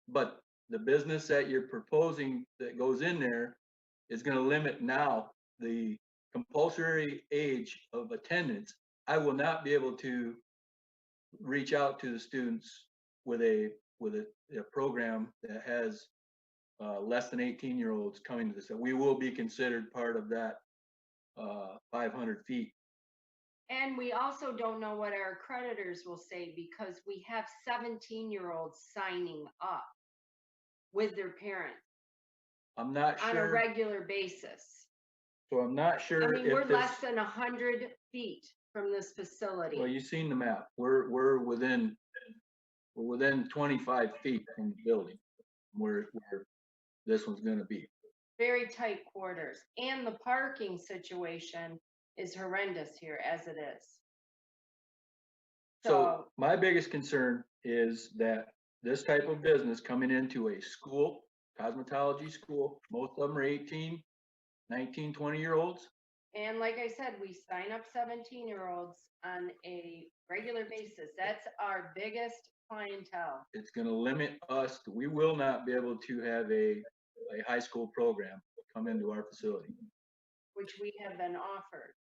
but the business that you're proposing that goes in there is going to limit now the compulsory age of attendance. I will not be able to reach out to the students with a program that has less than 18-year-olds coming to this. We will be considered part of that 500 feet.
And we also don't know what our accreditors will say because we have 17-year-olds signing up with their parents.
I'm not sure.
On a regular basis.
So I'm not sure.
I mean, we're less than 100 feet from this facility.
Well, you've seen the map. We're within 25 feet from the building where this one's going to be.
Very tight quarters, and the parking situation is horrendous here as it is.
So my biggest concern is that this type of business coming into a school, cosmetology school, most of them are 18, 19, 20-year-olds.
And like I said, we sign up 17-year-olds on a regular basis. That's our biggest clientele.
It's going to limit us. We will not be able to have a high school program come into our facility.
Which we have been offered.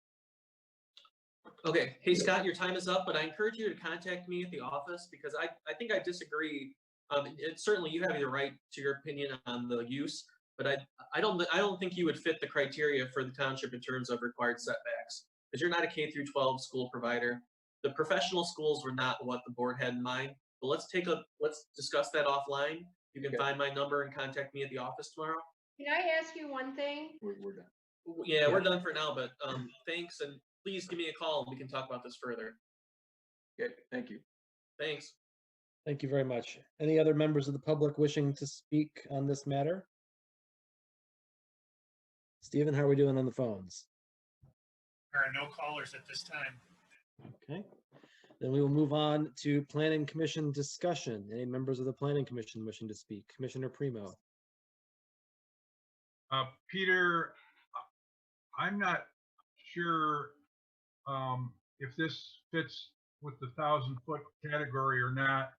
Okay, hey Scott, your time is up, but I encourage you to contact me at the office because I think I disagree. Certainly you have the right to your opinion on the use, but I don't think you would fit the criteria for the township in terms of required setbacks because you're not a K through 12 school provider. The professional schools were not what the board had in mind, but let's discuss that offline. You can find my number and contact me at the office tomorrow.
Can I ask you one thing?
We're done.
Yeah, we're done for now, but thanks, and please give me a call and we can talk about this further.
Okay, thank you.
Thanks.
Thank you very much. Any other members of the public wishing to speak on this matter? Stephen, how are we doing on the phones?
There are no callers at this time.
Okay. Then we will move on to Planning Commission discussion. Any members of the Planning Commission wishing to speak? Commissioner Primo.
Peter, I'm not sure if this fits with the 1,000-foot category or not,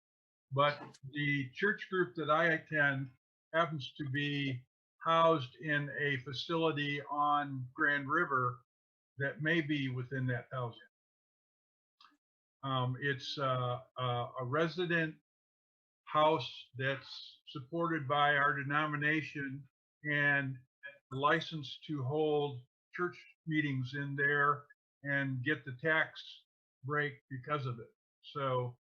but the church group that I attend happens to be housed in a facility on Grand River that may be within that 1,000. It's a resident house that's supported by our denomination and licensed to hold church meetings in there and get the tax break because of it. So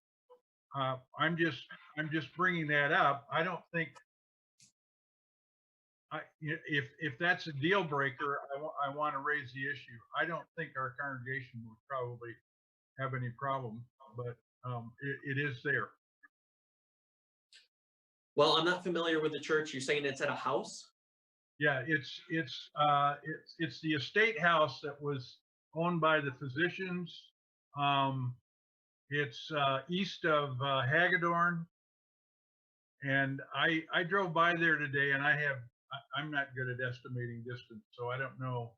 I'm just bringing that up. I don't think if that's a deal breaker, I want to raise the issue. I don't think our congregation would probably have any problem, but it is there.
Well, I'm not familiar with the church. You're saying it's at a house?
Yeah, it's the estate house that was owned by the physicians. It's east of Hagedorn, and I drove by there today, and I'm not good at estimating distance, so I don't know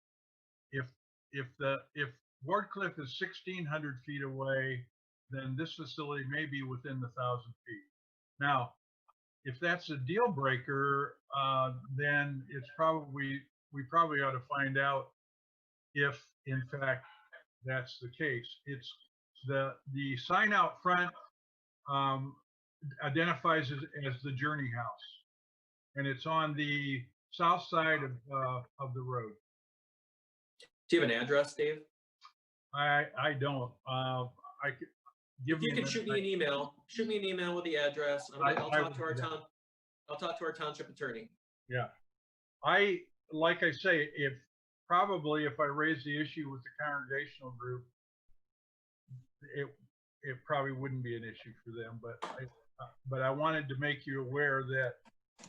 if Wardcliff is 1,600 feet away, then this facility may be within the 1,000 feet. Now, if that's a deal breaker, then we probably ought to find out if in fact that's the case. It's the sign out front identifies it as the Journey House, and it's on the south side of the road.
Do you have an address, Dave?
I don't. I could give
if you could shoot me an email. Shoot me an email with the address. I'll talk to our town. I'll talk to our township attorney.
Yeah, like I say, if I raise the issue with the congregational group, it probably wouldn't be an issue for them. But I wanted to make you aware that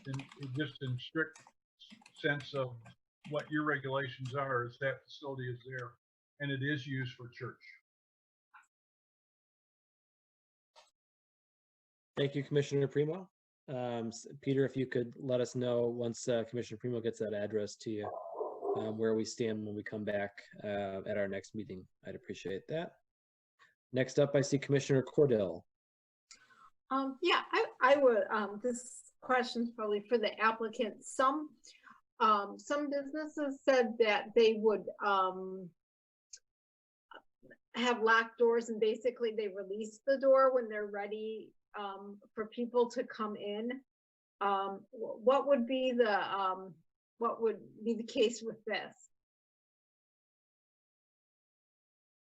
in strict sense of what your regulations are, is that facility is there and it is used for church.
Thank you, Commissioner Primo. Peter, if you could let us know once Commissioner Primo gets that address to you, where we stand when we come back at our next meeting. I'd appreciate that. Next up, I see Commissioner Cordell.
Yeah, I would, this question's probably for the applicant. Some businesses said that they would have locked doors, and basically they release the door when they're ready for people to come in. What would be the case with this?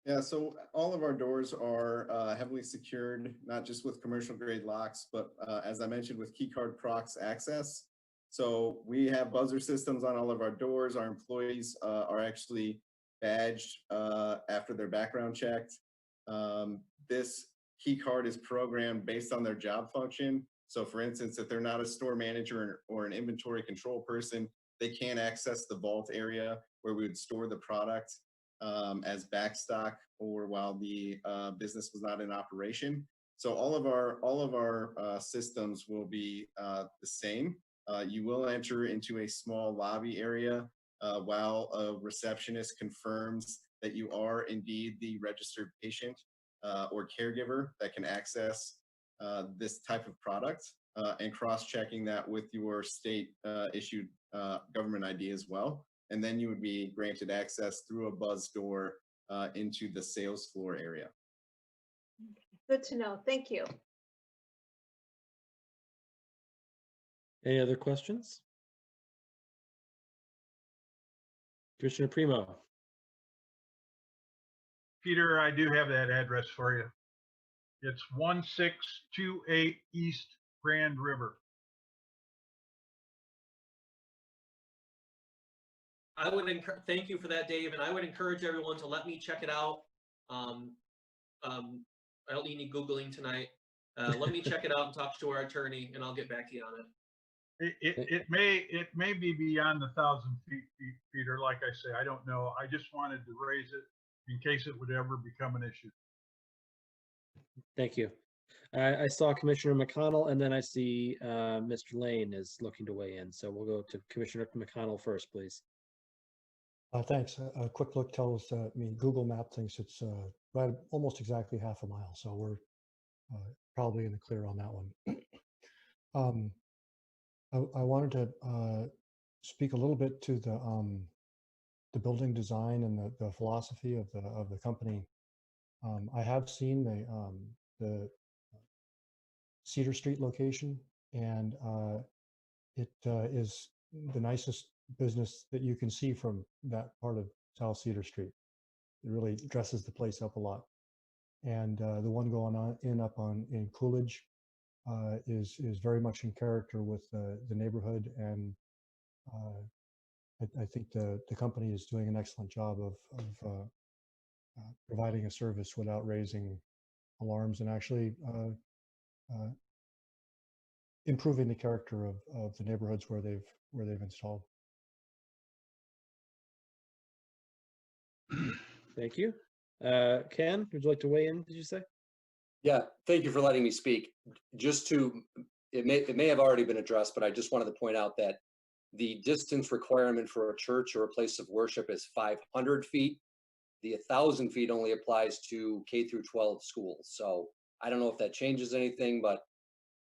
Yeah, so all of our doors are heavily secured, not just with commercial grade locks, but as I mentioned, with keycard Crocs access. So we have buzzer systems on all of our doors. Our employees are actually badged after their background checked. This key card is programmed based on their job function. So for instance, if they're not a store manager or an inventory control person, they can't access the vault area where we would store the product as backstock or while the business was not in operation. So all of our systems will be the same. You will enter into a small lobby area while a receptionist confirms that you are indeed the registered patient or caregiver that can access this type of product, and cross-checking that with your state issued government ID as well. And then you would be granted access through a buzz door into the sales floor area.
Good to know. Thank you.
Any other questions? Commissioner Primo.
Peter, I do have that address for you. It's 1628 East Grand River.
I would thank you for that, Dave, and I would encourage everyone to let me check it out. I don't need any Googling tonight. Let me check it out and talk to our attorney, and I'll get back to you on it.
It may be beyond 1,000 feet, Peter. Like I say, I don't know. I just wanted to raise it in case it would ever become an issue.
Thank you. I saw Commissioner McConnell, and then I see Mr. Lane is looking to weigh in. So we'll go to Commissioner McConnell first, please.
Thanks. A quick look tells me Google Map thinks it's right almost exactly half a mile. So we're probably in the clear on that one. I wanted to speak a little bit to the building design and the philosophy of the company. I have seen the Cedar Street location, and it is the nicest business that you can see from that part of South Cedar Street. It really dresses the place up a lot. And the one going on in Coolidge is very much in character with the neighborhood, and I think the company is doing an excellent job of providing a service without raising alarms, and actually improving the character of the neighborhoods where they've installed.
Thank you. Ken, would you like to weigh in, did you say?
Yeah, thank you for letting me speak. Just to, it may have already been addressed, but I just wanted to point out that the distance requirement for a church or a place of worship is 500 feet. The 1,000 feet only applies to K through 12 schools. So I don't know if that changes anything, but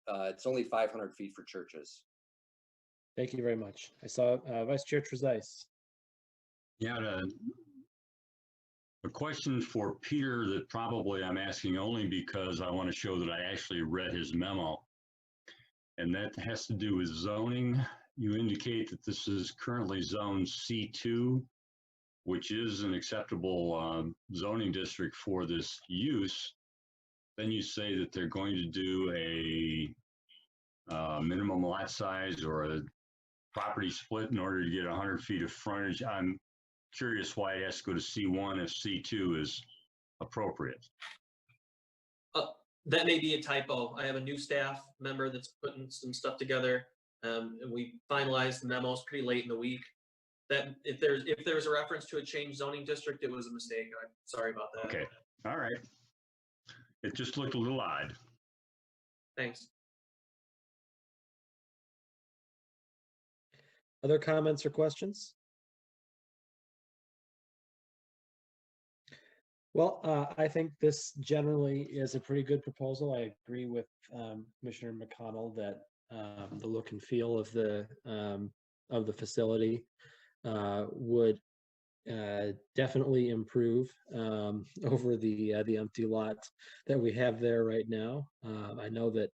it's only 500 feet for churches.
Thank you very much. I saw Vice Chair Trezise.
Yeah, a question for Peter that probably I'm asking only because I want to show that I actually read his memo. And that has to do with zoning. You indicate that this is currently zone C2, which is an acceptable zoning district for this use. Then you say that they're going to do a minimum lot size or a property split in order to get 100 feet of frontage. I'm curious why it has to go to C1 if C2 is appropriate.
That may be a typo. I have a new staff member that's putting some stuff together, and we finalized the memos pretty late in the week. That if there's a reference to a changed zoning district, it was a mistake. I'm sorry about that.
Okay, all right. It just looked a little odd.
Thanks.
Other comments or questions? Well, I think this generally is a pretty good proposal. I agree with Commissioner McConnell that the look and feel of the facility would definitely improve over the empty lot that we have there right now. I know that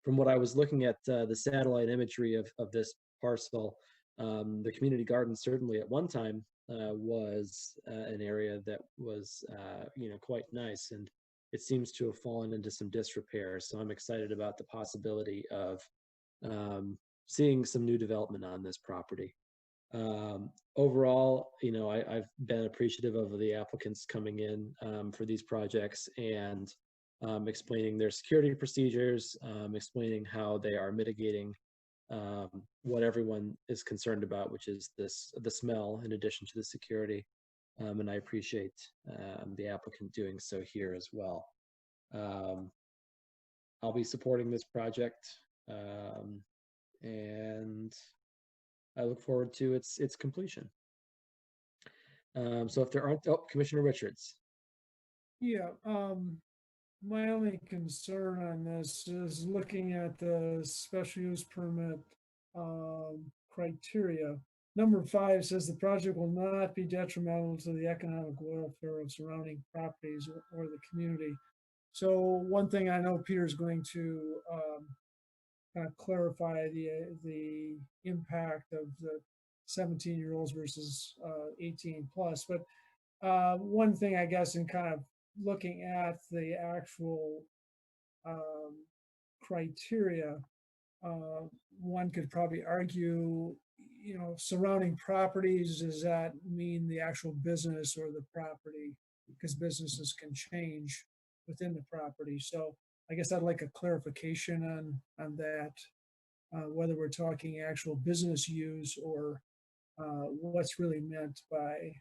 from what I was looking at the satellite imagery of this parcel, the community garden certainly at one time was an area that was quite nice, and it seems to have fallen into some disrepair. So I'm excited about the possibility of seeing some new development on this property. Overall, I've been appreciative of the applicants coming in for these projects and explaining their security procedures, explaining how they are mitigating what everyone is concerned about, which is the smell in addition to the security. And I appreciate the applicant doing so here as well. I'll be supporting this project, and I look forward to its completion. So if there aren't, Commissioner Richards.
Yeah, my only concern on this is looking at the special use permit criteria. Number 5 says the project will not be detrimental to the economic welfare of surrounding properties or the community. So one thing I know Peter's going to kind of clarify the impact of the 17-year-olds versus 18 plus. But one thing, I guess, in kind of looking at the actual criteria, one could probably argue you know, surrounding properties, does that mean the actual business or the property? Because businesses can change within the property. So I guess I'd like a clarification on that, whether we're talking actual business use or what's really meant by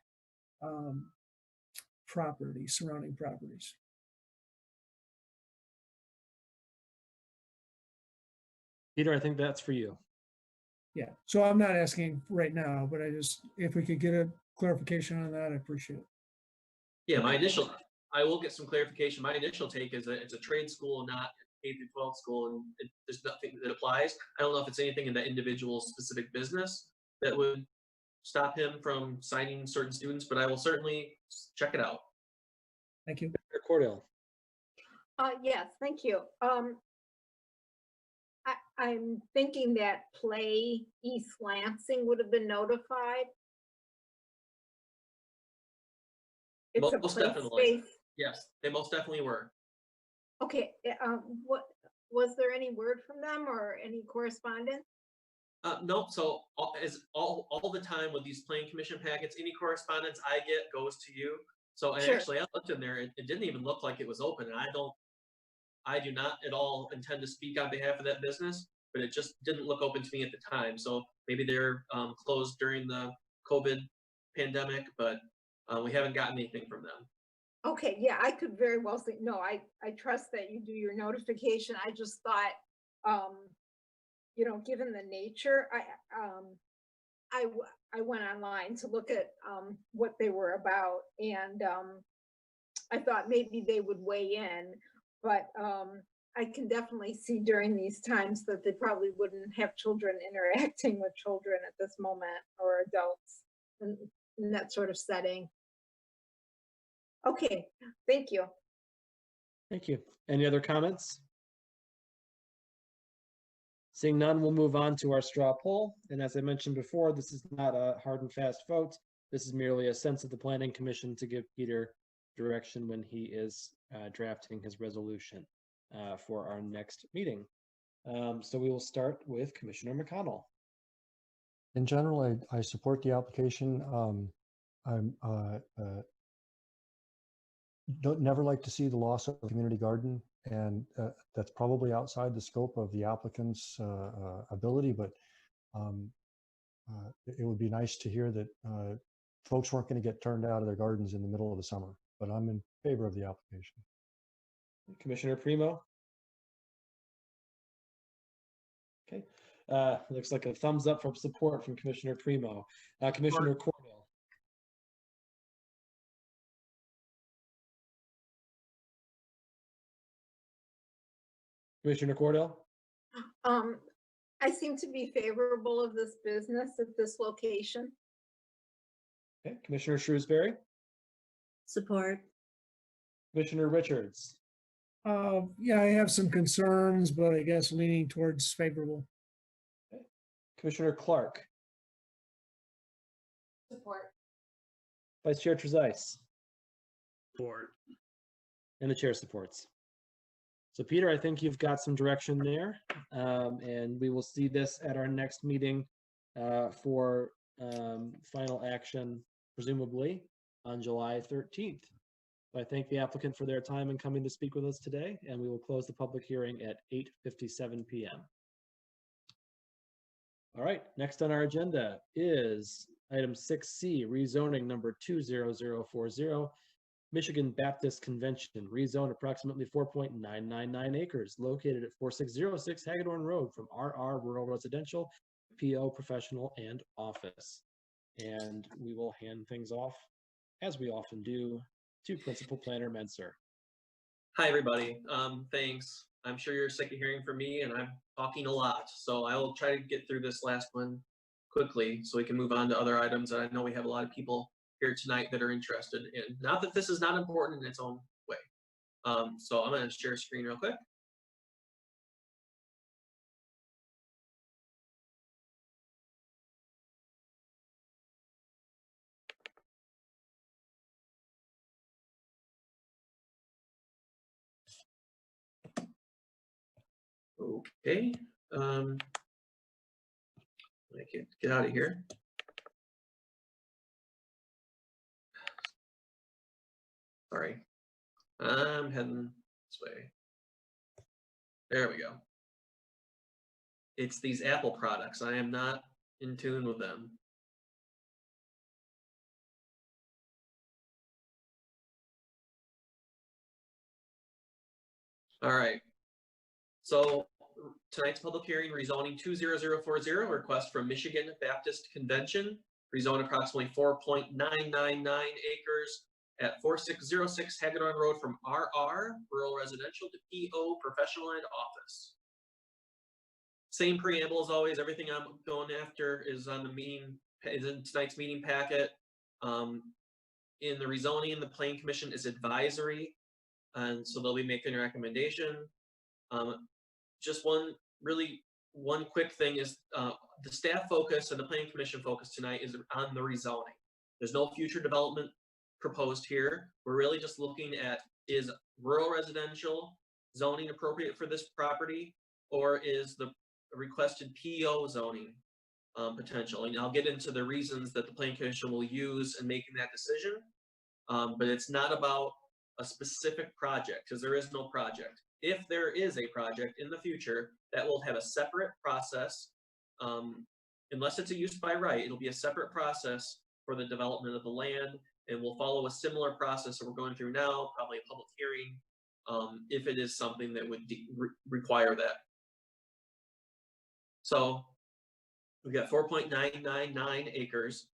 property, surrounding properties.
Peter, I think that's for you.
Yeah, so I'm not asking right now, but I just, if we could get a clarification on that, I appreciate it.
Yeah, I will get some clarification. My initial take is that it's a trade school, not K through 12 school, and there's nothing that applies. I don't know if it's anything in that individual specific business that would stop him from signing certain students, but I will certainly check it out.
Thank you.
Cordell.
Yes, thank you. I'm thinking that Play East Lansing would have been notified. It's a
Most
play
definitely.
space.
Yes, they most definitely were.
Okay, what, was there any word from them or any correspondence?
No, so all the time with these planning commission packets, any correspondence I get goes to you. So and
Sure.
actually, I looked in there; it didn't even look like it was open. And I do not at all intend to speak on behalf of that business, but it just didn't look open to me at the time. So maybe they're closed during the COVID pandemic, but we haven't gotten anything from them.
Okay, yeah, I could very well say, no, I trust that you do your notification. I just thought, you know, given the nature, I went online to look at what they were about, and I thought maybe they would weigh in, but I can definitely see during these times that they probably wouldn't have children interacting with children at this moment, or adults in that sort of setting. Okay, thank you.
Thank you. Any other comments? Seeing none, we'll move on to our straw poll. And as I mentioned before, this is not a hard and fast vote. This is merely a sense of the Planning Commission to give Peter direction when he is drafting his resolution for our next meeting. So we will start with Commissioner McConnell.
In general, I support the application. Don't never like to see the loss of a community garden, and that's probably outside the scope of the applicant's ability, but it would be nice to hear that folks weren't going to get turned out of their gardens in the middle of the summer, but I'm in favor of the application.
Commissioner Primo. Okay, looks like a thumbs up from support from Commissioner Primo. Commissioner Cordell. Commissioner Cordell?
I seem to be favorable of this business at this location.
Okay, Commissioner Shrewsbury?
Support.
Commissioner Richards?
Yeah, I have some concerns, but I guess leaning towards favorable.
Okay. Commissioner Clark?
Support.
Vice Chair Trezise?
Support.
And the chair supports. So Peter, I think you've got some direction there, and we will see this at our next meeting for final action, presumably on July 13th. So I thank the applicant for their time in coming to speak with us today, and we will close the public hearing at 8:57 p.m. All right, next on our agenda is item 6C, rezoning number 20040. Michigan Baptist Convention, rezone approximately 4.999 acres located at 4606 Hagedorn Road from RR Rural Residential, PO Professional and Office. And we will hand things off, as we often do, to Principal Planner Menser.
Hi, everybody. Thanks. I'm sure you're sick of hearing from me, and I'm talking a lot. So I will try to get through this last one quickly so we can move on to other items. And I know we have a lot of people here tonight that are interested in. Not that this is not important in its own way. So I'm going to share screen real quick. Okay. I can't get out of here. Sorry, I'm heading this way. There we go. It's these Apple products. I am not in tune with them. All right. So tonight's public hearing, rezoning 20040, request from Michigan Baptist Convention, rezone approximately 4.999 acres at 4606 Hagedorn Road from RR, rural residential, to PO, professional and office. Same preamble as always. Everything I'm going after is on the meeting, is in tonight's meeting packet. In the rezoning, the Planning Commission is advisory, and so they'll be making a recommendation. Just one quick thing is the staff focus and the Planning Commission focus tonight is on the rezoning. There's no future development proposed here. We're really just looking at, is rural residential zoning appropriate for this property, or is the requested PO zoning potential? And I'll get into the reasons that the Planning Commission will use in making that decision, but it's not about a specific project, because there is no project. If there is a project in the future, that will have a separate process. Unless it's a use by right, it'll be a separate process for the development of the land, and we'll follow a similar process that we're going through now, probably a public hearing, if it is something that would require that. So we've got 4.999 acres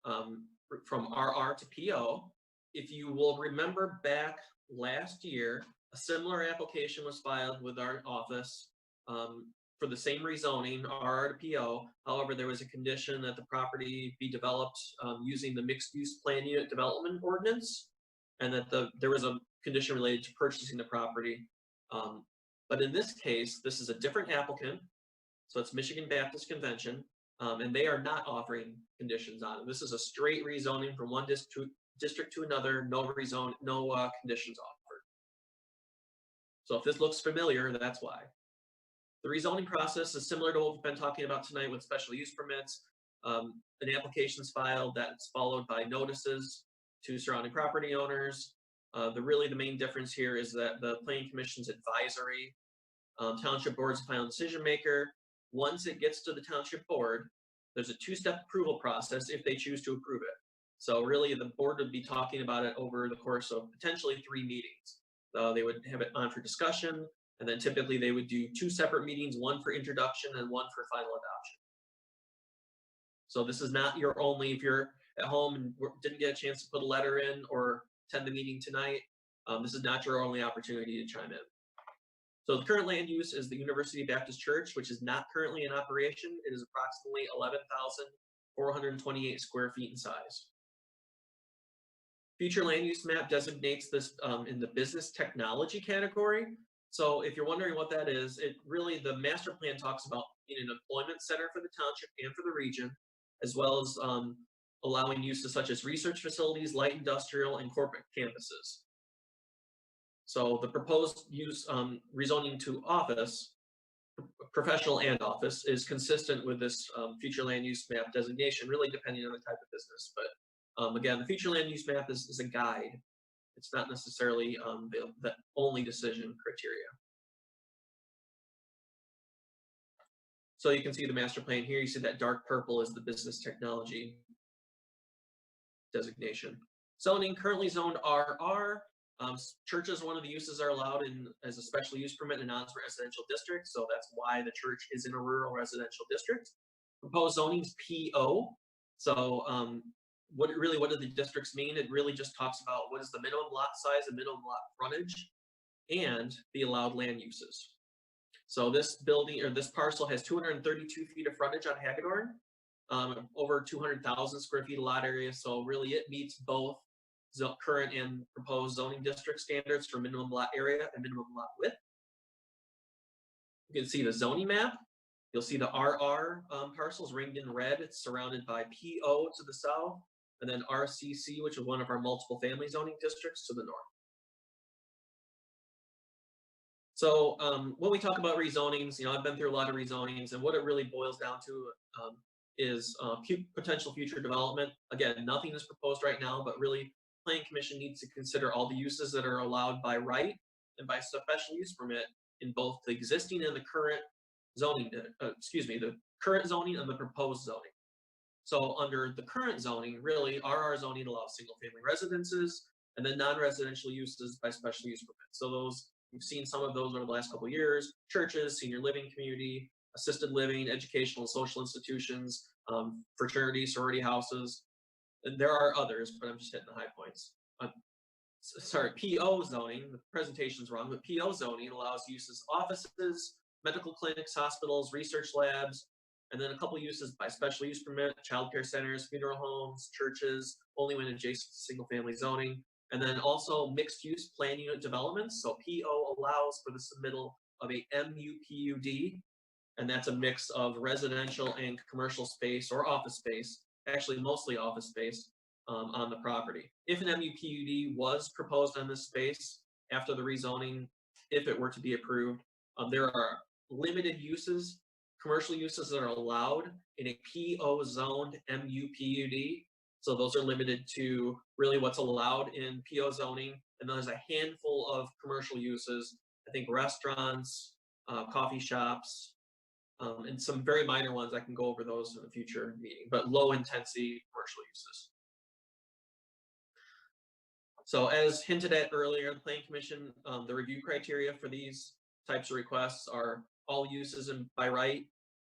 from RR to PO. If you will remember back last year, a similar application was filed with our office for the same rezoning, RR to PO. However, there was a condition that the property be developed using the mixed-use plan unit development ordinance, and that there was a condition related to purchasing the property. But in this case, this is a different applicant, so it's Michigan Baptist Convention, and they are not offering conditions on it. This is a straight rezoning from one district to another, no conditions offered. So if this looks familiar, that's why. The rezoning process is similar to what we've been talking about tonight with special use permits. An application is filed that's followed by notices to surrounding property owners. The main difference here is that the Planning Commission's advisory. Township Board's final decision maker. Once it gets to the Township Board, there's a two-step approval process if they choose to approve it. So really the board would be talking about it over the course of potentially 3 meetings. They would have it on for discussion, and then typically they would do 2 separate meetings, one for introduction and one for final adoption. So this is not your only, if you're at home and didn't get a chance to put a letter in or attend the meeting tonight, this is not your only opportunity to chime in. So the current land use is the University Baptist Church, which is not currently in operation. It is approximately 11,428 square feet in size. Future land use map designates this in the business technology category. So if you're wondering what that is, the master plan talks about being an employment center for the township and for the region, as well as allowing uses such as research facilities, light industrial, and corporate campuses. So the proposed use rezoning to office, professional and office, is consistent with this future land use map designation, really depending on the type of business. But again, the future land use map is a guide. It's not necessarily the only decision criteria. So you can see the master plan here. You see that dark purple is the business technology designation. Zoning currently zoned RR. Churches, one of the uses are allowed as a special use permit in a non-residential district. So that's why the church is in a rural residential district. Proposed zoning is PO. So what do the districts mean? It really just talks about what is the minimum lot size and minimum lot frontage and the allowed land uses. So this building or this parcel has 232 feet of frontage on Hagedorn, over 200,000 square feet of lot area. So really it meets both current and proposed zoning district standards for minimum lot area and minimum lot width. You can see the zoning map. You'll see the RR parcels ringed in red. It's surrounded by PO to the south, and then RCC, which is one of our multiple family zoning districts, to the north. So when we talk about rezonings, I've been through a lot of rezonings, and what it really boils down to, is potential future development. Again, nothing is proposed right now, but really Planning Commission needs to consider all the uses that are allowed by right and by special use permit in both the existing and the current zoning, the current zoning and the proposed zoning. So under the current zoning, really RR zoning allows single family residences and then non-residential uses by special use permit. So those, we've seen some of those over the last couple of years: churches, senior living community, assisted living, educational and social institutions, fraternities, sorority houses. And there are others, but I'm just hitting the high points. Sorry, PO zoning, the presentation's wrong, but PO zoning allows uses offices, medical clinics, hospitals, research labs, and then a couple uses by special use permit: childcare centers, funeral homes, churches, only when adjacent to single family zoning. And then also mixed use plan unit developments. So PO allows for the submittal of a MUPUD, and that's a mix of residential and commercial space or office space, actually mostly office space, on the property. If an MUPUD was proposed on this space after the rezoning, if it were to be approved, there are limited uses, commercial uses that are allowed in a PO zoned MUPUD. So those are limited to really what's allowed in PO zoning. And then there's a handful of commercial uses, I think restaurants, coffee shops, and some very minor ones. I can go over those in a future meeting, but low intensity commercial uses. So as hinted at earlier, the Planning Commission, the review criteria for these types of requests are all uses by right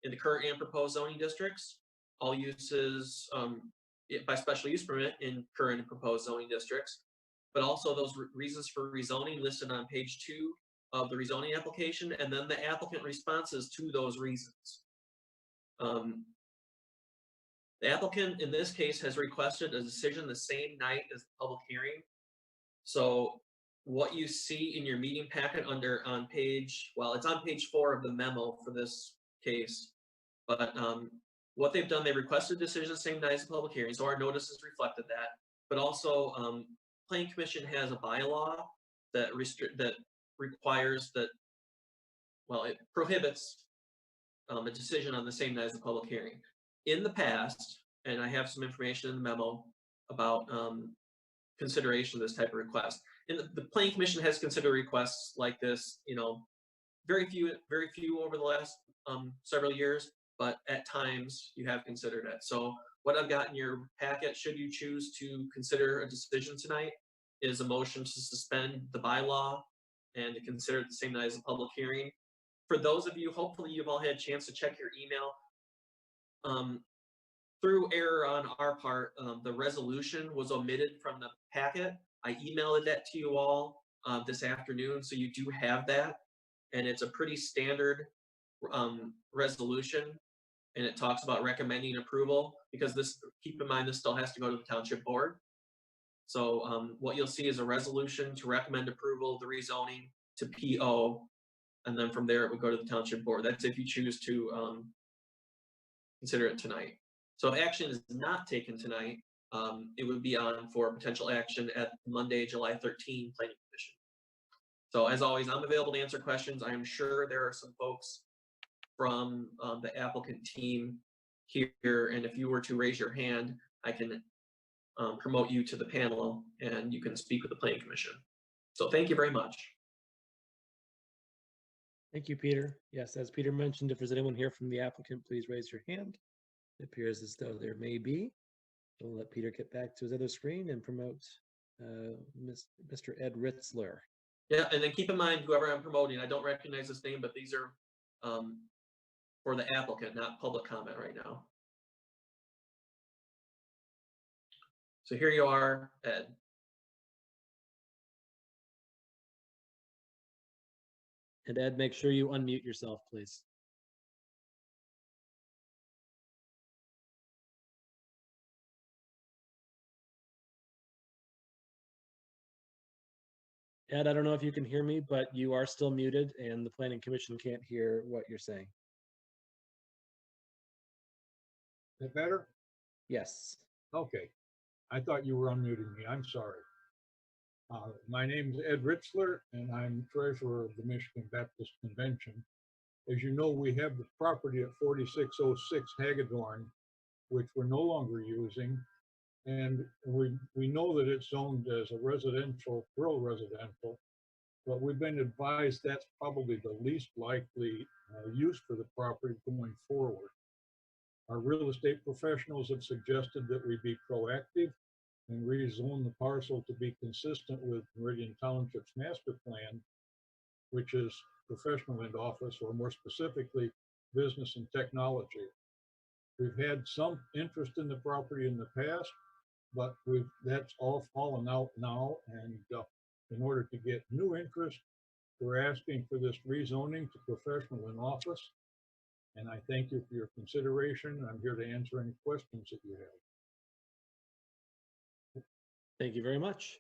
in the current and proposed zoning districts, all uses by special use permit in current and proposed zoning districts, but also those reasons for rezoning listed on page 2 of the rezoning application, and then the applicant responses to those reasons. The applicant in this case has requested a decision the same night as the public hearing. So what you see in your meeting packet on page, well, it's on page 4 of the memo for this case, but what they've done, they requested a decision the same night as the public hearing, so our notices reflected that, but also Planning Commission has a bylaw that requires that, well, it prohibits a decision on the same night as the public hearing. In the past, and I have some information in the memo about consideration of this type of request. And the Planning Commission has considered requests like this, very few over the last several years, but at times you have considered it. So what I've got in your packet, should you choose to consider a decision tonight, is a motion to suspend the bylaw and to consider it the same night as a public hearing. For those of you, hopefully you've all had a chance to check your email. Through error on our part, the resolution was omitted from the packet. I emailed that to you all this afternoon, so you do have that. And it's a pretty standard resolution, and it talks about recommending approval, because this, keep in mind, this still has to go to the township board. So what you'll see is a resolution to recommend approval of the rezoning to PO, and then from there it would go to the township board. That's if you choose to consider it tonight. So if action is not taken tonight, it would be on for potential action at Monday, July 13, Planning Commission. So as always, I'm available to answer questions. I am sure there are some folks from the applicant team here, and if you were to raise your hand, I can promote you to the panel and you can speak with the Planning Commission. So thank you very much.
Thank you, Peter. Yes, as Peter mentioned, if there's anyone here from the applicant, please raise your hand. It appears as though there may be. We'll let Peter get back to his other screen and promote Mr. Ed Ritzler.
Yeah, and then keep in mind, whoever I'm promoting, I don't recognize his name, but these are for the applicant, not public comment right now. So here you are, Ed.
And Ed, make sure you unmute yourself, please. Ed, I don't know if you can hear me, but you are still muted and the Planning Commission can't hear what you're saying.
Is that better?
Yes.
Okay. I thought you were unmuting me. I'm sorry. My name is Ed Ritzler, and I'm treasurer of the Michigan Baptist Convention. As you know, we have the property at 4606 Hagedorn
which we're no longer using. And we know that it's zoned as a residential, rural residential, but we've been advised that's probably the least likely use for the property going forward. Our real estate professionals have suggested that we be proactive and rezone the parcel to be consistent with Meridian Township's master plan, which is professional and office, or more specifically, business and technology. We've had some interest in the property in the past, but that's all fallen out now. And in order to get new interest, we're asking for this rezoning to professional and office. And I thank you for your consideration. I'm here to answer any questions that you have.
Thank you very much.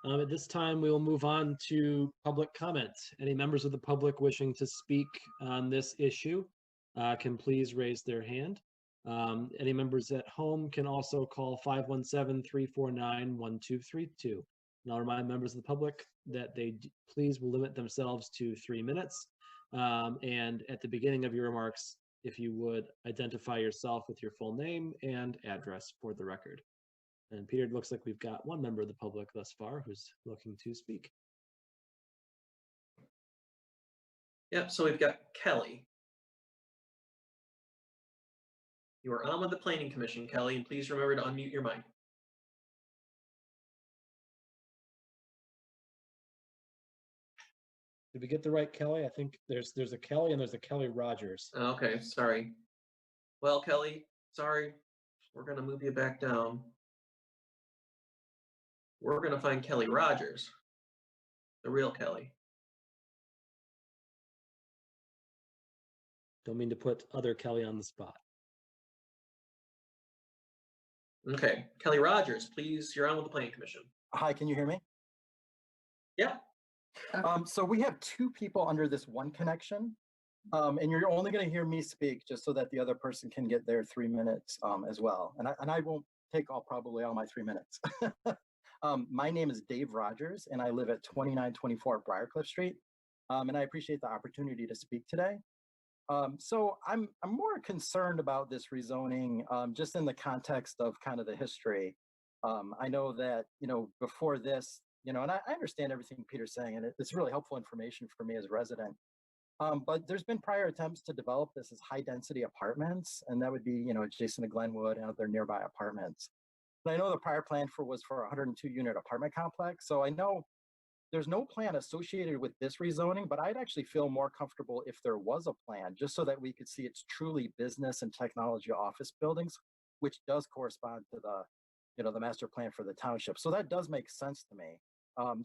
At this time, we will move on to public comment. Any members of the public wishing to speak on this issue can please raise their hand. Any members at home can also call 517-349-1232. And I'll remind members of the public that they please will limit themselves to 3 minutes. And at the beginning of your remarks, if you would identify yourself with your full name and address for the record. And Peter, it looks like we've got one member of the public thus far who's looking to speak.
Yep, so we've got Kelly. You are on with the Planning Commission, Kelly, and please remember to unmute your mic.
Did we get the right Kelly? I think there's a Kelly and there's a Kelly Rogers.
Okay, sorry. Well, Kelly, sorry. We're going to move you back down. We're going to find Kelly Rogers, the real Kelly.
Don't mean to put other Kelly on the spot.
Okay, Kelly Rogers, please, you're on with the Planning Commission.
Hi, can you hear me?
Yeah.
So we have 2 people under this one connection, and you're only going to hear me speak just so that the other person can get their 3 minutes as well. And I won't take probably all my 3 minutes. My name is Dave Rogers, and I live at 2924 Briarcliff Street, and I appreciate the opportunity to speak today. So I'm more concerned about this rezoning just in the context of kind of the history. I know that, before this, and I understand everything Peter's saying, and it's really helpful information for me as a resident. But there's been prior attempts to develop this as high density apartments, and that would be, adjacent to Glenwood and other nearby apartments. But I know the prior plan was for a 102 unit apartment complex. So I know there's no plan associated with this rezoning, but I'd actually feel more comfortable if there was a plan, just so that we could see it's truly business and technology office buildings, which does correspond to the master plan for the township. So that does make sense to me. I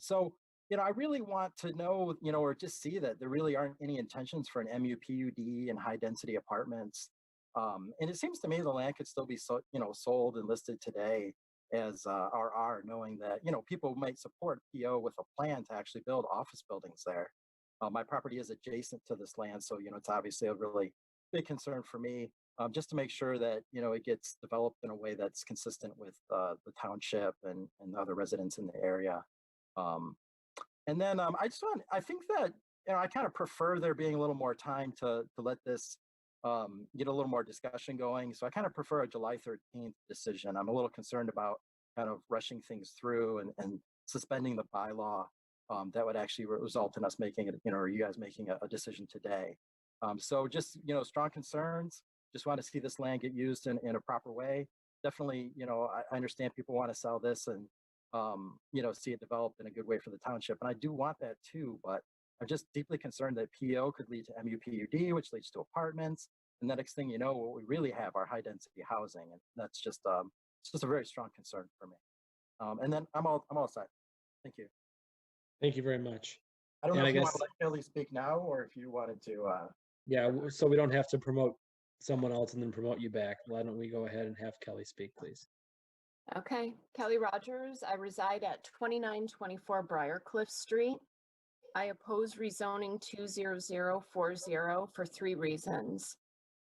really want to know, or just see that there really aren't any intentions for an MUPUD and high density apartments. And it seems to me the land could still be sold and listed today as RR, knowing that, people might support PO with a plan to actually build office buildings there. My property is adjacent to this land, so, it's obviously a really big concern for me, just to make sure that, it gets developed in a way that's consistent with the township and other residents in the area. And then I think that, I kind of prefer there being a little more time to let this get a little more discussion going. So I kind of prefer a July 13th decision. I'm a little concerned about kind of rushing things through and suspending the bylaw that would actually result in us making it, or you guys making a decision today. So just, strong concerns, just want to see this land get used in a proper way. Definitely, I understand people want to sell this and, see it developed in a good way for the township. And I do want that too, but I'm just deeply concerned that PO could lead to MUPUD, which leads to apartments. And the next thing you know, what we really have are high density housing. And that's just, it's just a very strong concern for me. And then I'm all set. Thank you.
Thank you very much.
I don't know if you want to let Kelly speak now or if you wanted to.
Yeah, so we don't have to promote someone else and then promote you back. Why don't we go ahead and have Kelly speak, please?
Okay, Kelly Rogers. I reside at 2924 Briarcliff Street. I oppose rezoning 20040 for 3 reasons.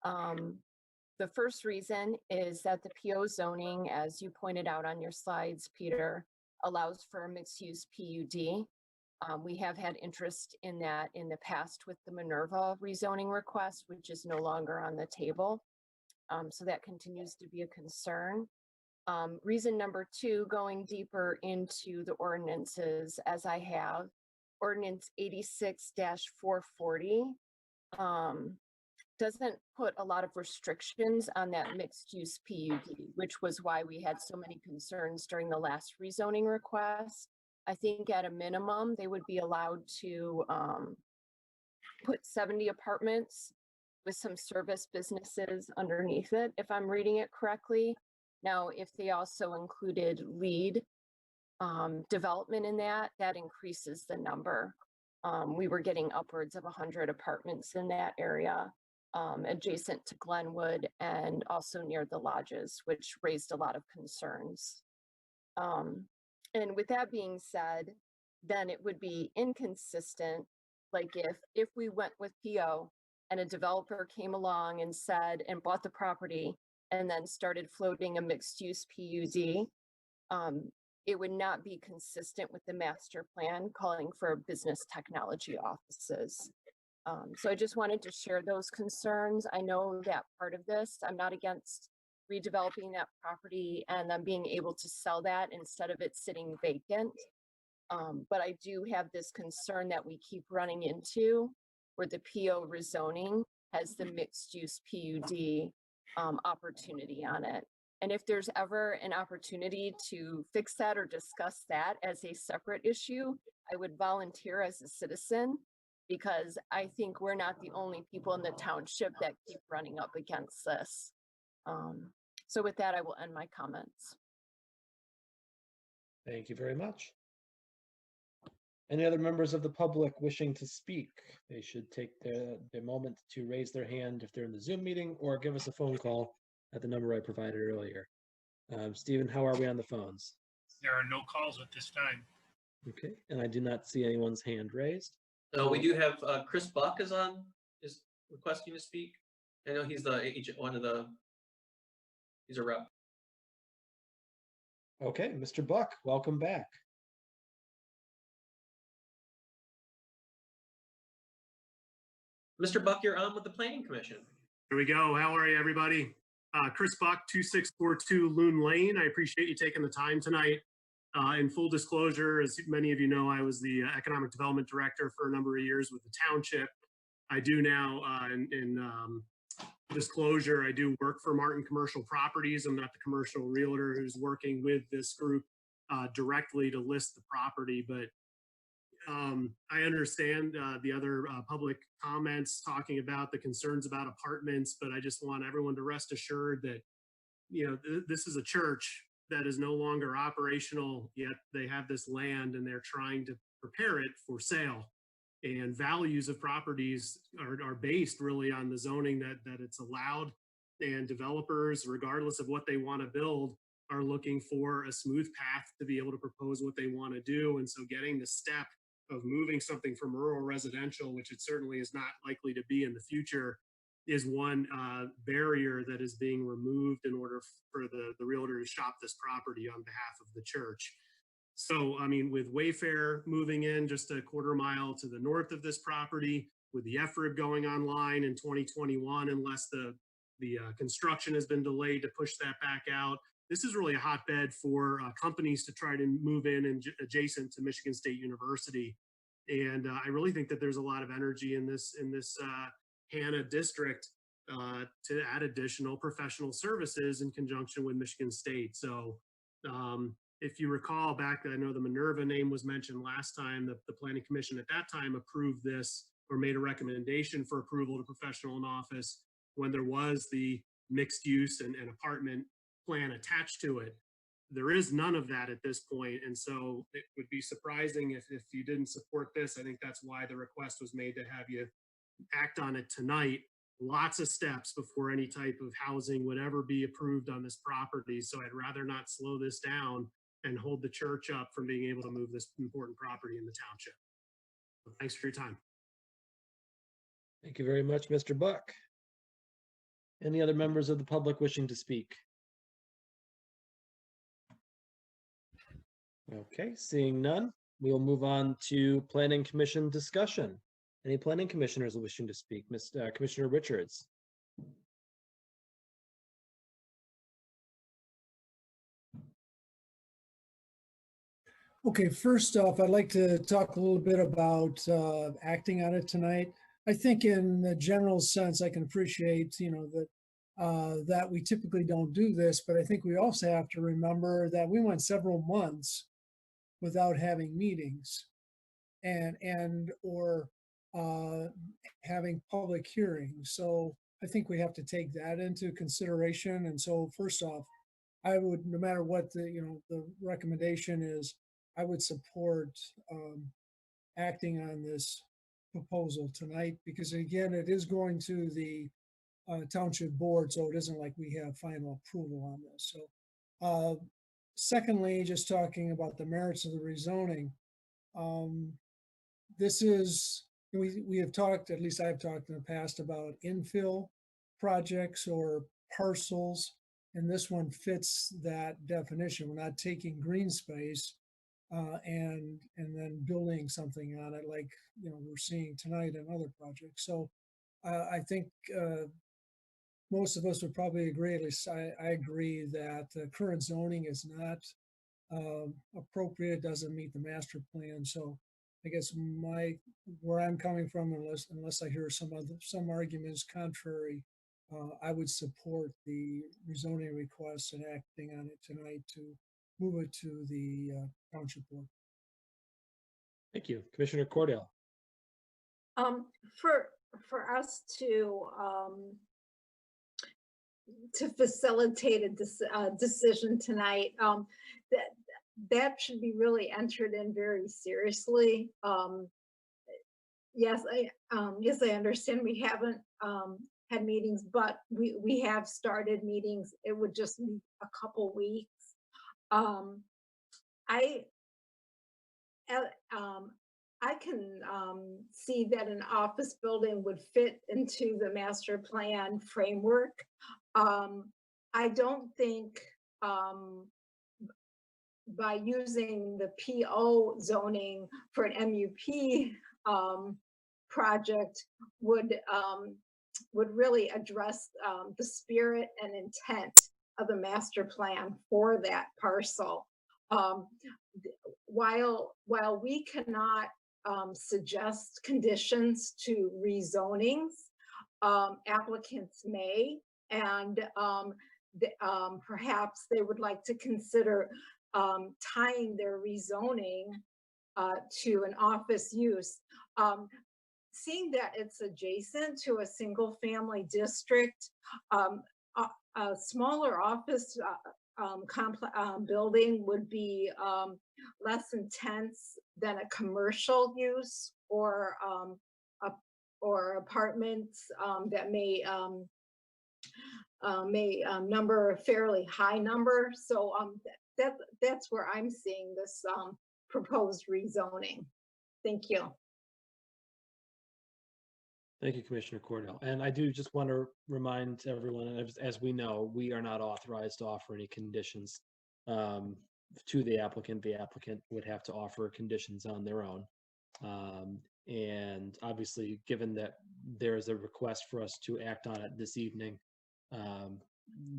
The first reason is that the PO zoning, as you pointed out on your slides, Peter, allows for a mixed-use PUD. We have had interest in that in the past with the Minerva rezoning request, which is no longer on the table. So that continues to be a concern. Reason number 2, going deeper into the ordinances as I have, ordinance 86-440 doesn't put a lot of restrictions on that mixed use PUD, which was why we had so many concerns during the last rezoning request. I think at a minimum, they would be allowed to put 70 apartments with some service businesses underneath it, if I'm reading it correctly. Now, if they also included lead development in that, that increases the number. We were getting upwards of 100 apartments in that area, adjacent to Glenwood and also near the lodges, which raised a lot of concerns. And with that being said, then it would be inconsistent, like if we went with PO and a developer came along and said, and bought the property and then started floating a mixed use PUD, it would not be consistent with the master plan calling for business technology offices. So I just wanted to share those concerns. I know that part of this, I'm not against redeveloping that property and then being able to sell that instead of it sitting vacant. But I do have this concern that we keep running into where the PO rezoning has the mixed use PUD opportunity on it. And if there's ever an opportunity to fix that or discuss that as a separate issue, I would volunteer as a citizen, because I think we're not the only people in the township that keep running up against this. So with that, I will end my comments.
Thank you very much. Any other members of the public wishing to speak? They should take the moment to raise their hand if they're in the Zoom meeting, or give us a phone call at the number I provided earlier. Stephen, how are we on the phones?
There are no calls at this time.
Okay, and I do not see anyone's hand raised.
So we do have Chris Buck is requesting to speak. I know he's the agent, he's a rep.
Okay, Mr. Buck, welcome back.
Mr. Buck, you're on with the Planning Commission.
There we go. How are you, everybody? Chris Buck, 2642 Loon Lane. I appreciate you taking the time tonight. In full disclosure, as many of you know, I was the Economic Development Director for a number of years with the township. I do now, in disclosure, I do work for Martin Commercial Properties. I'm not the commercial realtor who's working with this group directly to list the property, but I understand the other public comments talking about the concerns about apartments, but I just want everyone to rest assured that, you know, this is a church that is no longer operational, yet they have this land and they're trying to prepare it for sale. And values of properties are based really on the zoning that it's allowed, and developers, regardless of what they want to build, are looking for a smooth path to be able to propose what they want to do. And so getting the step of moving something from rural residential, which it certainly is not likely to be in the future, is one barrier that is being removed in order for the realtor to shop this property on behalf of the church. So, I mean, with Wayfair moving in just a quarter mile to the north of this property, with the EFRIB going online in 2021, unless the construction has been delayed to push that back out, this is really a hotbed for companies to try to move in adjacent to Michigan State University. And I really think that there's a lot of energy in this Hanna district to add additional professional services in conjunction with Michigan State. So if you recall back, I know the Minerva name was mentioned last time, the Planning Commission at that time approved this or made a recommendation for approval to professional and office when there was the mixed use and apartment plan attached to it. There is none of that at this point, and so it would be surprising if you didn't support this. I think that's why the request was made to have you act on it tonight. Lots of steps before any type of housing would ever be approved on this property, so I'd rather not slow this down and hold the church up from being able to move this important property in the township. So thanks for your time.
Thank you very much, Mr. Buck. Any other members of the public wishing to speak? Okay, seeing none, we'll move on to Planning Commission discussion. Any Planning Commissioners wishing to speak? Commissioner Richards.
Okay, first off, I'd like to talk a little bit about acting on it tonight. I think in the general sense, I can appreciate, that we typically don't do this, but I think we also have to remember that we went several months without having meetings or having public hearings. So I think we have to take that into consideration. And so first off, I would, no matter what the recommendation is, I would support acting on this proposal tonight, because again, it is going to the township board, so it isn't like we have final approval on this. So secondly, just talking about the merits of the rezoning, this is, we have talked, at least I've talked in the past, about infill projects or parcels, and this one fits that definition. We're not taking green space and then building something on it like we're seeing tonight in other projects. So I think most of us would probably agree, at least I agree, that current zoning is not appropriate, doesn't meet the master plan. So I guess where I'm coming from, unless I hear some arguments contrary, I would support the rezoning request and acting on it tonight to move it to the township board.
Thank you. Commissioner Cordell.
For us to facilitate a decision tonight, that should be really entered in very seriously. Yes, I understand we haven't had meetings, but we have started meetings. It would just be a couple weeks. I can see that an office building would fit into the master plan framework. I don't think by using the PO zoning for an MUP project would really address the spirit and intent of the master plan for that parcel. While we cannot suggest conditions to rezonings, applicants may, and perhaps they would like to consider tying their rezoning to an office use. Seeing that it's adjacent to a single family district, a smaller office building would be less intense than a commercial use or apartments that may number a fairly high number. So that's where I'm seeing this proposed rezoning. Thank you.
Thank you, Commissioner Cordell. And I do just want to remind everyone, as we know, we are not authorized to offer any conditions to the applicant. The applicant would have to offer conditions on their own. And obviously, given that there is a request for us to act on it this evening,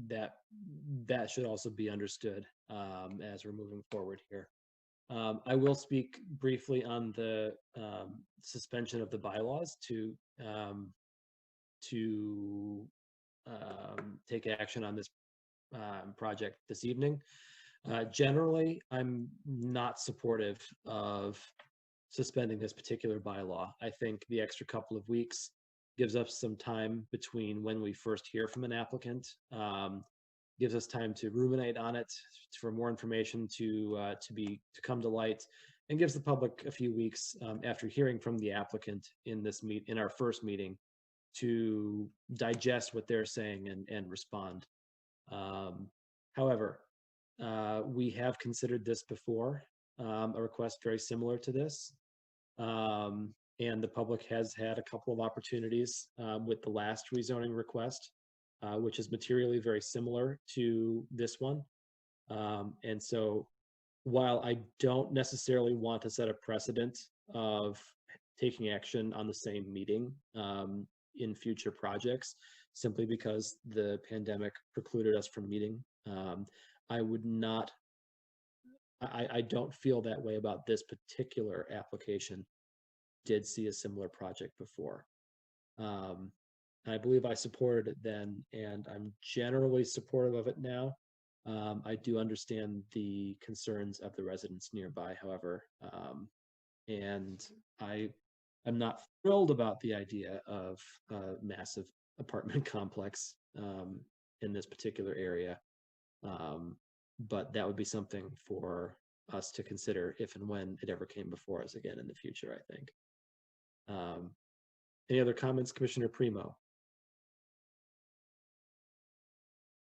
that should also be understood as we're moving forward here. I will speak briefly on the suspension of the bylaws to take action on this project this evening. Generally, I'm not supportive of suspending this particular bylaw. I think the extra couple of weeks gives us some time between when we first hear from an applicant, gives us time to ruminate on it, for more information to come to light, and gives the public a few weeks after hearing from the applicant in our first meeting to digest what they're saying and respond. However, we have considered this before, a request very similar to this, and the public has had a couple of opportunities with the last rezoning request, which is materially very similar to this one. And so while I don't necessarily want to set a precedent of taking action on the same meeting in future projects, simply because the pandemic precluded us from meeting, I I don't feel that way about this particular application. Did see a similar project before. I believe I supported it then, and I'm generally supportive of it now. I do understand the concerns of the residents nearby, however, and I'm not thrilled about the idea of a massive apartment complex in this particular area. But that would be something for us to consider if and when it ever came before us again in the future, I think. Any other comments, Commissioner Primo?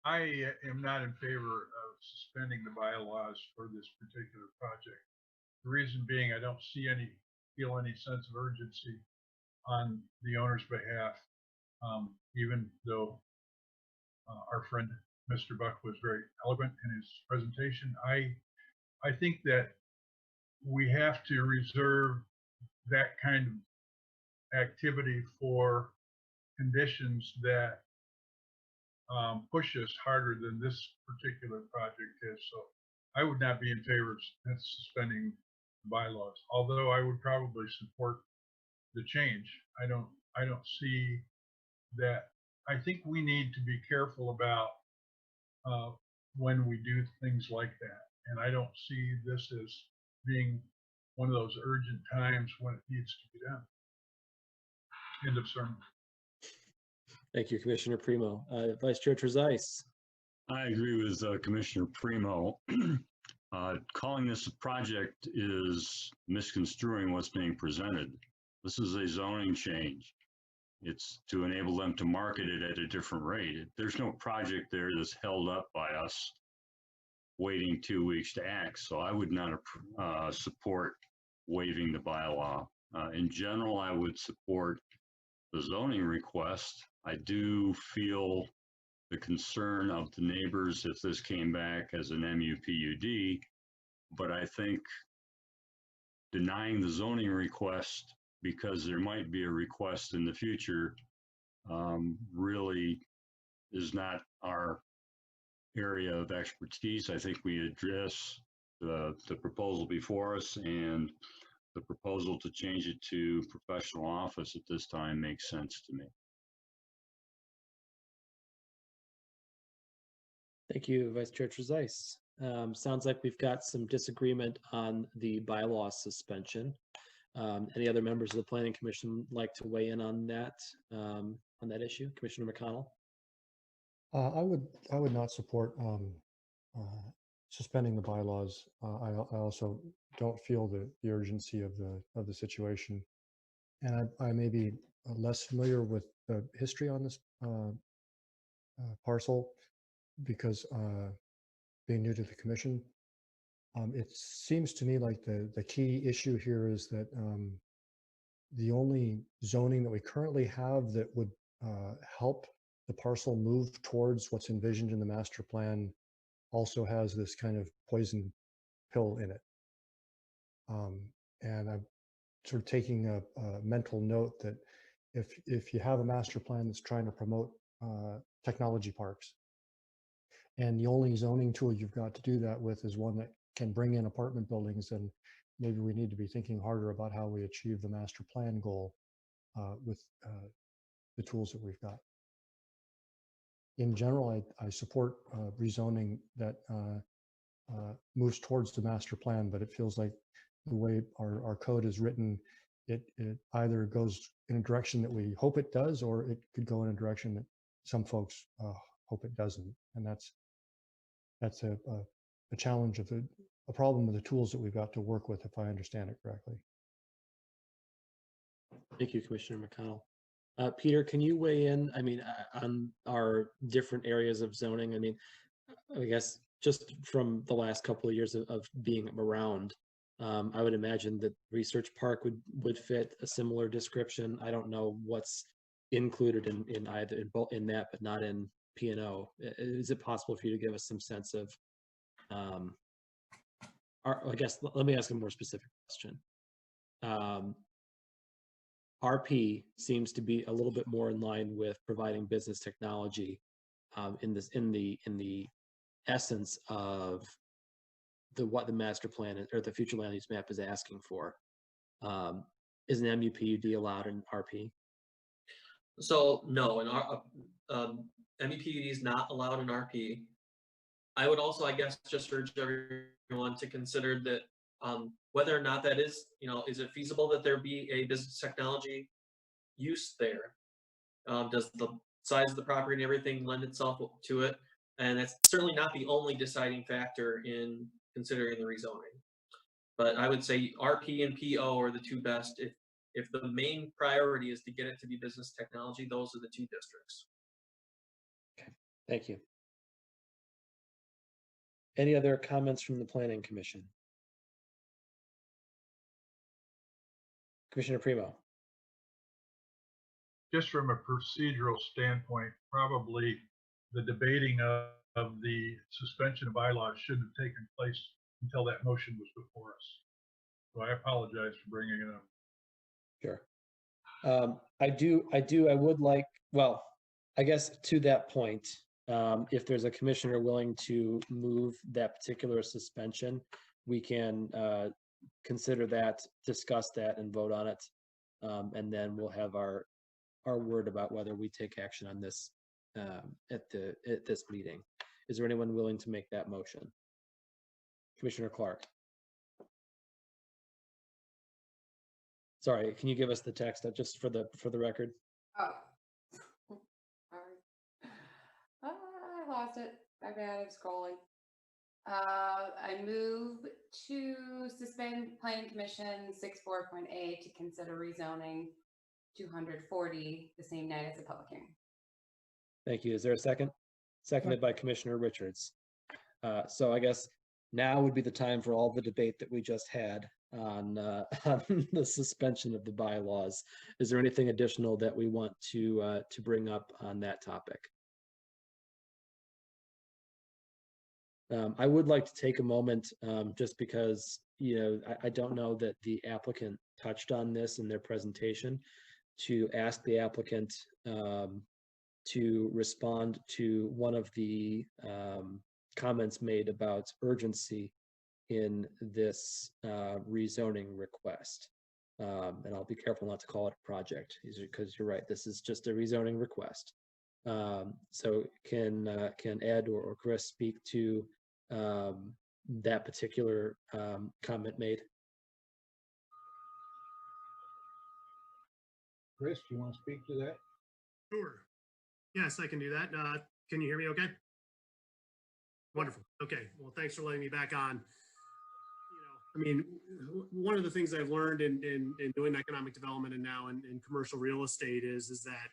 I am not in favor of suspending the bylaws for this particular project. The reason being, I don't feel any sense of urgency on the owner's behalf, even though our friend Mr. Buck was very eloquent in his presentation. I think that we have to reserve that kind of activity for conditions that push us harder than this particular project is. So I would not be in favor of suspending the bylaws, although I would probably support the change. I don't see that. I think we need to be careful about when we do things like that. And I don't see this as being one of those urgent times when it needs to be done. End of sermon.
Thank you, Commissioner Primo. Vice Chair Trezise.
I agree with Commissioner Primo. Calling this a project is misconstruing what's being presented. This is a zoning change. It's to enable them to market it at a different rate. There's no project there that's held up by us waiting 2 weeks to act. So I would not support waiving the bylaw. In general, I would support the zoning request. I do feel the concern of the neighbors if this came back as an MUPUD, but I think denying the zoning request because there might be a request in the future really is not our area of expertise. I think we address the proposal before us, and the proposal to change it to professional office at this time makes sense to me.
Thank you, Vice Chair Trezise. Sounds like we've got some disagreement on the bylaw suspension. Any other members of the Planning Commission like to weigh in on that issue? Commissioner McConnell?
I would not support suspending the bylaws. I also don't feel the urgency of the situation, and I may be less familiar with the history on this parcel because being new to the commission. It seems to me like the key issue here is that the only zoning that we currently have that would help the parcel move towards what's envisioned in the master plan also has this kind of poison pill in it. And I'm sort of taking a mental note that if you have a master plan that's trying to promote technology parks, and the only zoning tool you've got to do that with is one that can bring in apartment buildings, then maybe we need to be thinking harder about how we achieve the master plan goal with the tools that we've got. In general, I support rezoning that moves towards the master plan, but it feels like the way our code is written, it either goes in a direction that we hope it does, or it could go in a direction that some folks hope it doesn't. And that's a challenge of a problem with the tools that we've got to work with, if I understand it correctly.
Thank you, Commissioner McConnell. Peter, can you weigh in, on our different areas of zoning? I guess just from the last couple of years of being around, I would imagine that Research Park would fit a similar description. I don't know what's included in either in that, but not in P&O. Is it possible for you to give us some sense of, I guess, let me ask a more specific question. RP seems to be a little bit more in line with providing business technology in the essence of what the master plan or the future land use map is asking for. Is an MUPUD allowed in RP?
So no, in our MUPUD is not allowed in RP. I would also, I guess, just urge everyone to consider that whether or not that is, is it feasible that there be a business technology use there? Does the size of the property and everything lend itself to it? And that's certainly not the only deciding factor in considering the rezoning. But I would say RP and PO are the two best. If the main priority is to get it to be business technology, those are the two districts.
Okay, thank you. Any other comments from the Planning Commission? Commissioner Primo.
Just from a procedural standpoint, probably the debating of the suspension of bylaws shouldn't have taken place until that motion was before us. So I apologize for bringing it up.
Sure. I would like, well, I guess to that point, if there's a commissioner willing to move that particular suspension, we can consider that, discuss that, and vote on it. And then we'll have our word about whether we take action on this at this meeting. Is there anyone willing to make that motion? Commissioner Clark. Sorry, can you give us the text just for the record?
Oh, sorry. I lost it. My bad. I'm scrolling. I move to suspend Planning Commission 6.4.A to consider rezoning 240 the same night as the public hearing.
Thank you. Is there a second? Seconded by Commissioner Richards. So I guess now would be the time for all the debate that we just had on the suspension of the bylaws. Is there anything additional that we want to bring up on that topic? I would like to take a moment just because, I don't know that the applicant touched on this in their presentation, to ask the applicant to respond to one of the comments made about urgency in this rezoning request. And I'll be careful not to call it a project, because you're right, this is just a rezoning request. So can Ed or Chris speak to that particular comment made?
Chris, do you want to speak to that?
Sure. Yes, I can do that. Can you hear me okay? Wonderful. Okay. Well, thanks for letting me back on. I mean, one of the things I've learned in doing economic development and now in commercial real estate is that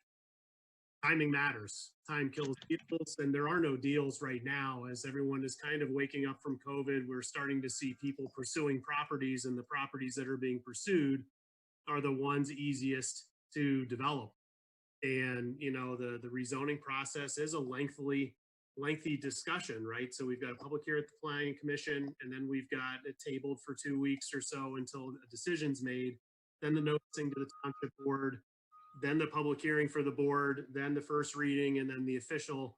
timing matters. Time kills deals, and there are no deals right now. As everyone is kind of waking up from COVID, we're starting to see people pursuing properties, and the properties that are being pursued are the ones easiest to develop. And, the rezoning process is a lengthy discussion, right? So we've got a public hearing at the Planning Commission, and then we've got it tabled for 2 weeks or so until a decision's made, then the noticing to the Township Board, then the public hearing for the board, then the first reading, and then the official,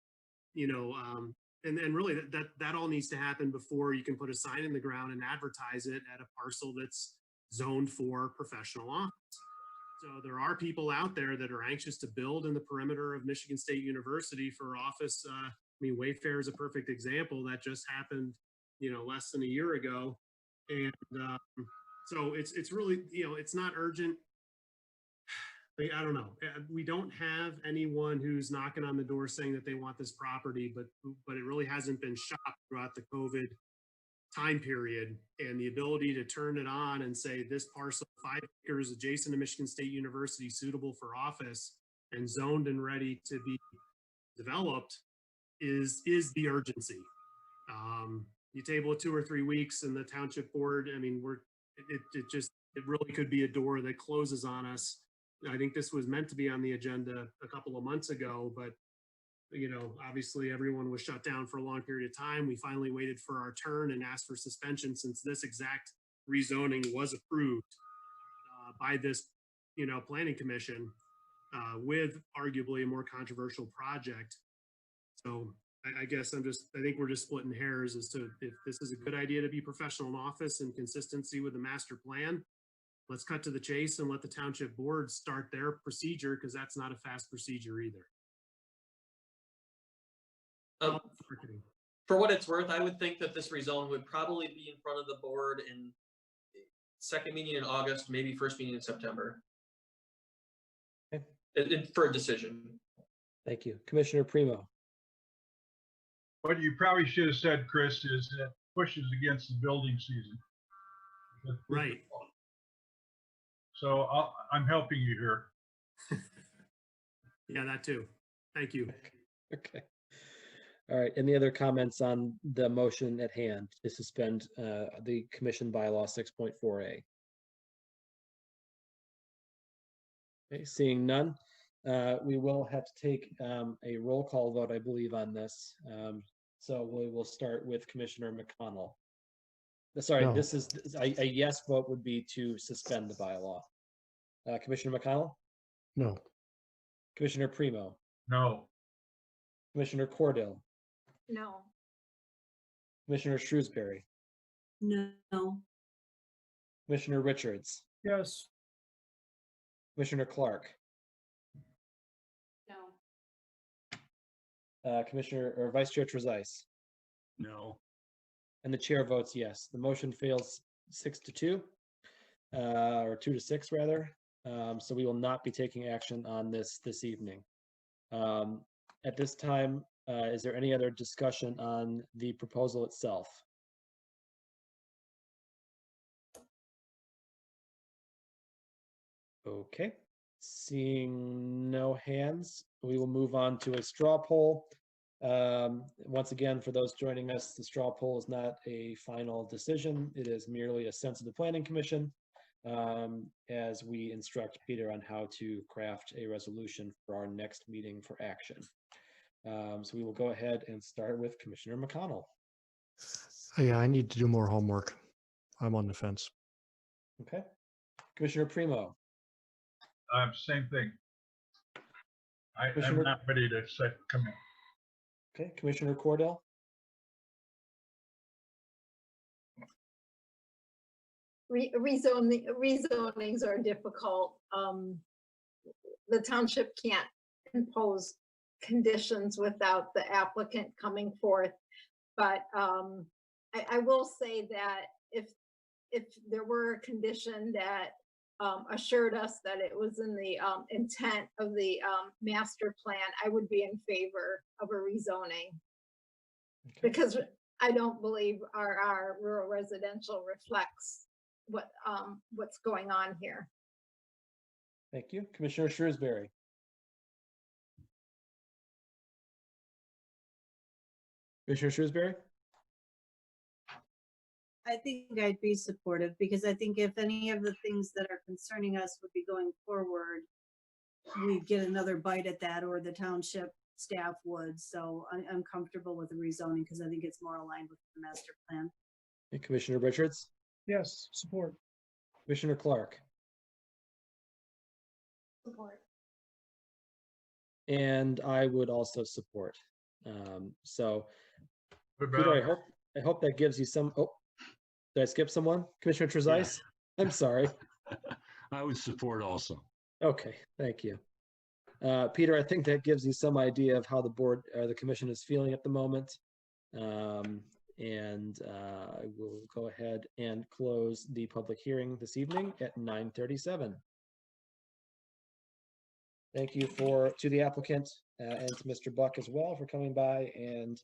and really that all needs to happen before you can put a sign in the ground and advertise it at a parcel that's zoned for professional office. So there are people out there that are anxious to build in the perimeter of Michigan State University for office. I mean, Wayfair is a perfect example. That just happened, less than a year ago. And so it's really, it's not urgent. I don't know. We don't have anyone who's knocking on the door saying that they want this property, but it really hasn't been shopped throughout the COVID time period. And the ability to turn it on and say this parcel, 5 acres adjacent to Michigan State University, suitable for office and zoned and ready to be developed is the urgency. You table it 2 or 3 weeks and the Township Board, I mean, it really could be a door that closes on us. I think this was meant to be on the agenda a couple of months ago, but obviously everyone was shut down for a long period of time. We finally waited for our turn and asked for suspension since this exact rezoning was approved by this, Planning Commission with arguably a more controversial project. So I guess I think we're just splitting hairs as to if this is a good idea to be professional in office and consistency with the master plan. Let's cut to the chase and let the township board start their procedure, because that's not a fast procedure either.
For what it's worth, I would think that this rezone would probably be in front of the board in second meeting in August, maybe first meeting in September. For a decision.
Thank you. Commissioner Primo.
What you probably should have said, Chris, is it pushes against the building season.
Right.
So I'm helping you here.
Yeah, that too. Thank you.
Okay. All right. Any other comments on the motion at hand to suspend the commission bylaw 6.4A? Okay, seeing none, we will have to take a roll call vote, I believe, on this. So we will start with Commissioner McConnell. Sorry,
No.
this is a yes vote would be to suspend the bylaw. Commissioner McConnell?
No.
Commissioner Primo?
No.
Commissioner Cordell?
No.
Commissioner Shrewsbury?
No.
Commissioner Richards?
Yes.
Commissioner Clark?
No.
Commissioner or Vice Chair Trezise?
No.
And the chair votes yes. The motion fails 6-2, or 2-6 rather. So we will not be taking action on this evening. At this time, is there any other discussion on the proposal itself? Okay, seeing no hands, we will move on to a straw poll. Once again, for those joining us, the straw poll is not a final decision. It is merely a sense of the Planning Commission as we instruct Peter on how to craft a resolution for our next meeting for action. So we will go ahead and start with Commissioner McConnell.
Yeah, I need to do more homework. I'm on the fence.
Okay. Commissioner Primo.
Same thing. I'm
Commissioner-
not ready to come in.
Okay, Commissioner Cordell.
Rezonings are difficult. The township can't impose conditions without the applicant coming forth. But I will say that if there were a condition that assured us that it was in the intent of the master plan, I would be in favor of a rezoning.
Okay.
Because I don't believe our rural residential reflects what's going on here.
Thank you. Commissioner Shrewsbury. Commissioner Shrewsbury?
I think I'd be supportive because I think if any of the things that are concerning us would be going forward, we'd get another bite at that, or the township staff would. So I'm comfortable with the rezoning because I think it's more aligned with the master plan.
And Commissioner Richards?
Yes, support.
Commissioner Clark?
Support.
And I would also support. So
What
Peter,
about-
I hope that gives you some, oh, did I skip someone? Commissioner Trezise? I'm sorry.
I would support also.
Okay, thank you. Peter, I think that gives you some idea of how the board or the commission is feeling at the moment. And I will go ahead and close the public hearing this evening at 9:37. Thank you to the applicant and to Mr. Buck as well for coming by and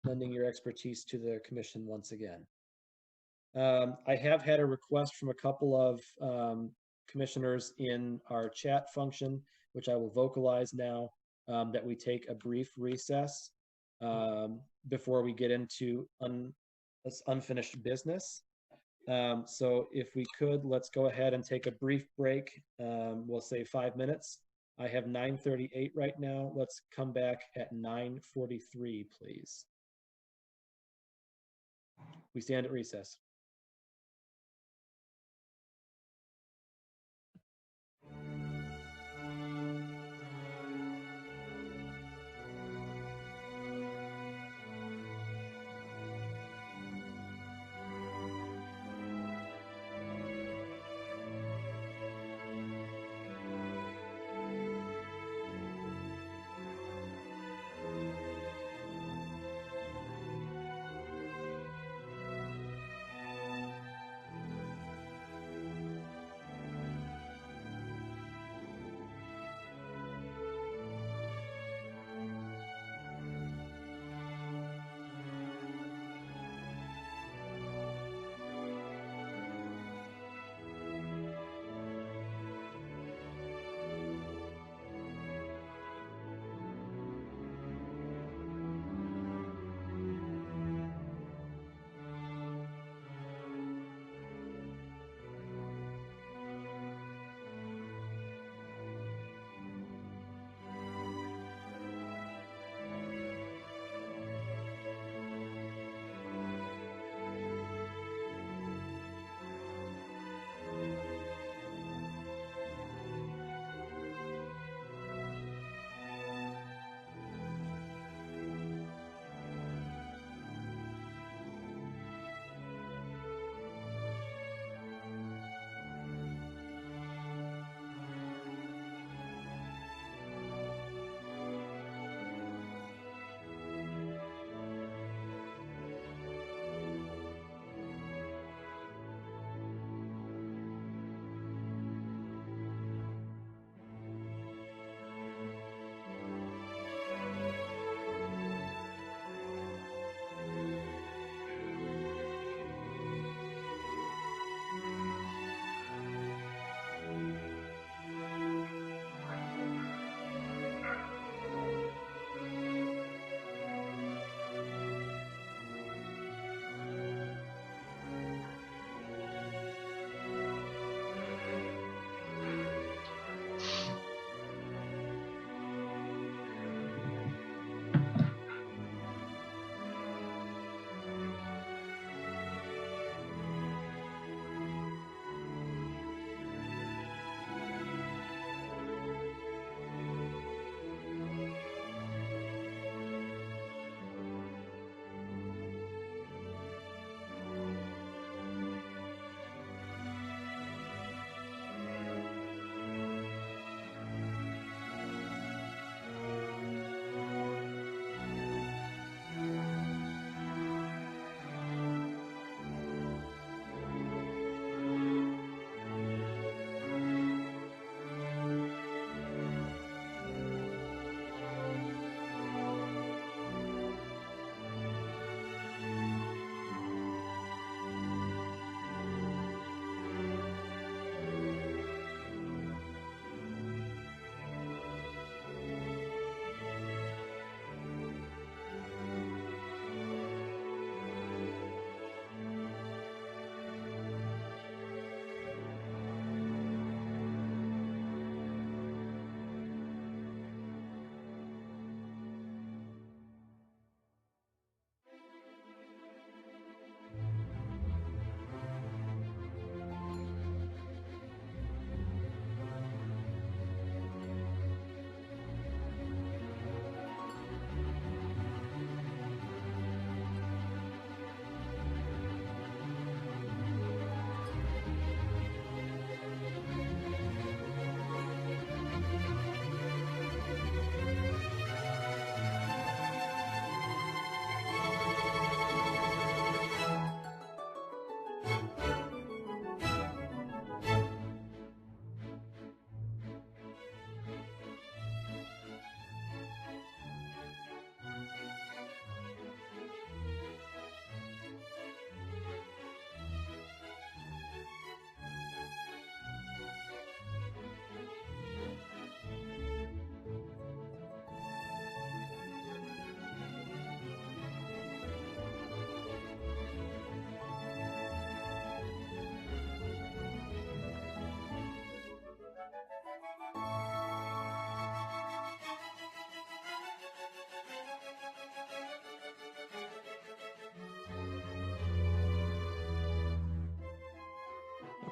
lending your expertise to the commission once again. I have had a request from a couple of commissioners in our chat function, which I will vocalize now, that we take a brief recess before we get into unfinished business. So if we could, let's go ahead and take a brief break. We'll say 5 minutes. I have 9:38 right now. Let's come back at 9:43, please. We stand at recess.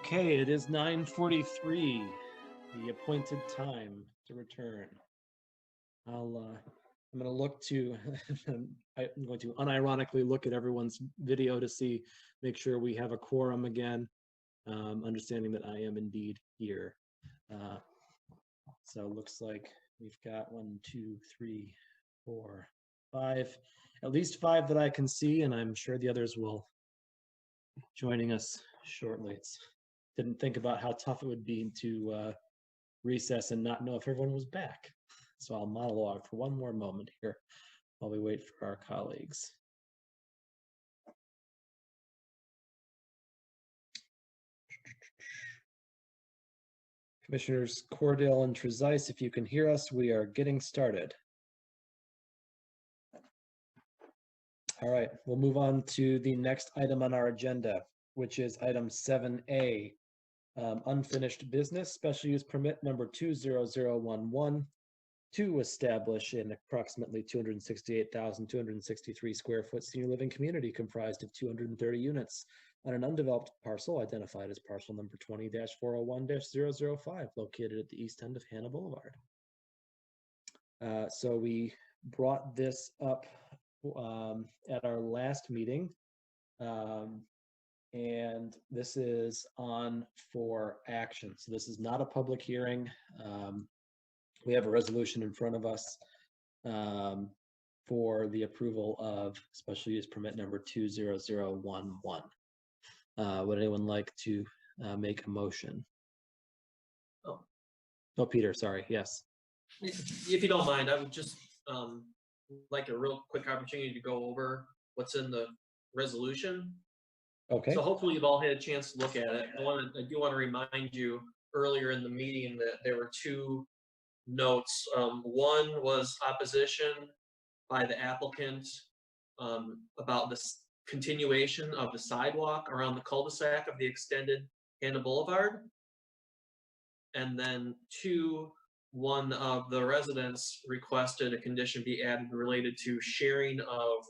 Okay, it is 9:43, the appointed time to return. I'm going to look to, I'm going to unironically look at everyone's video to see, make sure we have a quorum again, understanding that I am indeed here. So it looks like we've got 1, 2, 3, 4, 5, at least 5 that I can see, and I'm sure the others will joining us shortly. Didn't think about how tough it would be to recess and not know if everyone was back. So I'll monologue for one more moment here while we wait for our colleagues. Commissioners Cordell and Trezise, if you can hear us, we are getting started. All right, we'll move on to the next item on our agenda, which is item 7A, unfinished business, special use permit number 20011 to establish an approximately 268,263 square foot senior living community comprised of 230 units on an undeveloped parcel identified as parcel number 20-401-005 located at the east end of Hannah Boulevard. So we brought this up at our last meeting, and this is on for action. So this is not a public hearing. We have a resolution in front of us for the approval of special use permit number 20011. Would anyone like to make a motion? Oh, Peter, sorry, yes.
If you don't mind, I would just like a real quick opportunity to go over what's in the resolution.
Okay.
So hopefully you've all had a chance to look at it. I do want to remind you earlier in the meeting that there were 2 notes. One was opposition by the applicant about this continuation of the sidewalk around the cul-de-sac of the extended Hannah Boulevard. And then 2, one of the residents requested a condition be added related to sharing of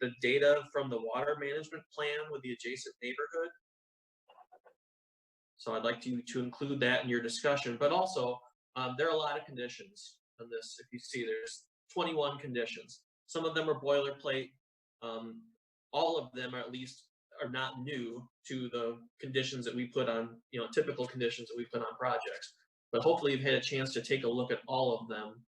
the data from the water management plan with the adjacent neighborhood. So I'd like to include that in your discussion, but also there are a lot of conditions on this. If you see, there's 21 conditions. Some of them are boilerplate. All of them are not new to the conditions that we put on, typical conditions that we put on projects. But hopefully you've had a chance to take a look at all of them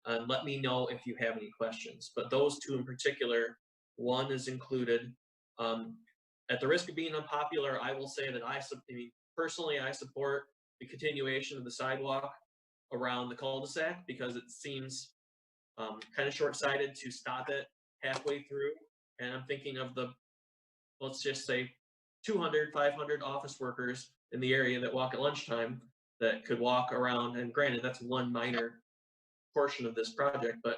and let me know if you have any questions. But those 2 in particular, one is included. At the risk of being unpopular, I will say that personally, I support the continuation of the sidewalk around the cul-de-sac because it seems kind of short-sighted to stop it halfway through. And I'm thinking of let's just say 200, 500 office workers in the area that walk at lunchtime that could walk around. And granted, that's one minor portion of this project, but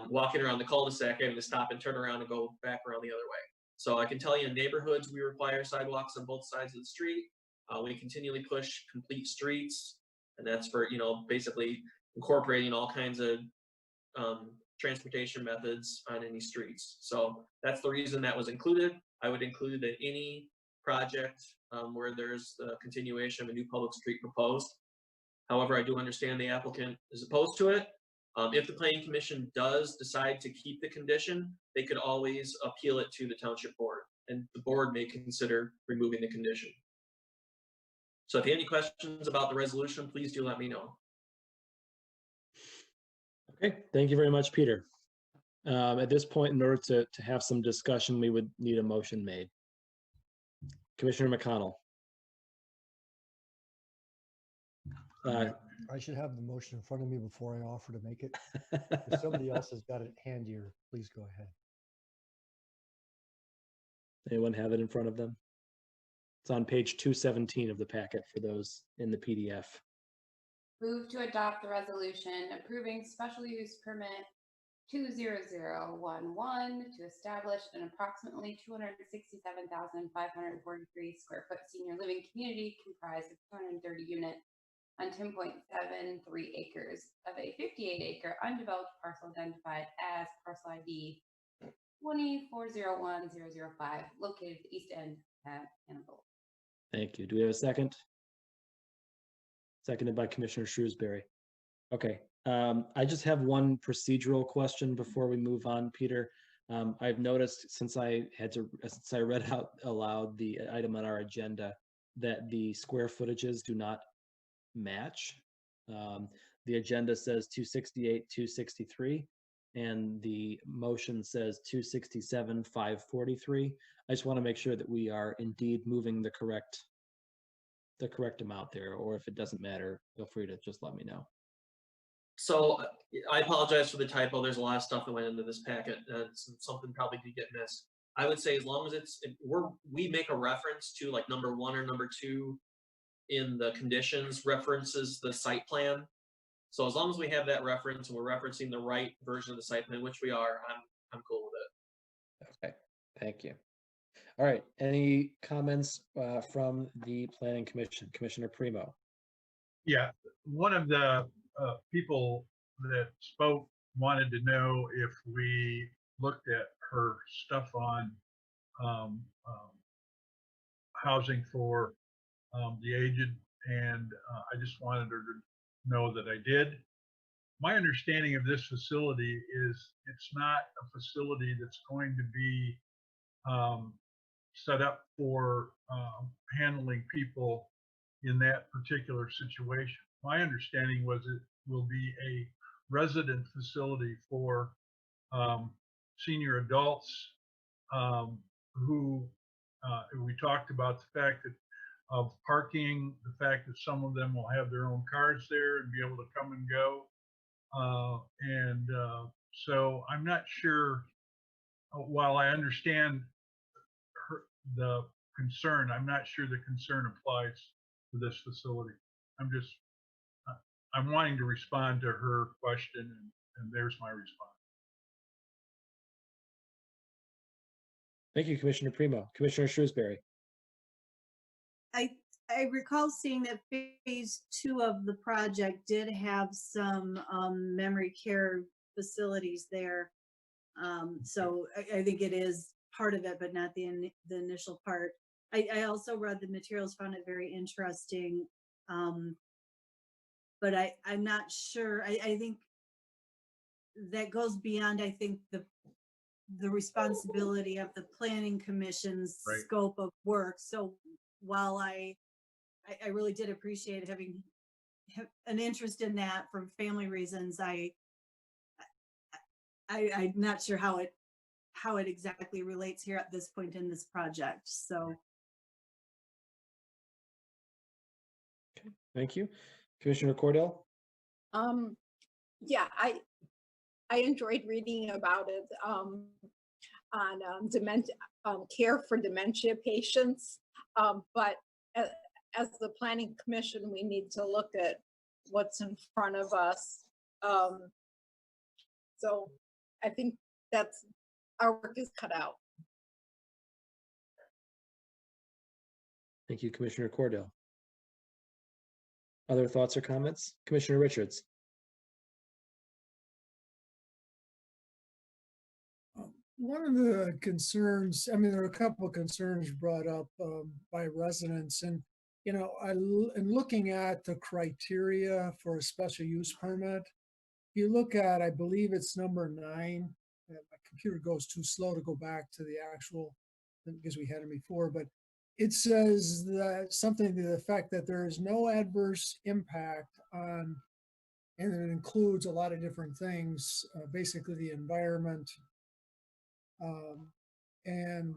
walking around the cul-de-sac, having to stop and turn around and go back around the other way. So I can tell you in neighborhoods, we require sidewalks on both sides of the street. We continually push complete streets, and that's for, basically incorporating all kinds of transportation methods on any streets. So that's the reason that was included. I would include in any project where there's a continuation of a new public street proposed. However, I do understand the applicant is opposed to it. If the Planning Commission does decide to keep the condition, they could always appeal it to the Township Board, and the board may consider removing the condition. So if you have any questions about the resolution, please do let me know.
Okay, thank you very much, Peter. At this point, in order to have some discussion, we would need a motion made. Commissioner McConnell.
I should have the motion in front of me before I offer to make it. If somebody else has got it handier, please go ahead.
Anyone have it in front of them? It's on page 217 of the packet for those in the PDF.
Move to adopt the resolution approving special use permit 20011 to establish an approximately 267,543 square foot senior living community comprised of 230 units on 10.73 acres of a 58-acre undeveloped parcel identified as parcel ID 2401005, located at the east end of Hannah Boulevard.
Thank you. Do we have a second? Seconded by Commissioner Shrewsbury. Okay. I just have one procedural question before we move on, Peter. I've noticed since I read out aloud the item on our agenda that the square footages do not match. The agenda says 268, 263, and the motion says 267, 543. I just want to make sure that we are indeed moving the correct amount there, or if it doesn't matter, feel free to just let me know.
So I apologize for the typo. There's a lot of stuff that went into this packet. Something probably did get missed. I would say as long as we make a reference to like number 1 or number 2 in the conditions references the site plan. So as long as we have that reference and we're referencing the right version of the site plan, which we are, I'm cool with it.
Okay, thank you. All right, any comments from the Planning Commission? Commissioner Primo.
Yeah, one of the people that spoke wanted to know if we looked at her stuff on housing for the aged, and I just wanted her to know that I did. My understanding of this facility is it's not a facility that's going to be set up for handling people in that particular situation. My understanding was it will be a resident facility for senior adults who we talked about the fact that of parking, the fact that some of them will have their own cars there and be able to come and go. So I'm not sure, while I understand the concern, I'm not sure the concern applies to this facility. I'm wanting to respond to her question, and there's my response.
Thank you, Commissioner Primo. Commissioner Shrewsbury.
I recall seeing that phase 2 of the project did have some memory care facilities there. So I think it is part of it, but not the initial part. I also read the materials, found it very interesting. But I'm not sure. I think that goes beyond, I think, the responsibility of the Planning Commission's scope of work. So while I really did appreciate having an interest in that for family reasons, I'm not sure how it exactly relates here at this point in this project. So.
Okay, thank you. Commissioner Cordell?
Yeah, I enjoyed reading about it on dementia, care for dementia patients. But as the Planning Commission, we need to look at what's in front of us. So I think that's our work is cut out.
Thank you, Commissioner Cordell. Other thoughts or comments? Commissioner Richards.
One of the concerns, I mean, there are a couple of concerns brought up by residents, and in looking at the criteria for a special use permit, you look at, I believe it's number 9. My computer goes too slow to go back to the actual, because we had it before, but it says that something to the effect that there is no adverse impact on, and it includes a lot of different things, basically the environment, in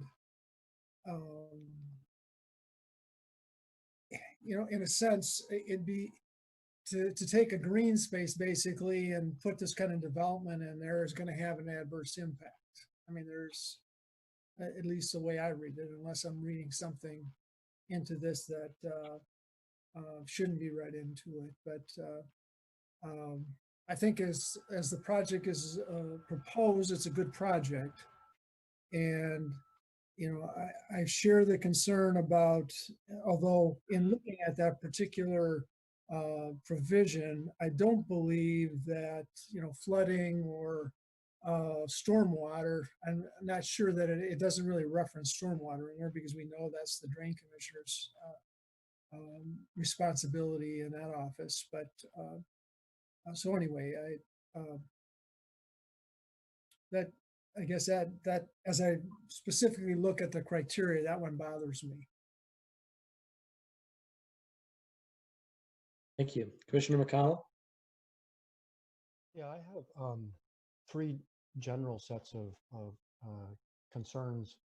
a sense, it'd be to take a green space basically and put this kind of development in there is going to have an adverse impact. I mean, there's, at least the way I read it, unless I'm reading something into this that shouldn't be read into it. But I think as the project is proposed, it's a good project. And, I share the concern about, although in looking at that particular provision, I don't believe that, flooding or stormwater. I'm not sure that it doesn't really reference stormwater in there because we know that's the drain commissioner's responsibility in that office. But so anyway, that I guess that as I specifically look at the criteria, that one bothers me.
Thank you. Commissioner McConnell?
Yeah, I have three general sets of concerns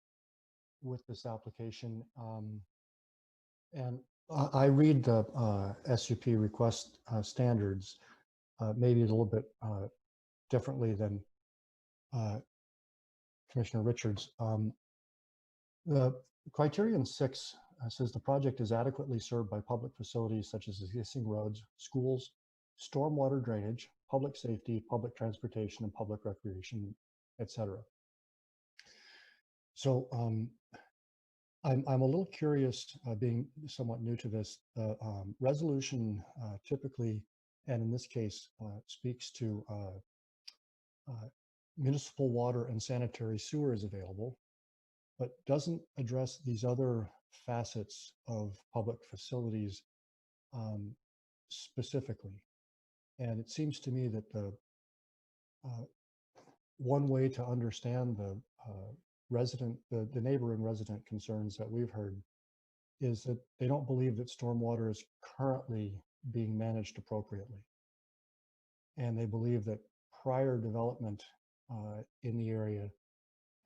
with this application. And I read the SUP request standards maybe a little bit differently than Commissioner Richards. The criterion 6 says the project is adequately served by public facilities such as existing roads, schools, stormwater drainage, public safety, public transportation, and public recreation, etc. So I'm a little curious, being somewhat new to this. The resolution typically, and in this case, speaks to municipal water and sanitary sewer is available, but doesn't address these other facets of public facilities specifically. And it seems to me that the one way to understand the the neighbor and resident concerns that we've heard is that they don't believe that stormwater is currently being managed appropriately. And they believe that prior development in the area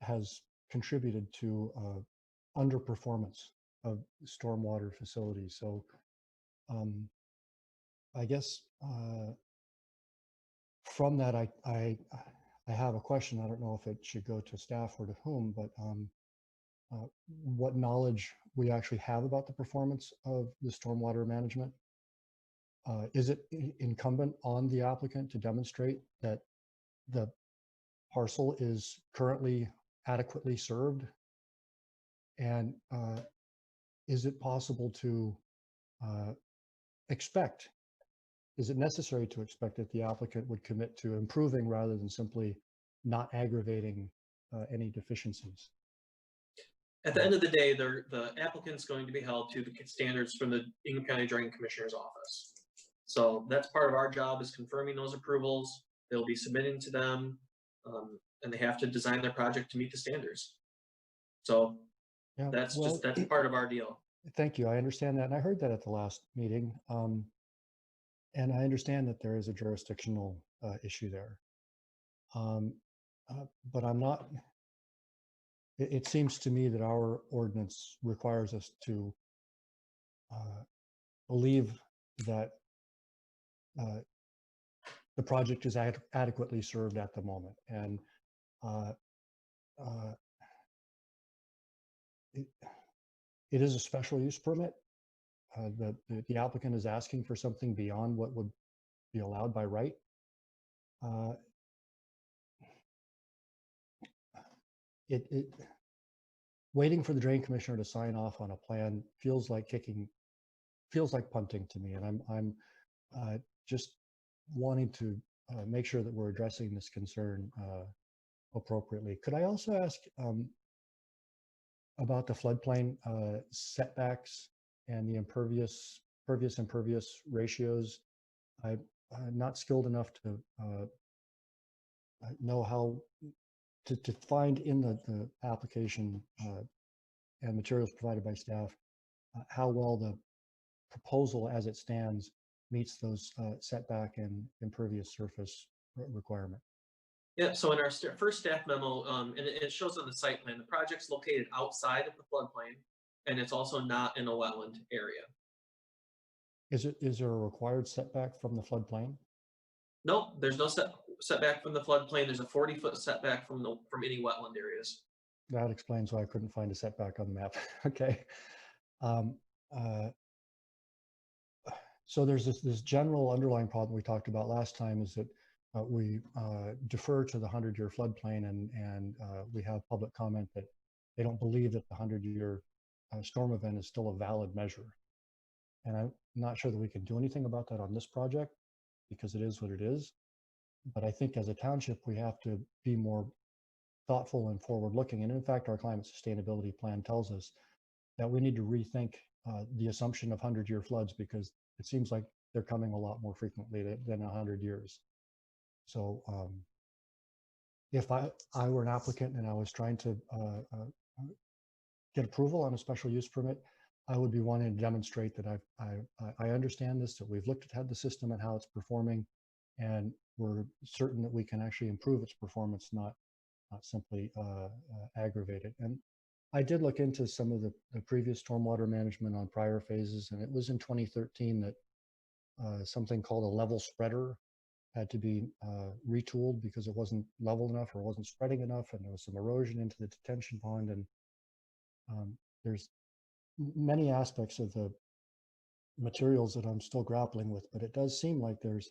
has contributed to underperformance of stormwater facilities. So I guess from that, I have a question. I don't know if it should go to staff or to whom, but what knowledge we actually have about the performance of the stormwater management. Is it incumbent on the applicant to demonstrate that the parcel is currently adequately served? And is it possible to expect, is it necessary to expect that the applicant would commit to improving rather than simply not aggravating any deficiencies?
At the end of the day, the applicant's going to be held to the standards from the Ingham County Drain Commissioner's office. So that's part of our job, is confirming those approvals. They'll be submitting to them, and they have to design their project to meet the standards. So
yeah,
that's part of our deal.
Thank you. I understand that. And I heard that at the last meeting. And I understand that there is a jurisdictional issue there. But I'm not, it seems to me that our ordinance requires us to believe that the project is adequately served at the moment. And it is a special use permit. The applicant is asking for something beyond what would be allowed by right. Waiting for the drain commissioner to sign off on a plan feels like punting to me, and I'm just wanting to make sure that we're addressing this concern appropriately. Could I also ask about the floodplain setbacks and the impervious ratios? I'm not skilled enough to know how to find in the application and materials provided by staff how well the proposal as it stands meets those setback and impervious surface requirement.
Yeah, so in our first staff memo, and it shows on the site plan, the project's located outside of the floodplain, and it's also not in a wetland area.
Is there a required setback from the floodplain?
No, there's no setback from the floodplain. There's a 40-foot setback from any wetland areas.
That explains why I couldn't find a setback on the map. Okay. So there's this general underlying problem we talked about last time, is that we defer to the 100-year floodplain, and we have public comment that they don't believe that the 100-year storm event is still a valid measure. And I'm not sure that we can do anything about that on this project, because it is what it is. But I think as a township, we have to be more thoughtful and forward-looking. And in fact, our climate sustainability plan tells us that we need to rethink the assumption of 100-year floods, because it seems like they're coming a lot more frequently than 100 years. So if I were an applicant and I was trying to get approval on a special use permit, I would be wanting to demonstrate that I understand this, that we've looked at the system and how it's performing, and we're certain that we can actually improve its performance, not simply aggravate it. And I did look into some of the previous stormwater management on prior phases, and it was in 2013 that something called a level spreader had to be retooled because it wasn't level enough or wasn't spreading enough, and there was some erosion into the detention pond. And there's many aspects of the materials that I'm still grappling with, but it does seem like there's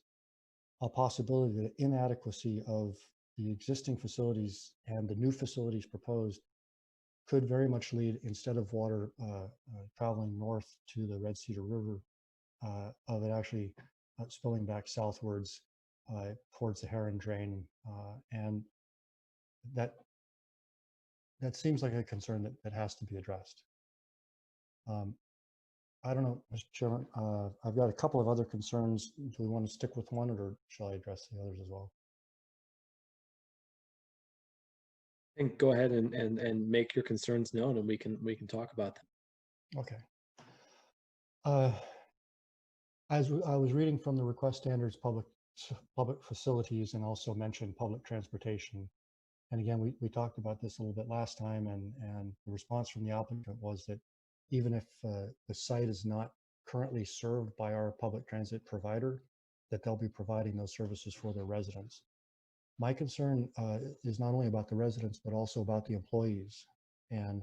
a possibility that inadequacy of the existing facilities and the new facilities proposed could very much lead, instead of water traveling north to the Red Cedar River, of it actually spilling back southwards towards the Heron Drain. And that seems like a concern that has to be addressed. I don't know, Mr. Chairman, I've got a couple of other concerns. Do we want to stick with one, or shall I address the others as well?
I think go ahead and make your concerns known, and we can talk about them.
Okay. As I was reading from the request standards, public facilities, and also mentioned public transportation. And again, we talked about this a little bit last time, and the response from the applicant was that even if the site is not currently served by our public transit provider, that they'll be providing those services for their residents. My concern is not only about the residents, but also about the employees. And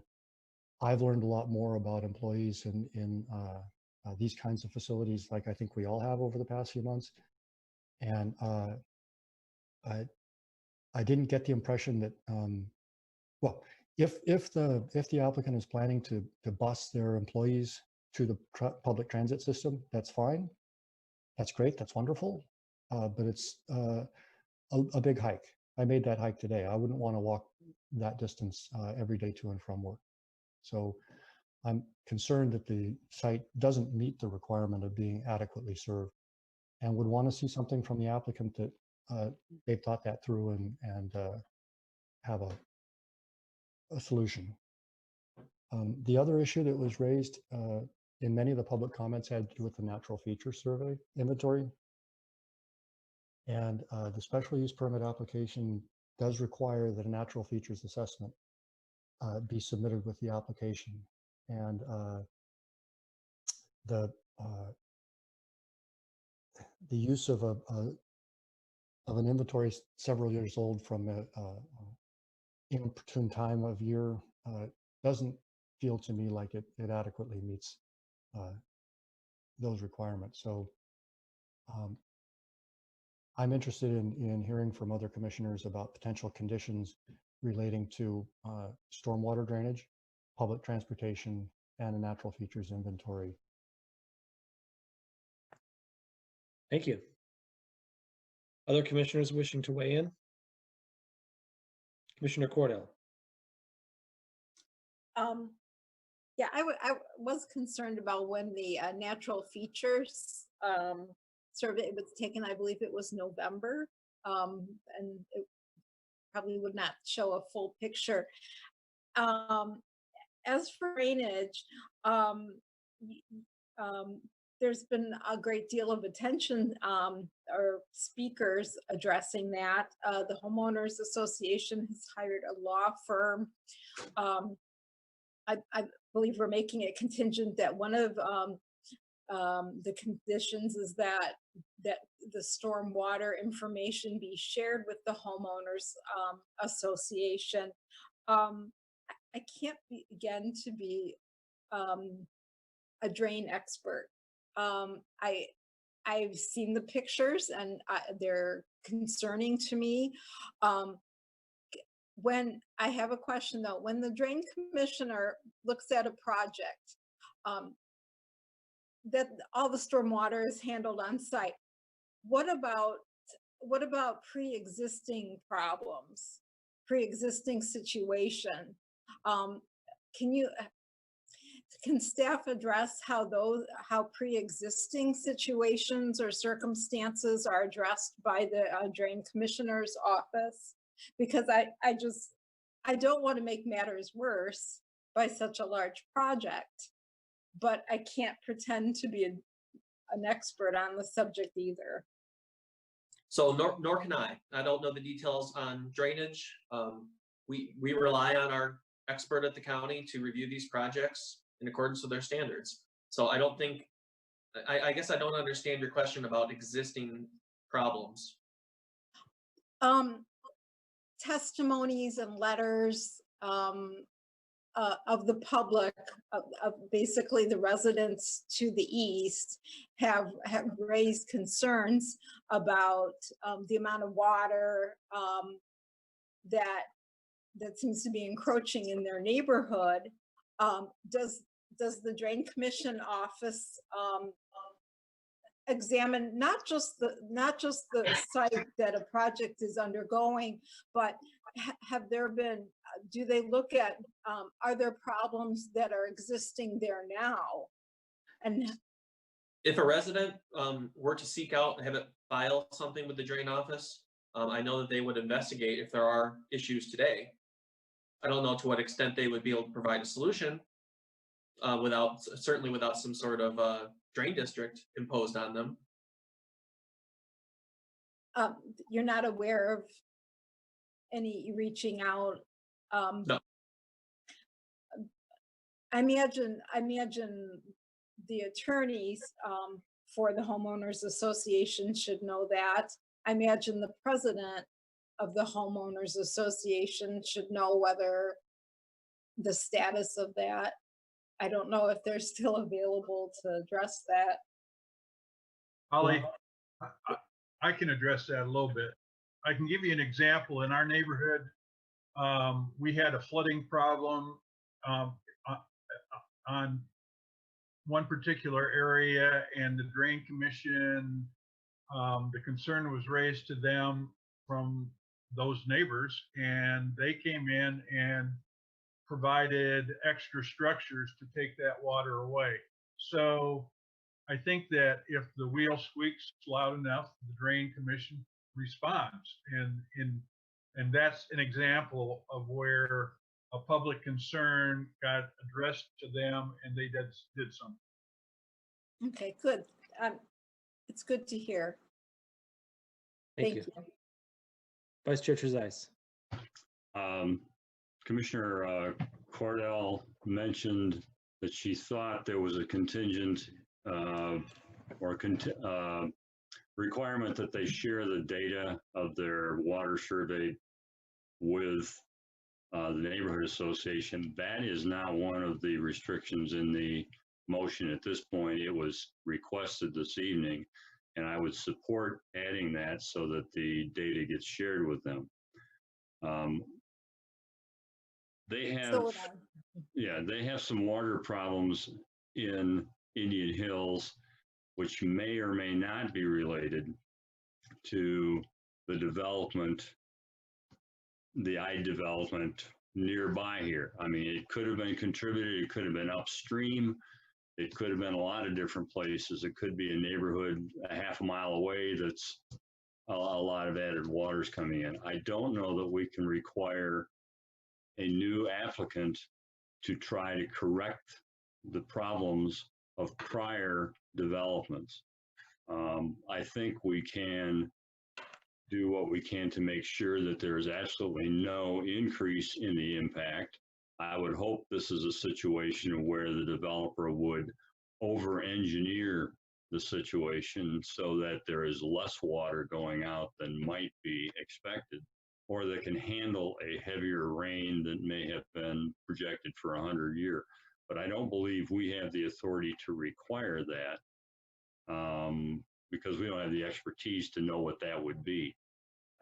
I've learned a lot more about employees in these kinds of facilities, like I think we all have over the past few months. And I didn't get the impression that, well, if the applicant is planning to bus their employees to the public transit system, that's fine. That's great. That's wonderful. But it's a big hike. I made that hike today. I wouldn't want to walk that distance every day to and from work. So I'm concerned that the site doesn't meet the requirement of being adequately served, and would want to see something from the applicant that they've thought that through and have a solution. The other issue that was raised in many of the public comments had to do with the natural feature survey inventory. And the special use permit application does require that a natural features assessment be submitted with the application. And the use of an inventory several years old from an inopportune time of year doesn't feel to me like it adequately meets those requirements. So I'm interested in hearing from other commissioners about potential conditions relating to stormwater drainage, public transportation, and a natural features inventory.
Thank you. Other commissioners wishing to weigh in? Commissioner Cordell.
Yeah, I was concerned about when the natural features survey was taken. I believe it was November, and it probably would not show a full picture. As for drainage, there's been a great deal of attention or speakers addressing that. The Homeowners Association has hired a law firm. I believe we're making it contingent that one of the conditions is that the stormwater information be shared with the Homeowners Association. I can't begin to be a drain expert. I've seen the pictures and they're concerning to me. When I have a question though, when the drain commissioner looks at a project, that all the stormwater is handled on site, what about what about pre-existing problems, pre-existing situation? Can staff address how pre-existing situations or circumstances are addressed by the Drain Commissioner's office? Because I don't want to make matters worse by such a large project, but I can't pretend to be an expert on the subject either.
So nor can I. I don't know the details on drainage. We rely on our expert at the county to review these projects in accordance with their standards. So I don't think, I guess I don't understand your question about existing problems.
Testimonies and letters of the public, of basically the residents to the east, have raised concerns about the amount of water that seems to be encroaching in their neighborhood. Does the Drain Commission office examine not just the site that a project is undergoing, but have there been, do they look at, are there problems that are existing there now? And
if a resident were to seek out and have it file something with the drain office, I know that they would investigate if there are issues today. I don't know to what extent they would be able to provide a solution certainly without some sort of drain district imposed on them.
You're not aware of any reaching out?
No.
I imagine the attorneys for the homeowners association should know that. I imagine the president of the homeowners association should know whether the status of that. I don't know if they're still available to address that.
Holly, I can address that a little bit. I can give you an example. In our neighborhood, we had a flooding problem on one particular area, and the Drain Commission, the concern was raised to them from those neighbors, and they came in and provided extra structures to take that water away. So I think that if the wheel squeaks loud enough, the Drain Commission responds, and that's an example of where a public concern got addressed to them and they did something.
Okay, good. It's good to hear.
Thank you. Vice Chair Trezise.
Commissioner Cordell mentioned that she thought there was a contingent requirement that they share the data of their water survey with the neighborhood association. That is not one of the restrictions in the motion at this point. It was requested this evening, and I would support adding that so that the data gets shared with them. They have some water problems in Indian Hills, which may or may not be related to the development, the development nearby here. I mean, it could have been contributed, it could have been upstream, it could have been a lot of different places. It could be a neighborhood a half a mile away that's a lot of added waters coming in. I don't know that we can require a new applicant to try to correct the problems of prior developments. I think we can do what we can to make sure that there is absolutely no increase in the impact. I would hope this is a situation where the developer would over-engineer the situation so that there is less water going out than might be expected, or that can handle a heavier rain that may have been projected for 100 years. But I don't believe we have the authority to require that because we don't have the expertise to know what that would be.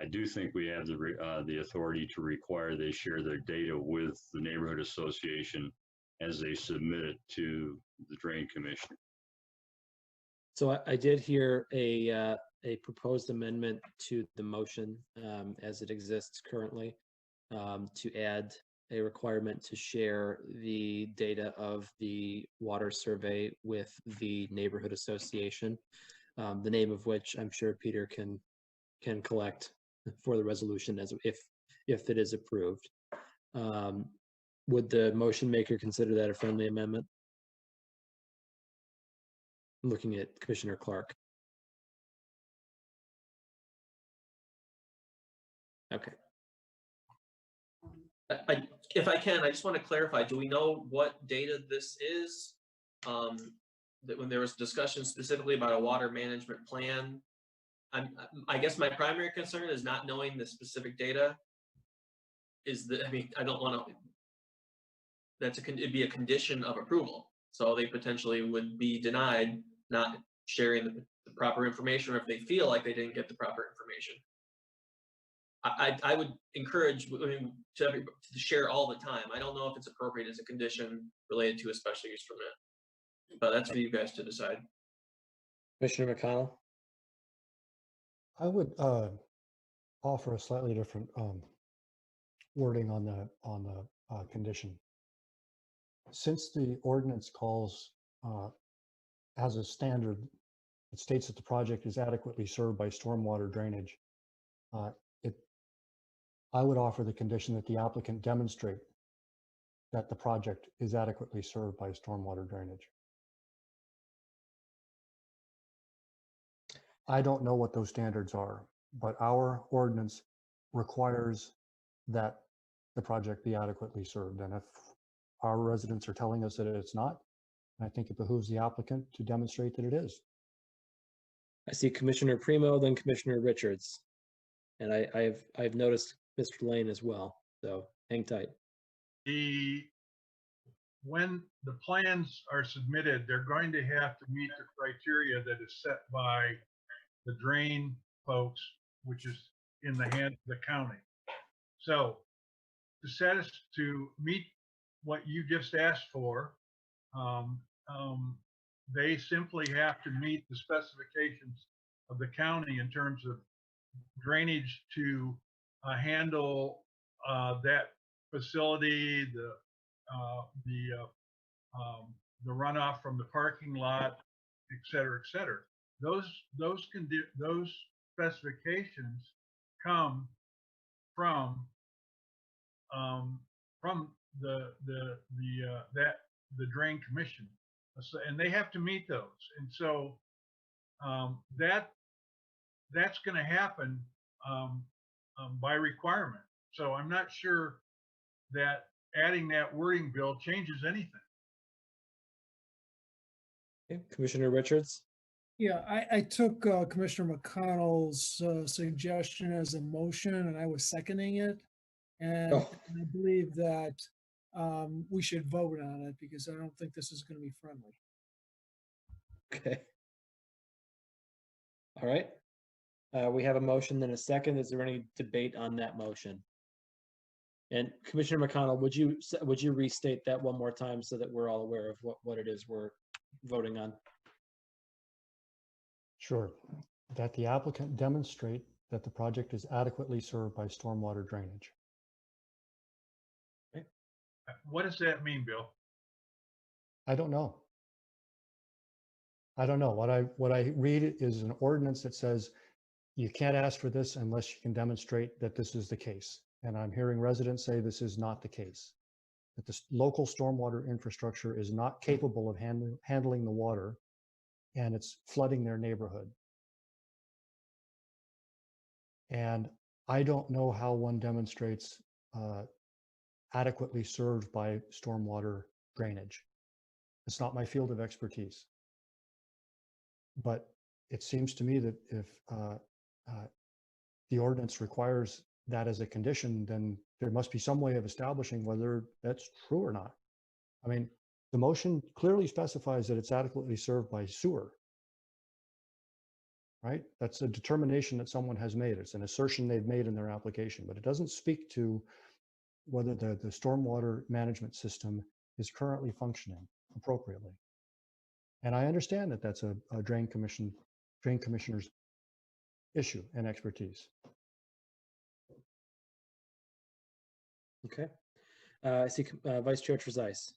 I do think we have the authority to require they share their data with the neighborhood association as they submit it to the Drain Commission.
So I did hear a proposed amendment to the motion as it exists currently to add a requirement to share the data of the water survey with the neighborhood association, the name of which I'm sure Peter can collect for the resolution as if it is approved. Would the motion maker consider that a friendly amendment? I'm looking at Commissioner Clark. Okay.
If I can, I just want to clarify, do we know what data this is? That when there was discussion specifically about a water management plan, I guess my primary concern is not knowing the specific data. I mean, I don't want to, it'd be a condition of approval. So they potentially would be denied not sharing the proper information, or if they feel like they didn't get the proper information. I would encourage to share all the time. I don't know if it's appropriate as a condition related to a special use permit, but that's for you guys to decide.
Commissioner McConnell?
I would offer a slightly different wording on the condition. Since the ordinance calls as a standard, it states that the project is adequately served by stormwater drainage. I would offer the condition that the applicant demonstrate that the project is adequately served by stormwater drainage. I don't know what those standards are, but our ordinance requires that the project be adequately served. And if our residents are telling us that it's not, I think it behooves the applicant to demonstrate that it is.
I see Commissioner Primo, then Commissioner Richards. And I've noticed Mr. Lane as well, so hang tight.
When the plans are submitted, they're going to have to meet the criteria that is set by the drain folks, which is in the hands of the county. So to meet what you just asked for, they simply have to meet the specifications of the county in terms of drainage to handle that facility, the runoff from the parking lot, et cetera, et cetera. Those specifications come from the drain commission, and they have to meet those. And so that's going to happen by requirement. So I'm not sure that adding that wording, Bill, changes anything.
Okay. Commissioner Richards?
Yeah, I took Commissioner McConnell's suggestion as a motion, and I was seconding it. And I believe that we should vote on it because I don't think this is going to be friendly.
Okay. All right. We have a motion and a second. Is there any debate on that motion? And Commissioner McConnell, would you restate that one more time so that we're all aware of what it is we're voting on?
Sure. That the applicant demonstrate that the project is adequately served by stormwater drainage.
Okay.
What does that mean, Bill?
I don't know. I don't know. What I read is an ordinance that says you can't ask for this unless you can demonstrate that this is the case. And I'm hearing residents say this is not the case, that the local stormwater infrastructure is not capable of handling the water, and it's flooding their neighborhood. And I don't know how one demonstrates adequately served by stormwater drainage. It's not my field of expertise. But it seems to me that if the ordinance requires that as a condition, then there must be some way of establishing whether that's true or not. I mean, the motion clearly specifies that it's adequately served by sewer, right? That's a determination that someone has made. It's an assertion they've made in their application, but it doesn't speak to whether the stormwater management system is currently functioning appropriately. And I understand that that's a drain commissioner's issue and expertise.
Okay. I see Vice Chair Trezise.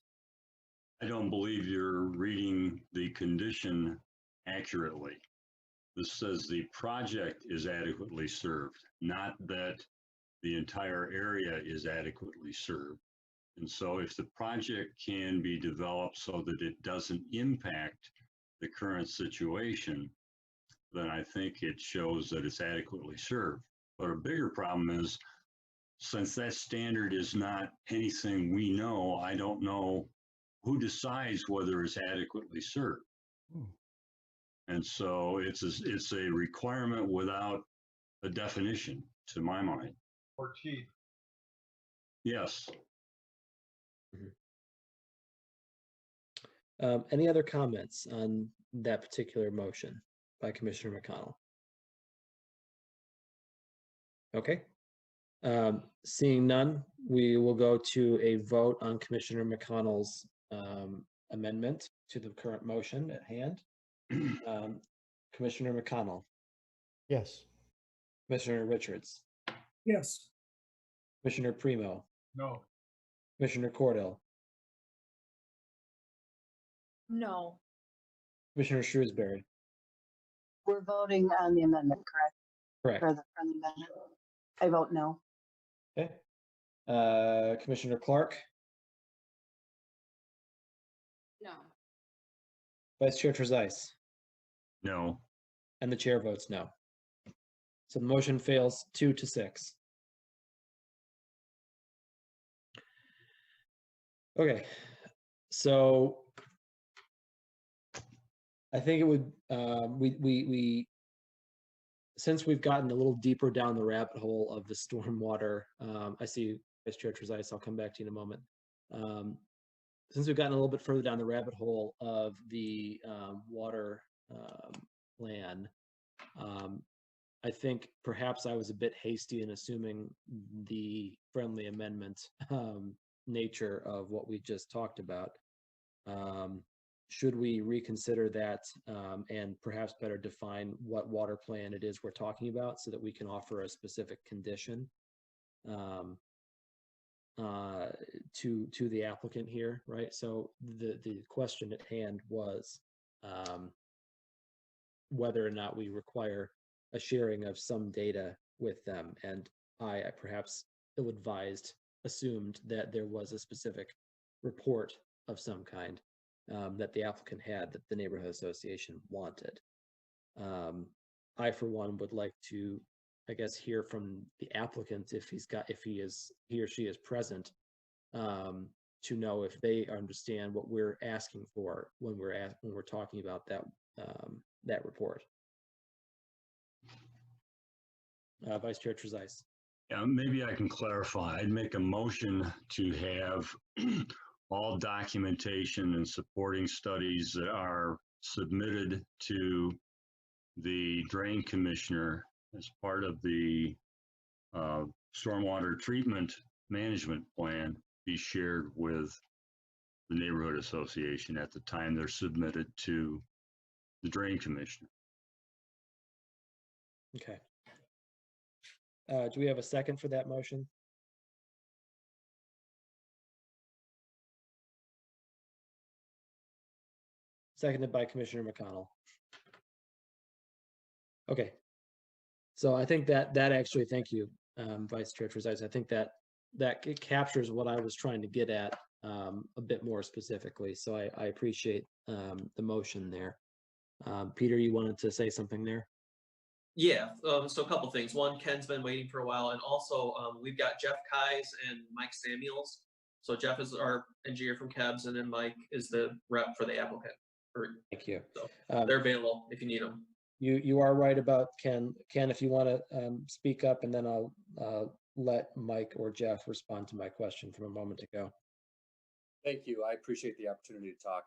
I don't believe you're reading the condition accurately. This says the project is adequately served, not that the entire area is adequately served. And so if the project can be developed so that it doesn't impact the current situation, then I think it shows that it's adequately served. But a bigger problem is, since that standard is not anything we know, I don't know who decides whether it's adequately served. And so it's a requirement without a definition, to my mind.
Or teeth.
Yes.
Any other comments on that particular motion by Commissioner McConnell? Okay. Seeing none, we will go to a vote on Commissioner McConnell's amendment to the current motion at hand. Commissioner McConnell.
Yes.
Commissioner Richards.
Yes.
Commissioner Primo.
No.
Commissioner Cordell.
No.
Commissioner Shrewsbury.
We're voting on the amendment, correct?
Correct.
For the friendly amendment. I vote no.
Okay. Commissioner Clark.
No.
Vice Chair Trezise.
No.
And the chair votes no. So the motion fails 2-6. Okay, so I think it would we since we've gotten a little deeper down the rabbit hole of the stormwater. I see Vice Chair Trezise. I'll come back to you in a moment. Since we've gotten a little bit further down the rabbit hole of the water plan, I think perhaps I was a bit hasty in assuming the friendly amendment nature of what we just talked about. Should we reconsider that and perhaps better define what water plan it is we're talking about so that we can offer a specific condition to the applicant here, right? So the question at hand was whether or not we require a sharing of some data with them, and I perhaps ill-advised assumed that there was a specific report of some kind that the applicant had that the neighborhood association wanted. I, for one, would like to, I guess, hear from the applicant if he or she is present, to know if they understand what we're asking for when we're talking about that report. Vice Chair Trezise.
Yeah, maybe I can clarify. I'd make a motion to have all documentation and supporting studies that are submitted to the drain commissioner as part of the stormwater treatment management plan be shared with the neighborhood association at the time they're submitted to the drain commissioner.
Okay. Do we have a second for that motion? Seconded by Commissioner McConnell. Okay. So I think that actually, thank you, Vice Chair Trezise. I think that it captures what I was trying to get at a bit more specifically. So I appreciate the motion there. Peter, you wanted to say something there?
Yeah, so a couple things. One, Ken's been waiting for a while, and also we've got Jeff Keyes and Mike Samuels. So Jeff is our engineer from KEBS, and then Mike is the rep for the applicant.
Thank you.
So they're available if you need them.
You are right about Ken. Ken, if you want to speak up, and then I'll let Mike or Jeff respond to my question from a moment ago.
Thank you. I appreciate the opportunity to talk.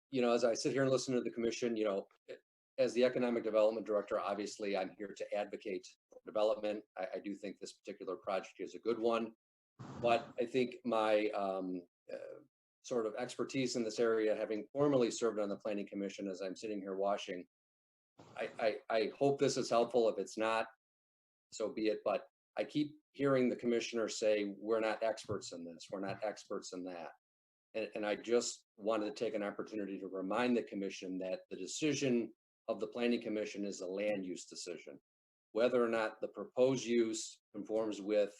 You know, as I sit here and listen to the commission, you know, as the economic development director, obviously I'm here to advocate development. I do think this particular project is a good one, but I think my sort of expertise in this area, having formerly served on the Planning Commission as I'm sitting here watching. I hope this is helpful. If it's not, so be it. But I keep hearing the commissioner say, we're not experts in this, we're not experts in that. And I just wanted to take an opportunity to remind the commission that the decision of the Planning Commission is a land use decision. Whether or not the proposed use conforms with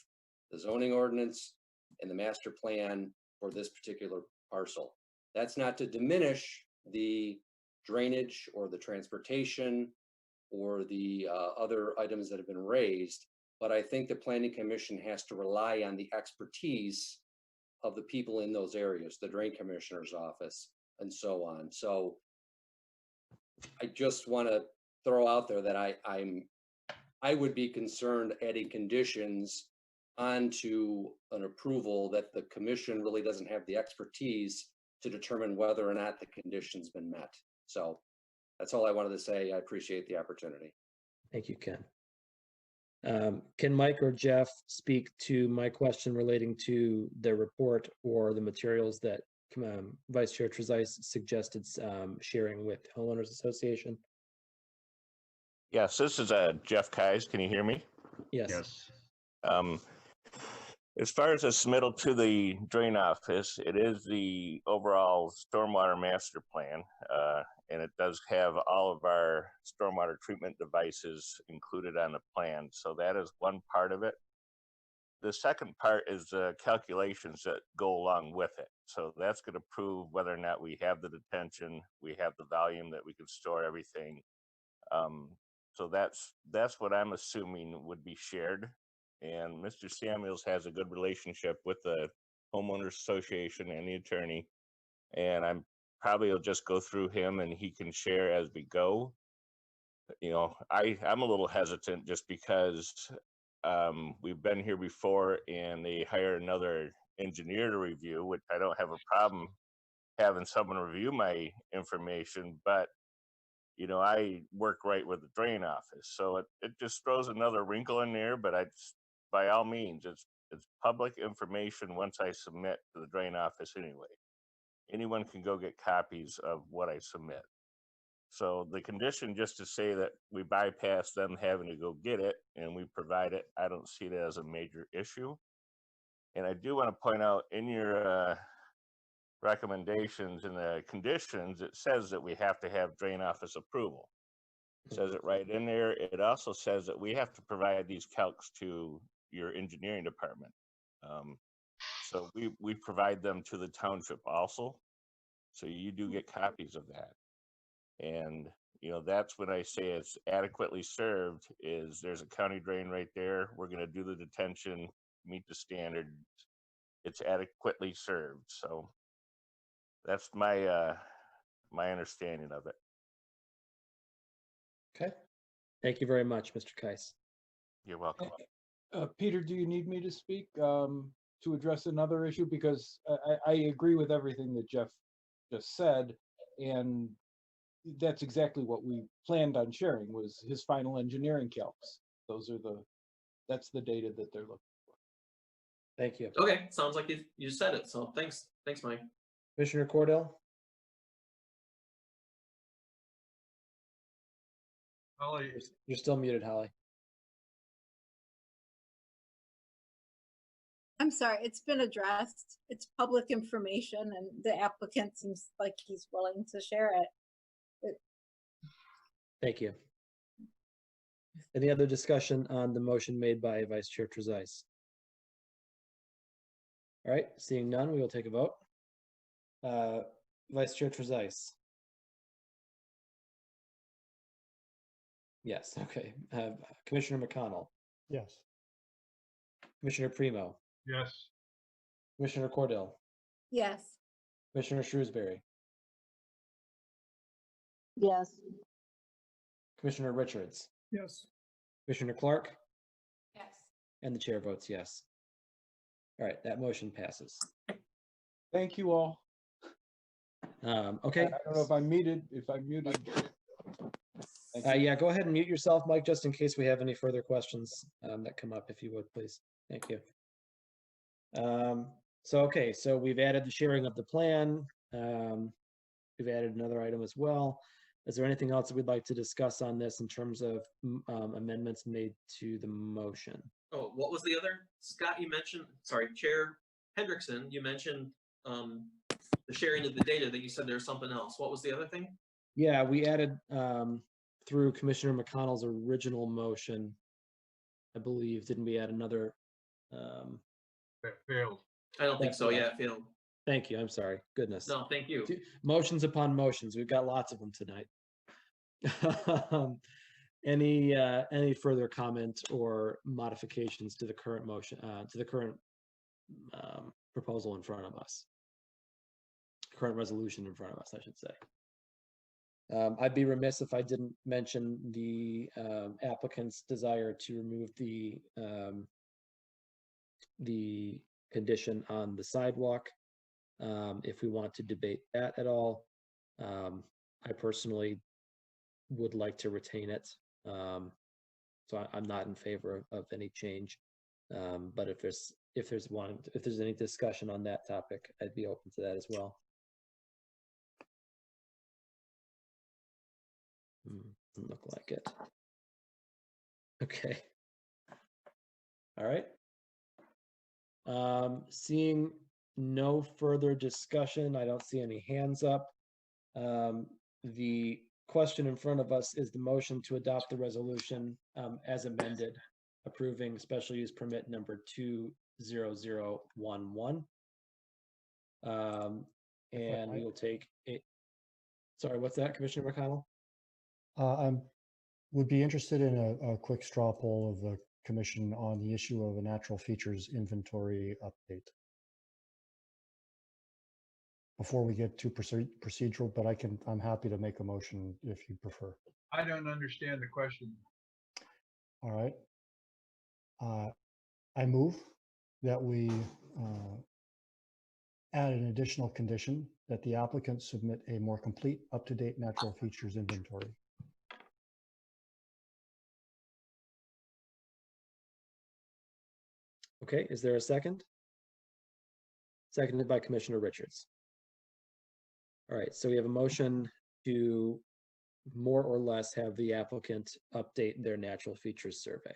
the zoning ordinance and the master plan for this particular parcel. That's not to diminish the drainage or the transportation or the other items that have been raised, but I think the Planning Commission has to rely on the expertise of the people in those areas, the drain commissioner's office and so on. So I just want to throw out there that I would be concerned adding conditions onto an approval that the commission really doesn't have the expertise to determine whether or not the condition's been met. So that's all I wanted to say. I appreciate the opportunity.
Thank you, Ken. Can Mike or Jeff speak to my question relating to the report or the materials that Vice Chair Trezise suggested sharing with Homeowners Association?
Yes, this is Jeff Keyes. Can you hear me?
Yes.
Yes. As far as the submittal to the drain office, it is the overall stormwater master plan, and it does have all of our stormwater treatment devices included on the plan. So that is one part of it. The second part is the calculations that go along with it. So that's going to prove whether or not we have the detention, we have the volume that we can store everything. So that's what I'm assuming would be shared. And Mr. Samuels has a good relationship with the homeowners association and the attorney. And I'm probably will just go through him and he can share as we go. You know, I'm a little hesitant just because we've been here before and they hire another engineer to review, which I don't have a problem having someone review my information, but you know, I work right with the drain office. So it just throws another wrinkle in there, but by all means, it's public information once I submit to the drain office anyway. Anyone can go get copies of what I submit. So the condition just to say that we bypass them having to go get it and we provide it, I don't see it as a major issue. And I do want to point out in your recommendations and the conditions, it says that we have to have drain office approval. It says it right in there. It also says that we have to provide these calcs to your engineering department. So we provide them to the township also. So you do get copies of that. And, you know, that's when I say it's adequately served is there's a county drain right there. We're going to do the detention, meet the standard. It's adequately served. So that's my my understanding of it.
Okay. Thank you very much, Mr. Keyes.
You're welcome.
Peter, do you need me to speak to address another issue? Because I agree with everything that Jeff just said, and that's exactly what we planned on sharing was his final engineering calcs. That's the data that they're looking for.
Thank you.
Okay, sounds like you said it. So thanks, Mike.
Commissioner Cordell?
Holly,
You're still muted, Holly.
I'm sorry, it's been addressed. It's public information and the applicant seems like he's willing to share it.
Thank you. Any other discussion on the motion made by Vice Chair Trezise? All right, seeing none, we will take a vote. Vice Chair Trezise. Yes, okay. Commissioner McConnell.
Yes.
Commissioner Primo.
yes.
Commissioner Cordell.
Yes.
Commissioner Shrewsbury.
Yes.
Commissioner Richards.
Yes.
Commissioner Clark.
Yes.
And the chair votes yes. All right, that motion passes.
Thank you all.
Okay.
I don't know if I'm muted.
Yeah, go ahead and mute yourself, Mike, just in case we have any further questions that come up, if you would, please. Thank you. So, okay, so we've added the sharing of the plan. We've added another item as well. Is there anything else that we'd like to discuss on this in terms of amendments made to the motion?
Oh, what was the other? Scott, you mentioned, sorry, Chair Hendrickson, you mentioned the sharing of the data, that you said there's something else. What was the other thing?
Yeah, we added through Commissioner McConnell's original motion, I believe, didn't we add another?
That failed.
I don't think so. Yeah, it failed.
Thank you. I'm sorry. Goodness.
No, thank you.
Motions upon motions. We've got lots of them tonight. Any further comment or modifications to the current motion, to the current proposal in front of us? Current resolution in front of us, I should say. I'd be remiss if I didn't mention the applicant's desire to remove the condition on the sidewalk. If we want to debate that at all, I personally would like to retain it. So I'm not in favor of any change. But if there's any discussion on that topic, I'd be open to that as well. Doesn't look like it. Okay. All right. Seeing no further discussion, I don't see any hands up. The question in front of us is the motion to adopt the resolution as amended, approving special use permit number 20011. And we will take it. Sorry, what's that, Commissioner McConnell?
I would be interested in a quick straw poll of the commission on the issue of a natural features inventory update. Before we get too procedural, but I'm happy to make a motion if you prefer.
I don't understand the question.
All right. I move that we add an additional condition that the applicant submit a more complete, up-to-date natural features inventory.
Okay, is there a second? Seconded by Commissioner Richards. All right, so we have a motion to more or less have the applicant update their natural features survey.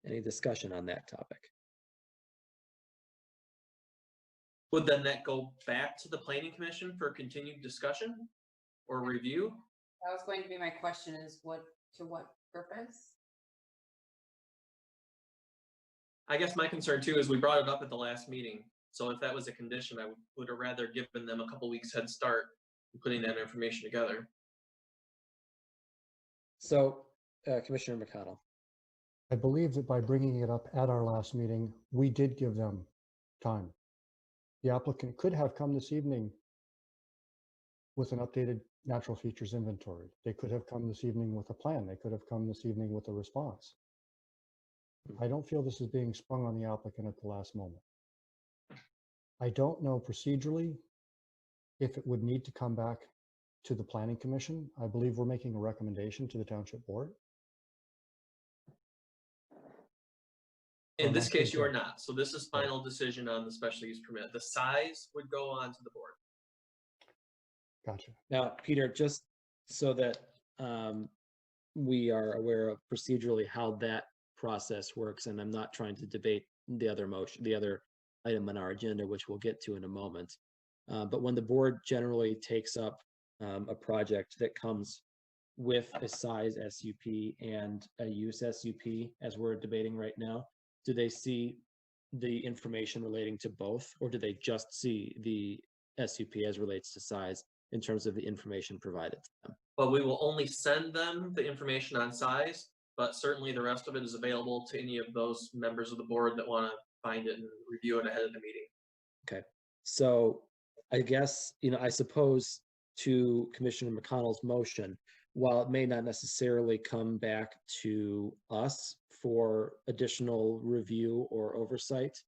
Any discussion on that topic?
Would then that go back to the Planning Commission for continued discussion or review?
That was going to be my question, is to what purpose?
I guess my concern too is we brought it up at the last meeting. So if that was a condition, I would have rather given them a couple weeks head start in putting that information together.
So, Commissioner McConnell.
I believe that by bringing it up at our last meeting, we did give them time. The applicant could have come this evening with an updated natural features inventory. They could have come this evening with a plan. They could have come this evening with a response. I don't feel this is being sprung on the applicant at the last moment. I don't know procedurally if it would need to come back to the Planning Commission. I believe we're making a recommendation to the Township Board.
In this case, you are not. So this is final decision on the special use permit. The size would go on to the board.
Gotcha.
Now, Peter, just so that we are aware of procedurally how that process works, and I'm not trying to debate the other motion, the other item on our agenda, which we'll get to in a moment. But when the board generally takes up a project that comes with a size SUP and a use SUP, as we're debating right now, do they see the information relating to both, or do they just see the SUP as relates to size in terms of the information provided to them?
Well, we will only send them the information on size, but certainly the rest of it is available to any of those members of the board that want to find it and review it ahead of the meeting.
Okay, so I guess, I suppose to Commissioner McConnell's motion, while it may not necessarily come back to us for additional review or oversight,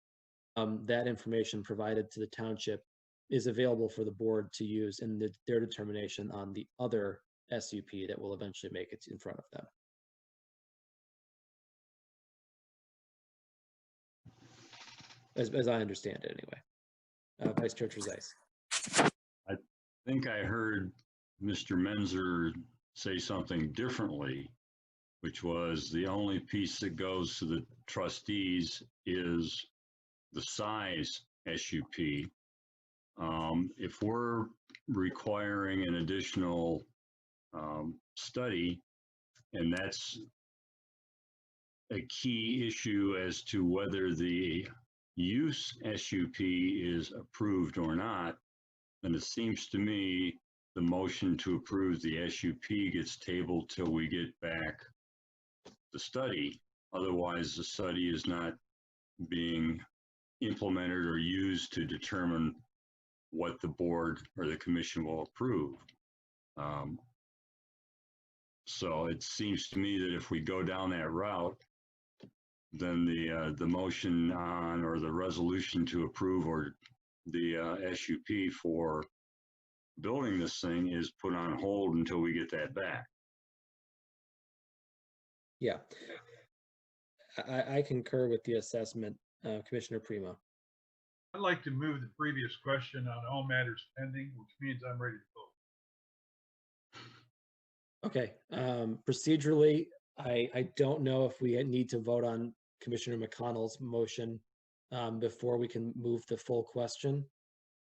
that information provided to the township is available for the board to use in their determination on the other SUP that will eventually make it in front of them. as I understand it anyway. Vice Chair Trezise.
I think I heard Mr. Menzer say something differently, which was the only piece that goes to the trustees is the size SUP. If we're requiring an additional study, and that's a key issue as to whether the use SUP is approved or not, then it seems to me the motion to approve the SUP gets tabled till we get back the study. Otherwise, the study is not being implemented or used to determine what the board or the commission will approve. So it seems to me that if we go down that route, then the motion on or the resolution to approve or the SUP for building this thing is put on hold until we get that back.
Yeah, I concur with the assessment, Commissioner Primo.
I'd like to move the previous question on all matters pending, which means I'm ready to vote.
Okay, procedurally, I don't know if we need to vote on Commissioner McConnell's motion before we can move the full question.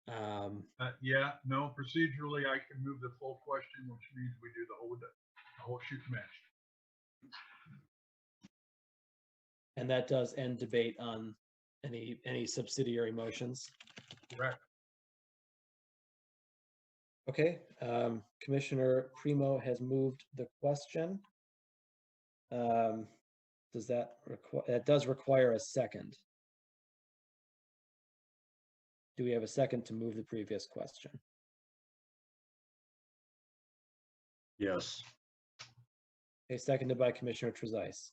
Yeah, no, procedurally, I can move the full question, which means we do the whole shoot match.
And that does end debate on any subsidiary motions.
Correct.
Okay, Commissioner Primo has moved the question. Does that require, that does require a second. Do we have a second to move the previous question?
Yes.
Okay, seconded by Commissioner Trezise.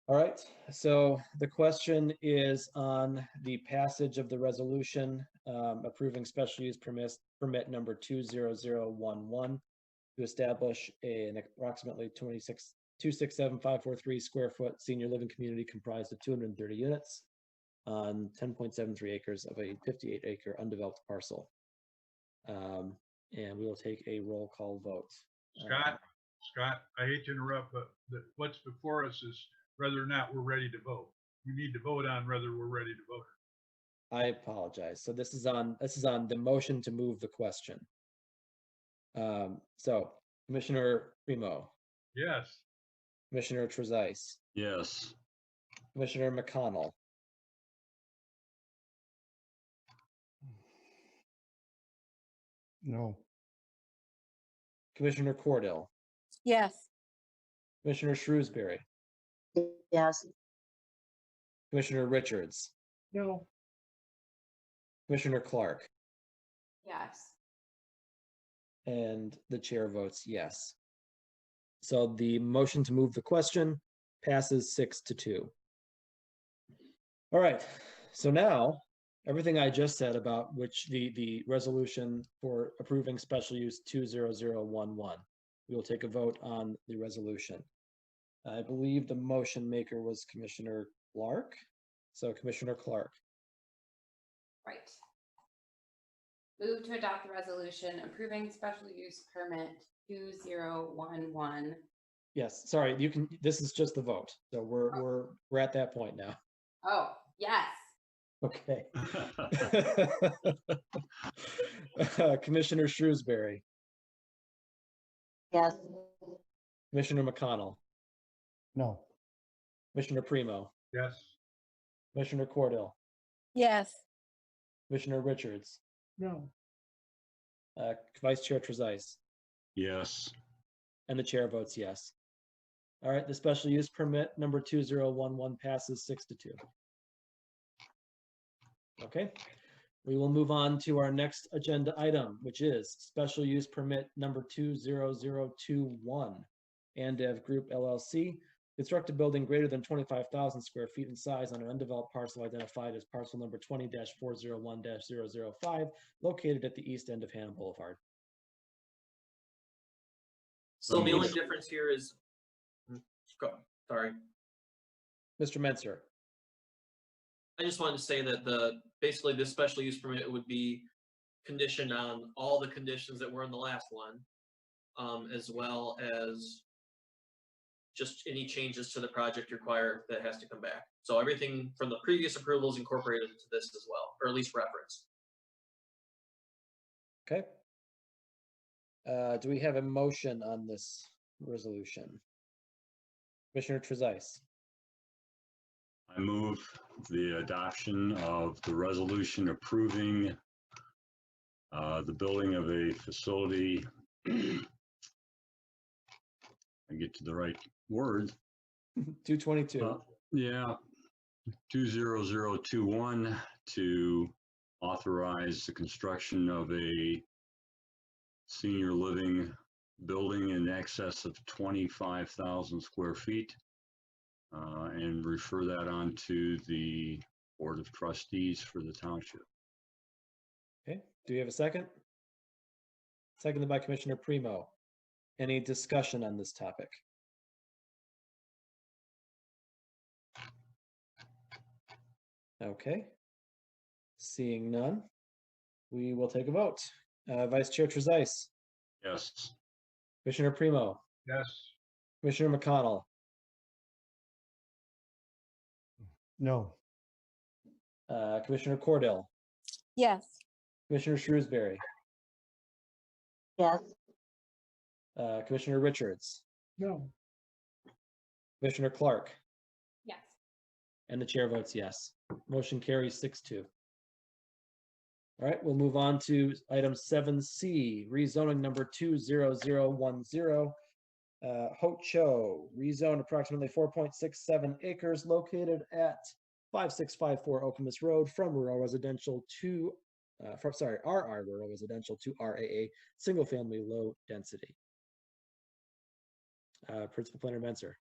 All right, so the question is on the passage of the resolution approving special use permit number 20011 to establish an approximately 267,543 square foot senior living community comprised of 230 units on 10.73 acres of a 58 acre undeveloped parcel. And we will take a roll call vote.
Scott, I hate to interrupt, but what's before us is whether or not we're ready to vote. We need to vote on whether we're ready to vote.
I apologize. So this is on the motion to move the question. So Commissioner Primo.
Yes.
Commissioner Trezise.
Yes.
Commissioner McConnell.
No.
Commissioner Cordell.
Yes.
Commissioner Shrewsbury.
Yes.
Commissioner Richards.
No.
Commissioner Clark.
Yes.
And the chair votes yes. So the motion to move the question passes 6-2. All right, so now everything I just said about which the resolution for approving special use 20011, we will take a vote on the resolution. I believe the motion maker was Commissioner Clark. So Commissioner Clark.
Right. Move to adopt the resolution approving special use permit 2011.
Yes, sorry, you can, this is just the vote. So we're at that point now.
Oh, yes.
Okay. Commissioner Shrewsbury.
Yes.
Commissioner McConnell.
No.
Commissioner Primo.
Yes.
Commissioner Cordell.
Yes.
Commissioner Richards.
No.
Vice Chair Trezise.
Yes.
And the chair votes yes. All right, the special use permit number 2011 passes 6-2. Okay, we will move on to our next agenda item, which is special use permit number 20021. Andev Group LLC, construct a building greater than 25,000 square feet in size on an undeveloped parcel identified as parcel number 20-401-005, located at the east end of Hannah Boulevard.
So the only difference here is, sorry.
Mr. Menzer.
I just wanted to say that basically this special use permit would be conditioned on all the conditions that were in the last one, as well as just any changes to the project required that has to come back. So everything from the previous approvals incorporated into this as well, or at least referenced.
Okay. Do we have a motion on this resolution? Commissioner Trezise.
I move the adoption of the resolution approving the building of a facility. I get to the right word.
222.
Yeah, 20021 to authorize the construction of a senior living building in excess of 25,000 square feet, and refer that on to the Board of Trustees for the township.
Okay, do we have a second? Seconded by Commissioner Primo. Any discussion on this topic? Okay. Seeing none, we will take a vote. Vice Chair Trezise.
Yes.
Commissioner Primo.
Yes.
Commissioner McConnell.
No.
Commissioner Cordell.
Yes.
Commissioner Shrewsbury.
Yes.
Commissioner Richards.
No.
Commissioner Clark.
Yes.
And the chair votes yes. Motion carries 6-2. All right, we'll move on to item 7C, rezoning number 20010. Ho-Cho, rezone approximately 4.67 acres located at 5654 Okemos Road from rural residential to, RR rural residential to RAA, single family low density. Principal Planner Menser.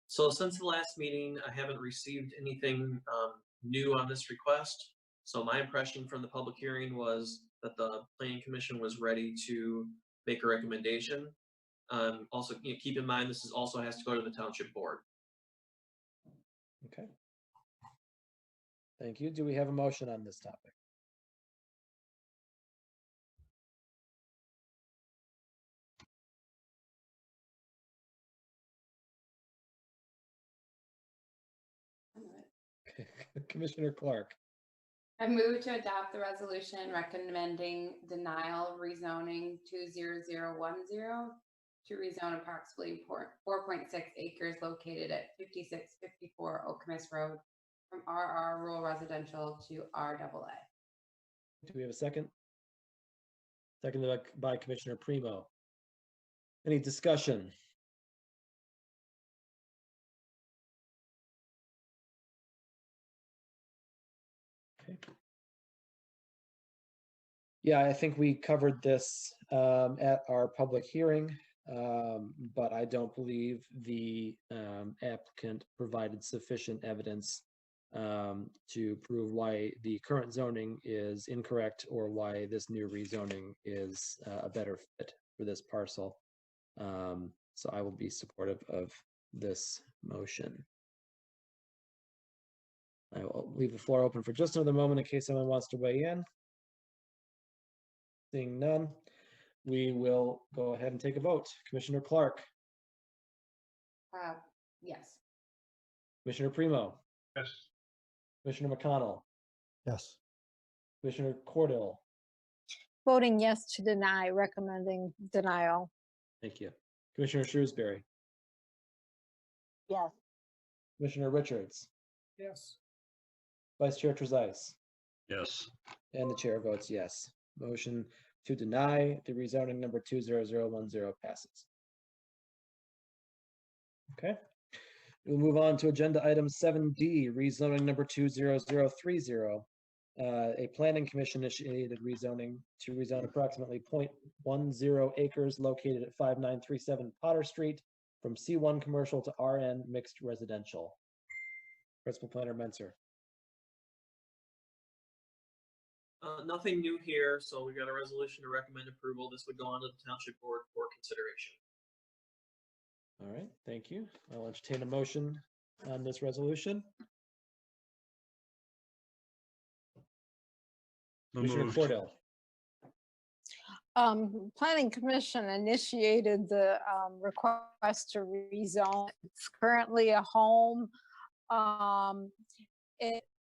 So since the last meeting, I haven't received anything new on this request. So my impression from the public hearing was that the Planning Commission was ready to make a recommendation. Also, keep in mind, this also has to go to the Township Board.
Okay. Thank you. Do we have a motion on this topic? Commissioner Clark.
I move to adopt the resolution recommending denial of rezoning 20010 to rezone approximately 4.6 acres located at 5654 Okemos Road from RR rural residential to RAA.
Do we have a second? Seconded by Commissioner Primo. Any discussion? Okay. Yeah, I think we covered this at our public hearing, but I don't believe the applicant provided sufficient evidence to prove why the current zoning is incorrect or why this new rezoning is a better fit for this parcel. So I will be supportive of this motion. I will leave the floor open for just another moment in case someone wants to weigh in. Seeing none, we will go ahead and take a vote. Commissioner Clark.
Yes.
Commissioner Primo.
Yes.
Commissioner McConnell.
Yes.
Commissioner Cordell.
Voting yes to deny, recommending denial.
Thank you. Commissioner Shrewsbury.
Yes.
Commissioner Richards.
Yes.
Vice Chair Trezise.
Yes.
And the chair votes yes. Motion to deny the rezoning number 20010 passes. Okay. We'll move on to agenda item 7D, rezoning number 20030. A planning commission initiated rezoning to rezone approximately 0.10 acres located at 5937 Potter Street from C1 commercial to RN mixed residential. Principal Planner Menser.
Nothing new here, so we've got a resolution to recommend approval. This would go on to the Township Board for consideration.
All right, thank you. I'll entertain a motion on this resolution. Commissioner
moved.
Cordell.
Planning Commission initiated the request to rezone. It's currently a home.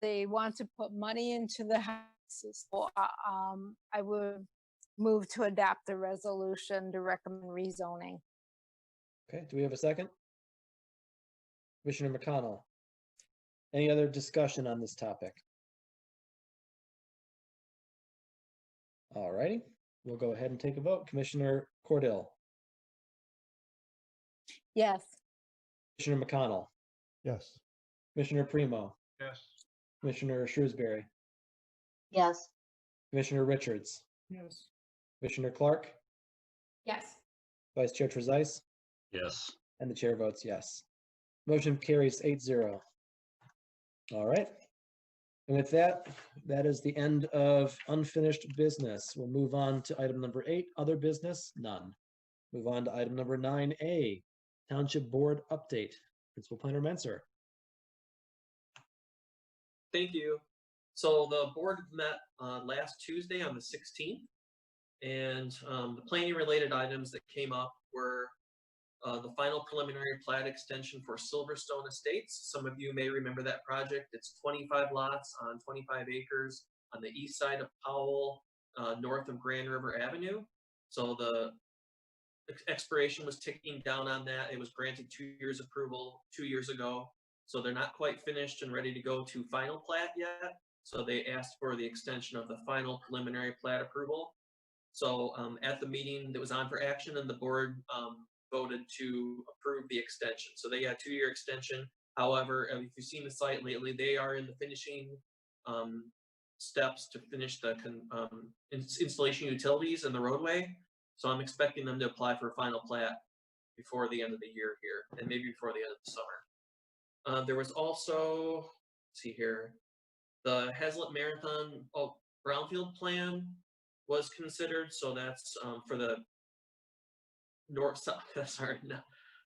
They want to put money into the houses. So I would move to adopt the resolution to recommend rezoning.
Okay, do we have a second? Commissioner McConnell. Any other discussion on this topic? All righty, we'll go ahead and take a vote. Commissioner Cordell,
Yes.
Commissioner McConnell,
Yes.
Commissioner Primo,
Yes.
Commissioner Shrewsbury,
Yes.
Commissioner Richards,
Yes.
Commissioner Clark,
Yes.
Vice Chair Trezise,
Yes.
and the chair votes yes. Motion carries 8-0. All right. And with that, that is the end of unfinished business. We'll move on to item number 8, other business, none. Move on to item number 9A, Township Board update. Principal Planner Menser.
Thank you. So the board met last Tuesday on the 16th, and the planning related items that came up were the final preliminary plat extension for Silverstone Estates. Some of you may remember that project. It's 25 lots on 25 acres on the east side of Powell, north of Grand River Avenue. So the expiration was ticking down on that. It was granted 2 years approval 2 years ago. So they're not quite finished and ready to go to final plat yet. So they asked for the extension of the final preliminary plat approval. So at the meeting that was on for action, and the board voted to approve the extension. So they got a 2-year extension. However, if you've seen the site lately, they are in the finishing steps to finish the installation utilities and the roadway. So I'm expecting them to apply for a final plat before the end of the year here, and maybe before the end of the summer. There was also, let's see here, the Hazlet Marathon brownfield plan was considered. So that's for the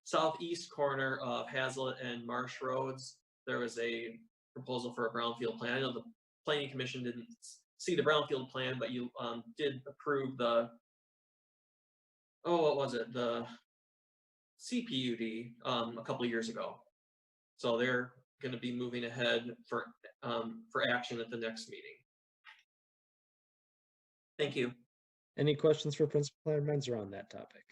southeast corner of Hazlet and Marsh Roads. There was a proposal for a brownfield plan. I know the Planning Commission didn't see the brownfield plan, but you did approve the, what was it? The CPUD a couple of years ago. So they're going to be moving ahead for action at the next meeting. Thank you.
Any questions for Principal Planner Menser on that topic?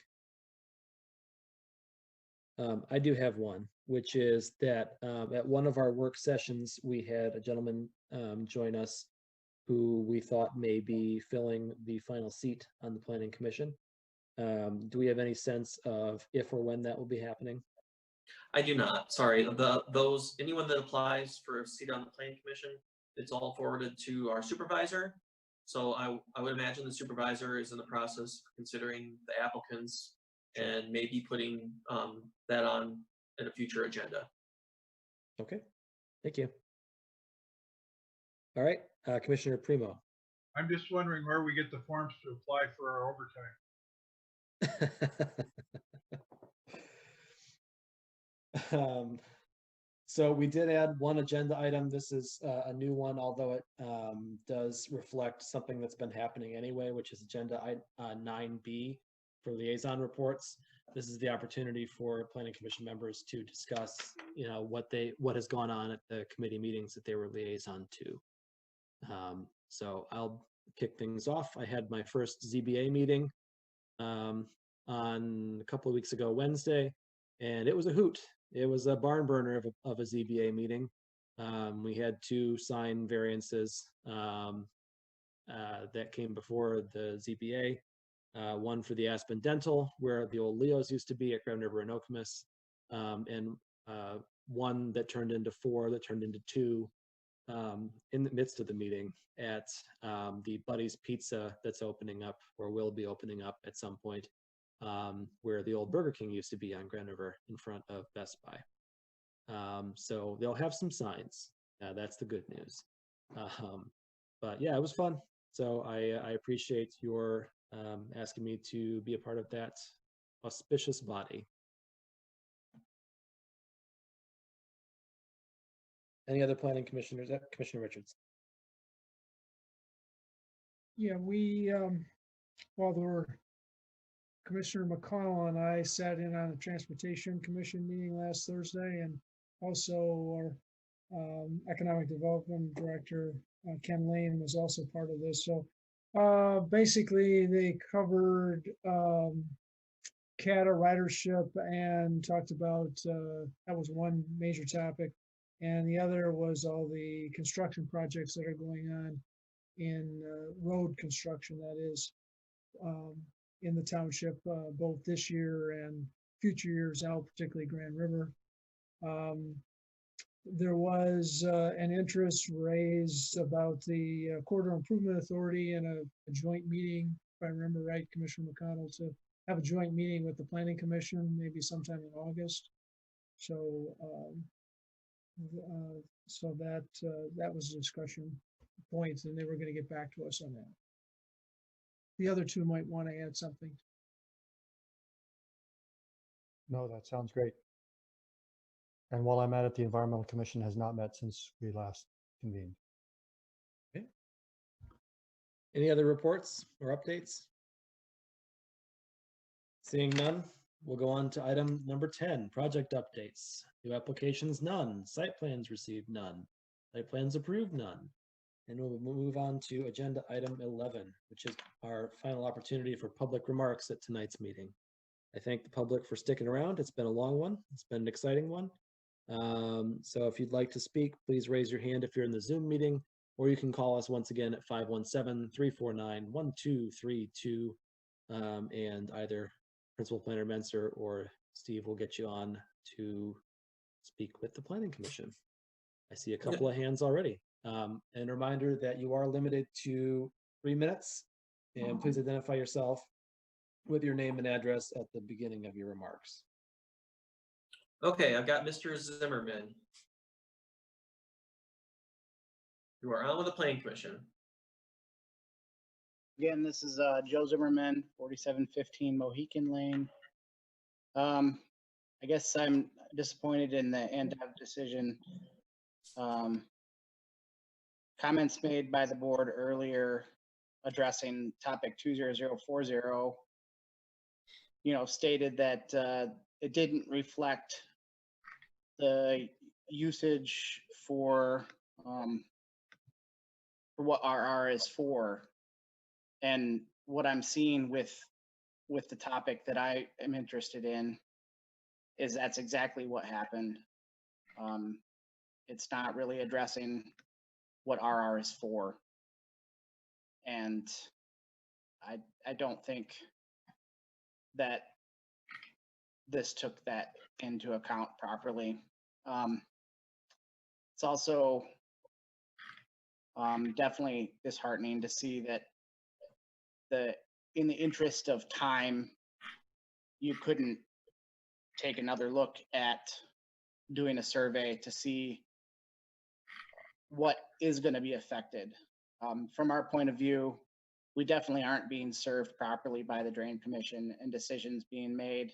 I do have one, which is that at one of our work sessions, we had a gentleman join us who we thought may be filling the final seat on the Planning Commission. Do we have any sense of if or when that will be happening?
I do not. Sorry. Anyone that applies for a seat on the Planning Commission, it's all forwarded to our supervisor. So I would imagine the supervisor is in the process of considering the applicants and maybe putting that on in a future agenda.
Okay, thank you. All right, Commissioner Primo.
I'm just wondering where we get the forms to apply for our overtime.
So we did add one agenda item. This is a new one, although it does reflect something that's been happening anyway, which is agenda 9B for liaison reports. This is the opportunity for Planning Commission members to discuss, what has gone on at the committee meetings that they were liaison to. So I'll kick things off. I had my first ZBA meeting on a couple of weeks ago, Wednesday, and it was a hoot. It was a barn burner of a ZBA meeting. We had 2 sign variances that came before the ZBA. One for the Aspen Dental, where the old Leo's used to be at Grand River and Okemos, and one that turned into 4, that turned into 2 in the midst of the meeting at the Buddy's Pizza that's opening up, or will be opening up at some point, where the old Burger King used to be on Grand River in front of Best Buy. So they'll have some signs. That's the good news. But yeah, it was fun. So I appreciate your asking me to be a part of that auspicious body. Any other planning commissioners? Commissioner Richards.
Yeah, we, while there were Commissioner McConnell and I sat in on a Transportation Commission meeting last Thursday, and also our Economic Development Director, Ken Lane, was also part of this. So basically, they covered CATA ridership and talked about, that was one major topic. And the other was all the construction projects that are going on in road construction, that is, in the township, both this year and future years out, particularly Grand River. There was an interest raised about the Corridor Improvement Authority and a joint meeting, if I remember right, Commissioner McConnell, to have a joint meeting with the Planning Commission, maybe sometime in August. So, so that was a discussion point, and they were going to get back to us on that. The other two might want to add something.
No, that sounds great. And while I'm at it, the Environmental Commission has not met since we last convened.
Okay. Any other reports or updates? Seeing none, we'll go on to item number 10, project updates. New applications, none. Site plans received, none. Site plans approved, none. And we'll move on to agenda item 11, which is our final opportunity for public remarks at tonight's meeting. I thank the public for sticking around. It's been a long one. It's been an exciting one. So if you'd like to speak, please raise your hand if you're in the Zoom meeting, or you can call us once again at 517-349-1232, and either Principal Planner Menser or Steve will get you on to speak with the Planning Commission. I see a couple of hands already. And a reminder that you are limited to 3 minutes, and please identify yourself with your name and address at the beginning of your remarks.
Okay, I've got Mr. Zimmerman. You are on with the Planning Commission.
Again, this is Joe Zimmerman, 4715 Mohican Lane. I guess I'm disappointed in the NDOT decision. Comments made by the board earlier addressing topic 20040, stated that it didn't reflect the usage for what RR is for. And what I'm seeing with the topic that I am interested in is that's exactly what happened. It's not really addressing what RR is for. And I don't think that this took that into account properly. It's also definitely disheartening to see that in the interest of time, you couldn't take another look at doing a survey to see what is going to be affected. From our point of view, we definitely aren't being served properly by the Drain Commission, and decisions being made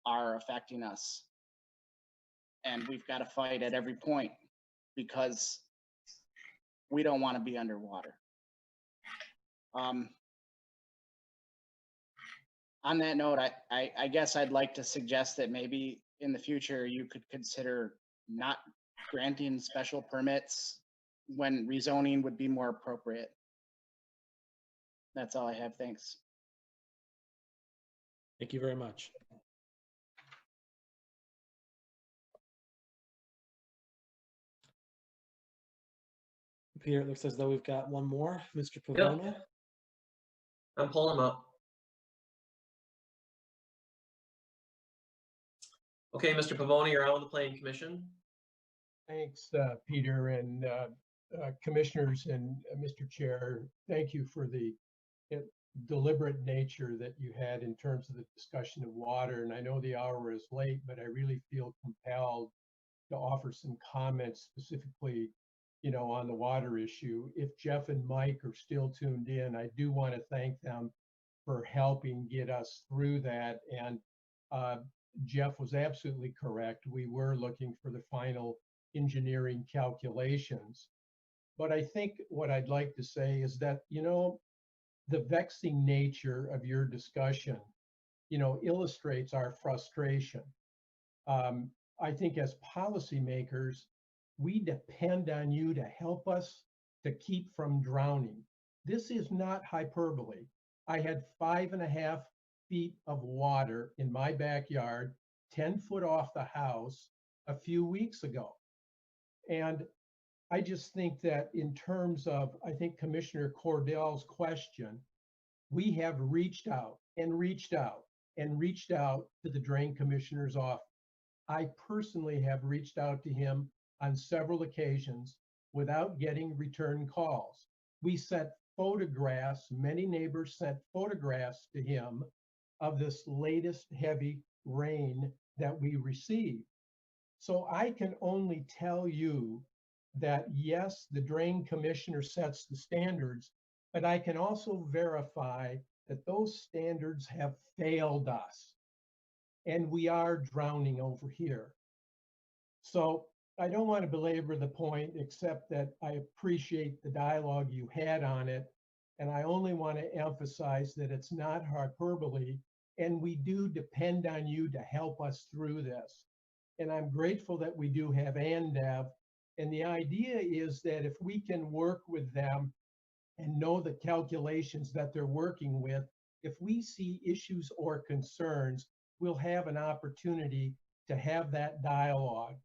are affecting us. And we've got to fight at every point because we don't want to be underwater. On that note, I guess I'd like to suggest that maybe in the future you could consider not granting special permits when rezoning would be more appropriate. That's all I have. Thanks.
Thank you very much. Peter, it looks as though we've got one more, Mr. Pavona.
Yep. I'm pulling him up. Okay, Mr. Pavoni, you're on with the Planning Commission.
Thanks, Peter, and commissioners and Mr. Chair. Thank you for the deliberate nature that you had in terms of the discussion of water. And I know the hour is late, but I really feel compelled to offer some comments specifically, on the water issue. If Jeff and Mike are still tuned in, I do want to thank them for helping get us through that. And Jeff was absolutely correct. We were looking for the final engineering calculations. But I think what I'd like to say is that, you know, the vexing nature of your discussion, you know, illustrates our frustration. I think as policymakers, we depend on you to help us to keep from drowning. This is not hyperbole. I had 5.5 feet of water in my backyard, 10 foot off the house a few weeks ago. And I just think that in terms of, I think Commissioner Cordell's question, we have reached out and reached out and reached out to the Drain Commissioner's office. I personally have reached out to him on several occasions without getting return calls. We sent photographs, many neighbors sent photographs to him of this latest heavy rain that we received. So I can only tell you that yes, the Drain Commissioner sets the standards, but I can also verify that those standards have failed us. And we are drowning over here. So I don't want to belabor the point, except that I appreciate the dialogue you had on it. And I only want to emphasize that it's not hyperbole, and we do depend on you to help us through this. And I'm grateful that we do have ANDEV. And the idea is that if we can work with them and know the calculations that they're working with, if we see issues or concerns, we'll have an opportunity to have that dialogue,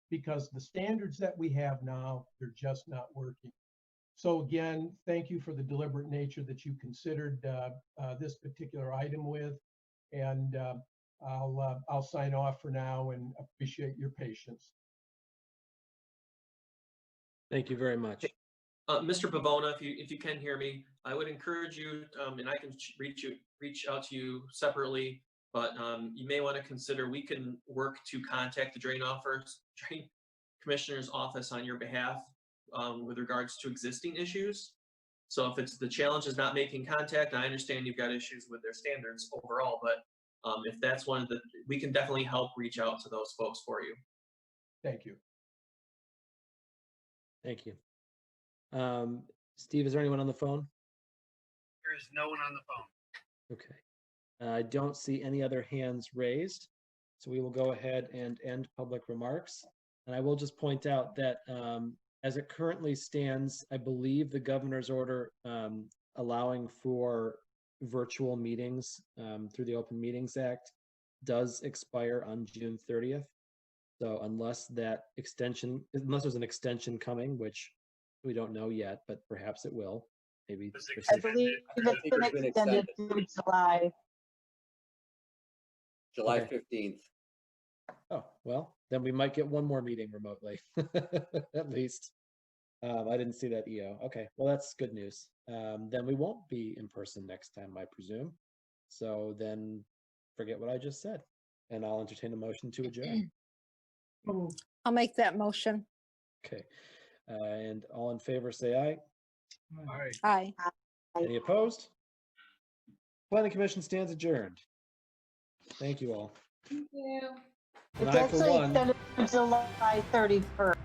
because the standards that we have now, they're just not working. So again, thank you for the deliberate nature that you considered this particular item with, and I'll sign off for now and appreciate your patience.
Thank you very much.
Mr. Pavona, if you can hear me, I would encourage you, and I can reach out to you separately, but you may want to consider, we can work to contact the Drain Commissioner's office on your behalf with regards to existing issues. So if it's the challenge is not making contact, I understand you've got issues with their standards overall, but if that's one of the, we can definitely help reach out to those folks for you.
Thank you.
Thank you. Steve, is there anyone on the phone?
There is no one on the phone.
Okay. I don't see any other hands raised, so we will go ahead and end public remarks. And I will just point out that as it currently stands, I believe the governor's order allowing for virtual meetings through the Open Meetings Act does expire on June 30th. So unless there's an extension coming, which we don't know yet, but perhaps it will. Maybe
I believe it's been extended through July.
July
Okay.
15th.
Oh, well, then we might get one more meeting remotely, at least. I didn't see that EO. Okay, well, that's good news. Then we won't be in person next time, I presume. So then forget what I just said, and I'll entertain a motion to adjourn.
I'll make that motion.
Okay, and all in favor say aye.
Aye.
Any opposed? Planning Commission stands adjourned. Thank you all.
Thank you.
And
It's
I, for
actually
one,
extended to July 31st.